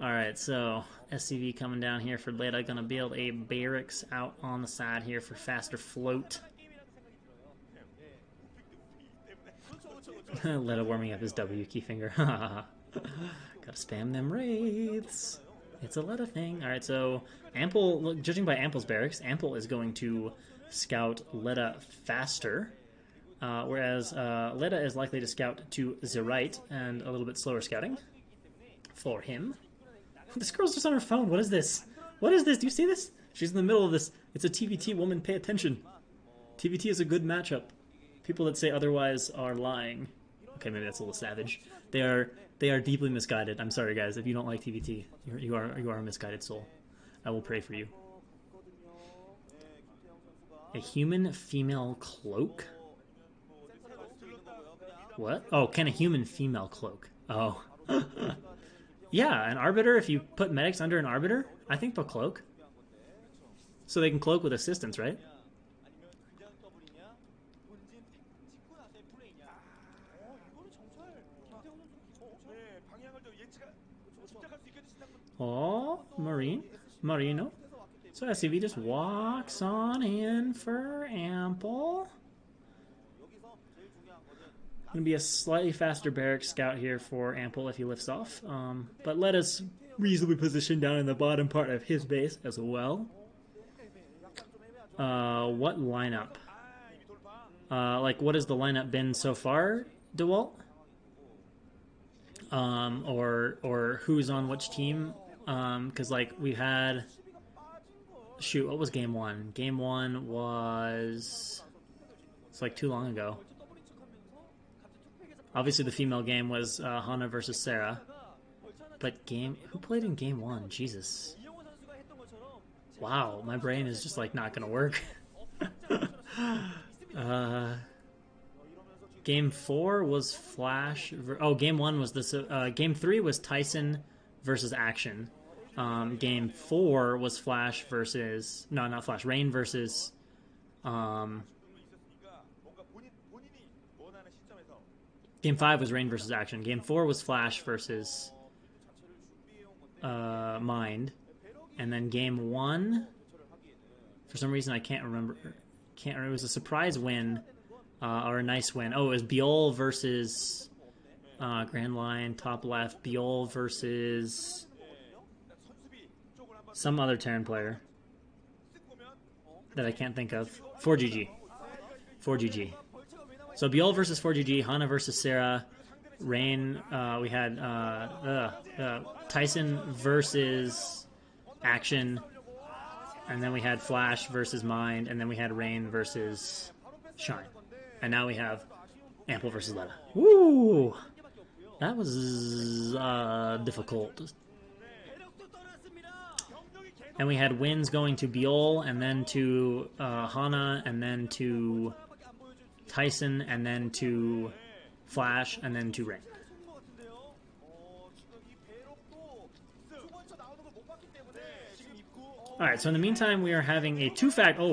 Alright, so SCV coming down here for Letta. Gonna build a barracks out on the side here for faster float. Letta warming up his W key finger. Gotta spam them wraiths. It's a Letta thing. Alright, so Ample, look, judging by Ample's barracks, Ample is going to scout Letta faster. Whereas Letta is likely to scout to the right and a little bit slower scouting for him. This girl's just on her phone. What is this? What is this? Do you see this? She's in the middle of this. It's a TVT woman. Pay attention. TVT is a good matchup. People that say otherwise are lying. Okay, maybe that's a little savage. They are deeply misguided. I'm sorry, guys. If you don't like TVT, you are a misguided soul. I will pray for you. A human female cloak? What? Oh, can a human female cloak? Oh. Yeah, an arbiter, if you put medics under an arbiter, I think they'll cloak. So they can cloak with assistance, right? Oh, Marino. So SCV just walks on in for Ample. Gonna be a slightly faster barracks scout here for Ample if he lifts off. But let us reasonably position down in the bottom part of his base as well. What lineup? Like, what has the lineup been so far, DeWalt? Or who's on which team? Because like we had, shoot, what was game one? Game one was, it's like too long ago. Obviously the female game was Hana versus Sarah, but who played in game one? Jesus. Wow, my brain is just like not gonna work. Game 4 was Flash. Game 1 was this. Game 3 was Tyson versus Action. Game 4 was Flash versus. No, not Flash. Rain versus. Game 5 was Rain versus Action. Game 4 was Flash versus. Mind. And then Game 1. For some reason, I can't remember. It was a surprise win. Or a nice win. Oh, it was Biol versus Grand Line, top left. Biol versus some other Terran player that I can't think of. 4GG. 4GG. So Biol versus 4GG, Hana versus Sarah, Rain. We had Tyson versus Action, and then we had Flash versus Mind, and then we had Rain versus Shine. And now we have Ample versus Letta. Woo! That was difficult. And we had wins going to Biol, and then to Hana, and then to Tyson, and then to Flash, and then to Rain. Alright, so in the meantime, we are having a 2-fact... we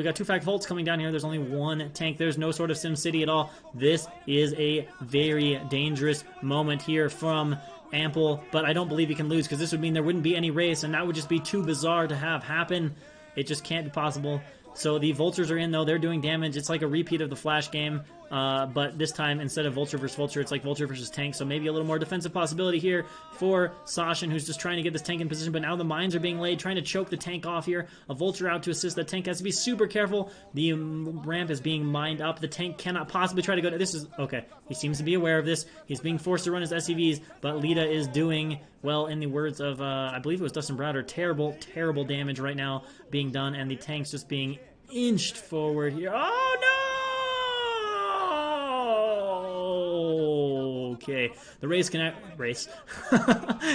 got 2-fact vaults coming down here. There's only one tank. There's no sort of Sim City at all. This is a very dangerous moment here from Ample, but I don't believe he can lose because this would mean there wouldn't be any race, and that would just be too bizarre to have happen. It just can't be possible. So the Vultures are in, though. They're doing damage. It's like a repeat of the Flash game, but this time, instead of Vulture versus Vulture, it's like Vulture versus Tank, so maybe a little more defensive possibility here for Sashin, who's just trying to get this tank in position, but now the mines are being laid, trying to choke the tank off here. A Vulture out to assist. That tank has to be super careful. The ramp is being mined up. The tank cannot possibly try to go to... This is... Okay, he seems to be aware of this. He's being forced to run his SCVs, but Lita is doing... Well, in the words of, I believe it was Dustin Browder, terrible, terrible damage right now being done, and the tank's just being inched forward here. Oh, no! Okay. The race can... Race.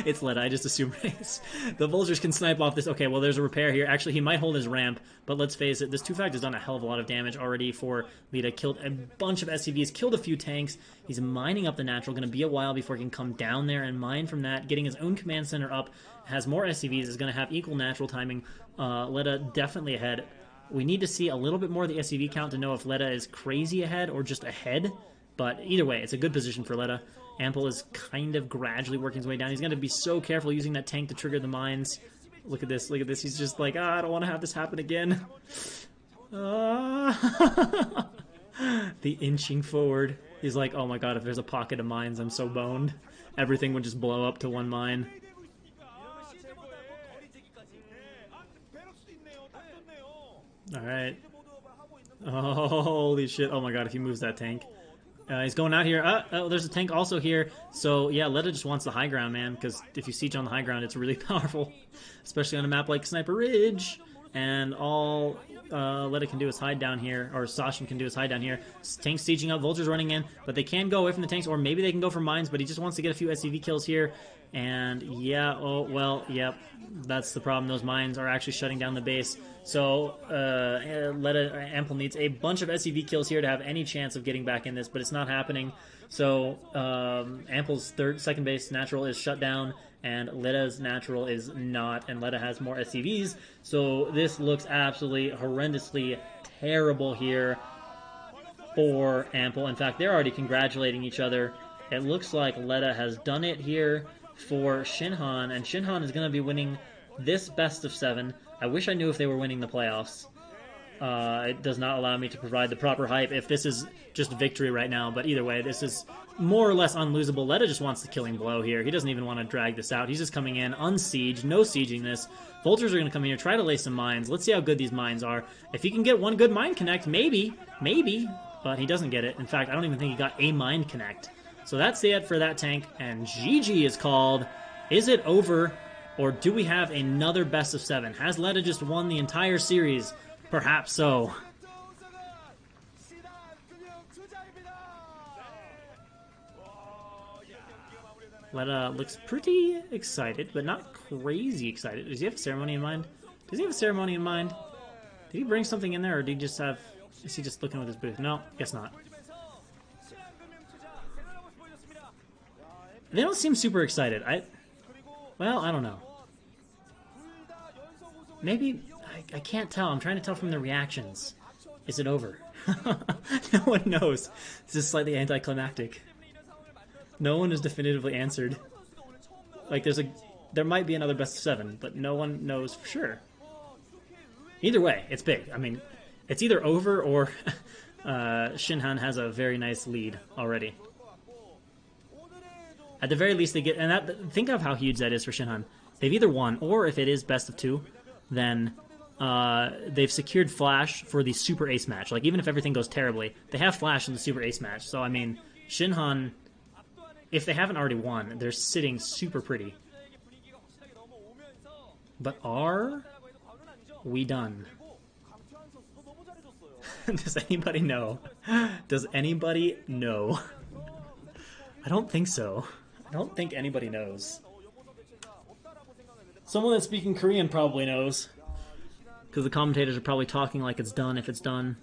It's Letta. I just assume race. The Vultures can snipe off this. Okay, well, there's a repair here. Actually, he might hold his ramp, but let's face it, this 2-fact has done a hell of a lot of damage already for Lita. Killed a bunch of SCVs, killed a few tanks. He's mining up the natural. Going to be a while before he can come down there and mine from that. Getting his own command center up. Has more SCVs. Is going to have equal natural timing. Letta definitely ahead. We need to see a little bit more of the SCV count to know if Letta is crazy ahead or just ahead. But either way, it's a good position for Letta. Ample is kind of gradually working his way down. He's going to be so careful using that tank to trigger the mines. Look at this. Look at this. He's just like, I don't want to have this happen again. The inching forward. He's like, oh my god, if there's a pocket of mines, I'm so boned. Everything would just blow up to one mine. Alright. Oh, holy shit. Oh my god, if he moves that tank. He's going out here. Oh, there's a tank also here. So, yeah, Letta just wants the high ground, man. Because if you siege on the high ground, it's really powerful. Especially on a map like Sniper Ridge. and all Leda can do is hide down here, or Sashin can do is hide down here. Tanks sieging up, Vulture's running in, but they can go away from the tanks, or maybe they can go for mines, but he just wants to get a few SCV kills here. And yeah, oh, well, yep, that's the problem. Those mines are actually shutting down the base. So Leda Ample needs a bunch of SCV kills here to have any chance of getting back in this, but it's not happening. So Ample's second base natural is shut down, and Leda's natural is not, and Leda has more SCVs. So this looks absolutely horrendously terrible here for Ample. In fact, they're already congratulating each other. It looks like Leda has done it here for Shinhan, and Shinhan is going to be winning this best of 7. I wish I knew if they were winning the playoffs. It does not allow me to provide the proper hype if this is just victory right now, but either way, this is more or less unlosable. Leda just wants the killing blow here. He doesn't even want to drag this out. He's just coming in, unsieged, no sieging this. Vultures are going to come in here, try to lay some mines. Let's see how good these mines are. If he can get one good mine connect, maybe, but he doesn't get it. In fact, I don't even think he got a mine connect. So that's it for that tank, and GG is called. Is it over, or do we have another best of 7? Has Leda just won the entire series? Perhaps so. Leda looks pretty excited, but not crazy excited. Does he have a ceremony in mind? Does he have a ceremony in mind? Did he bring something in there, or did he just have... Is he just looking with his booth? No, guess not. They don't seem super excited. Well, I don't know. Maybe... I can't tell. I'm trying to tell from the reactions. Is it over? No one knows. This is slightly anticlimactic. No one has definitively answered. Like, there might be another best of 7, but no one knows for sure. Either way, it's big. I mean, it's either over or Shinhan has a very nice lead already. At the very least, they get... And think of how huge that is for Shinhan. They've either won, or if it is best of 2, then... they've secured Flash for the Super Ace match. Like, even if everything goes terribly, they have Flash in the Super Ace match. So, I mean, Shinhan, if they haven't already won, they're sitting super pretty. But are we done? Does anybody know? Does anybody know? I don't think so. I don't think anybody knows. Someone that's speaking Korean probably knows. Because the commentators are probably talking like it's done if it's done.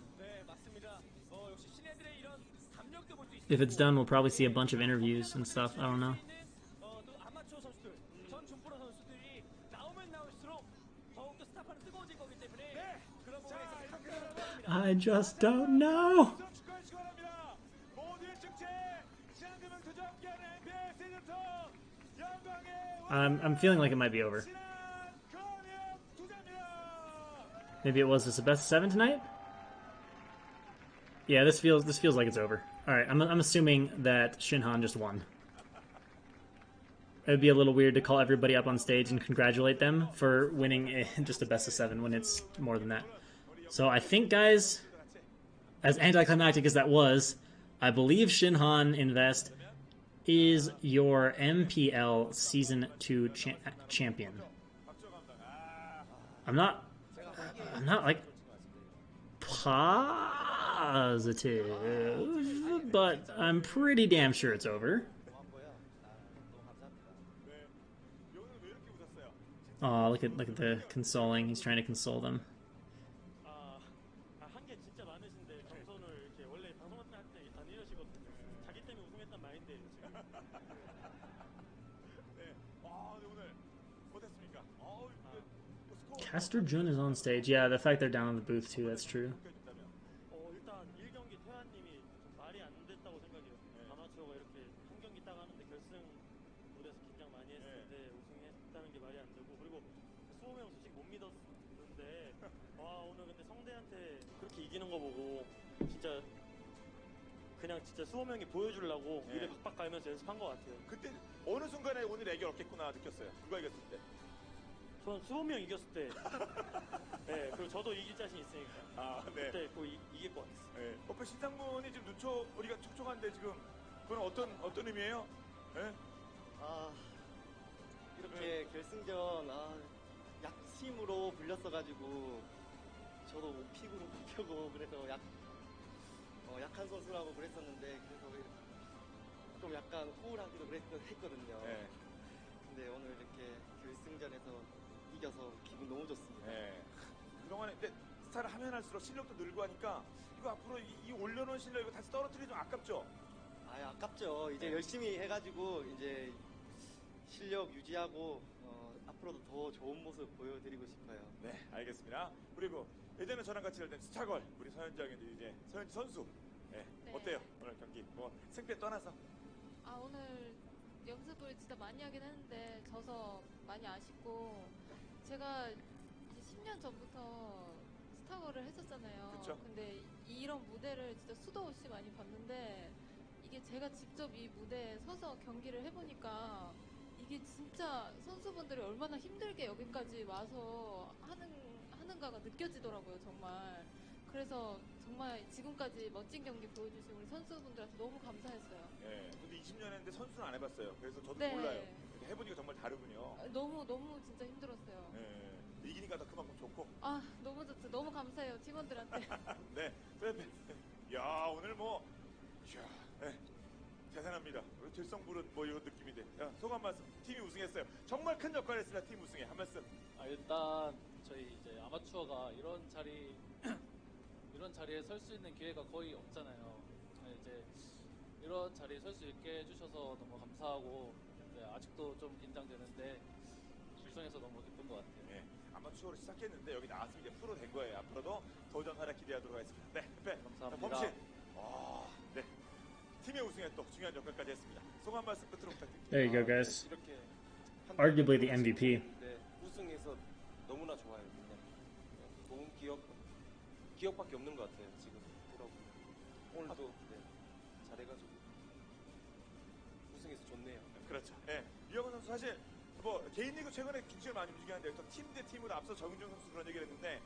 If it's done, we'll probably see a bunch of interviews and stuff. I don't know. I just don't know. I'm feeling like it might be over. Maybe it was this a best of 7 tonight? Yeah, this feels like it's over. All right, I'm assuming that Shinhan just won. It would be a little weird to call everybody up on stage and congratulate them for winning just a best of 7 when it's more than that. So I think, guys, as anticlimactic as that was, I believe Shinhan Invest is your MPL Season 2 champion. I'm not like positive, but I'm pretty damn sure it's over. Oh, look at the consoling. He's trying to console them. Caster Jun is on stage. Yeah, the fact they're down in the booth too, that's true. 그냥 진짜 수호명이 보여주려고 미래 박박 갈면서 연습한 것 같아요. 그때 어느 순간에 오늘 애교 없겠구나 느꼈어요. 누가 이겼을 때? 저는 수호명 이겼을 때. 네, 그리고 저도 이길 자신 있으니까. 아, 네. 그때 꼭 이길 것 같았어요. 네. 옆에 신상문이 지금 우리가 촉촉한데 지금 그건 어떤 의미예요? 네? 아, 이렇게 결승전 약심으로 불렸었는데. 있어가지고 저도 못 픽으로 뽑혀고 그래서 약한 선수라고 그랬었는데 그래서 좀 약간 우울하기도 했거든요. 네. 근데 오늘 이렇게 결승전에서 이겨서 기분 너무 좋습니다. 네. 그동안에 근데 스타를 하면 할수록 실력도 늘고 하니까 이거 앞으로 이 올려놓은 실력 이거 다시 떨어뜨리기 좀 아깝죠? 아깝죠. 이제 네. 열심히 해가지고 이제 실력 유지하고 앞으로도 더 좋은 모습 보여드리고 싶어요. 네, 알겠습니다. 그리고 예전에 저랑 같이 할 때 스타걸 우리 서현지 하겠는데 이제 서현지 선수 네. 네. 어때요? 오늘 경기 뭐 승패 떠나서 오늘 연습을 진짜 많이 하긴 했는데 져서 많이 아쉽고 제가 이제 10년 전부터 스타워를 했었잖아요. 그쵸. 근데 이런 무대를 진짜 수도 없이 많이 봤는데 이게 제가 직접 이 무대에 서서 경기를 해보니까 이게 진짜 선수분들이 얼마나 힘들게 여기까지 와서 하는가가 느껴지더라고요, 정말. 그래서 정말 지금까지 멋진 경기 보여주신 우리 선수분들한테 너무 감사했어요. 네. 근데 20년 했는데 선수는 안 해봤어요. 그래서 저도 네. 몰라요. 근데 해보니까 정말 다르군요. 너무 진짜 힘들었어요. 네. 이기니까 더 그만큼 좋고. 너무 좋죠. 너무 감사해요, 팀원들한테. 네. 야, 오늘 뭐, 이야, 네. 대단합니다. 들성부른 뭐 이런 느낌이 돼. 야, 소감 말씀. 팀이 우승했어요. 정말 큰 역할을 했습니다. 팀 우승에 한 말씀. 일단 저희 이제 아마추어가 이런 자리에 설 수 있는 기회가 거의 없잖아요. 이제 이런 자리에 설 수 있게 해주셔서 너무 감사하고 아직도 좀 긴장되는데 우승해서 너무 기쁜 것 같아요. 네. 아마추어로 시작했는데 여기 나왔으면 이제 프로 된 거예요. 앞으로도 도전 활약 기대하도록 하겠습니다. 네, 감사합니다. 범신. 네. 팀의 우승에 또 중요한 역할까지 했습니다. 소감 말씀 끝으로 부탁드립니다. There you go, guys. 이렇게 Arguably the MVP. 네, 우승해서 너무나 좋아요. 그냥 좋은 기억밖에 없는 것 같아요. 지금 돌아보면 오늘도 잘해가지고 우승해서 좋네요. 그렇죠. 네. 이영훈 선수 사실 뭐 개인 리그 최근에 굉장히 많이 움직이는데 또 팀 대 팀으로 앞서 정윤정 선수 그런 얘기를 했는데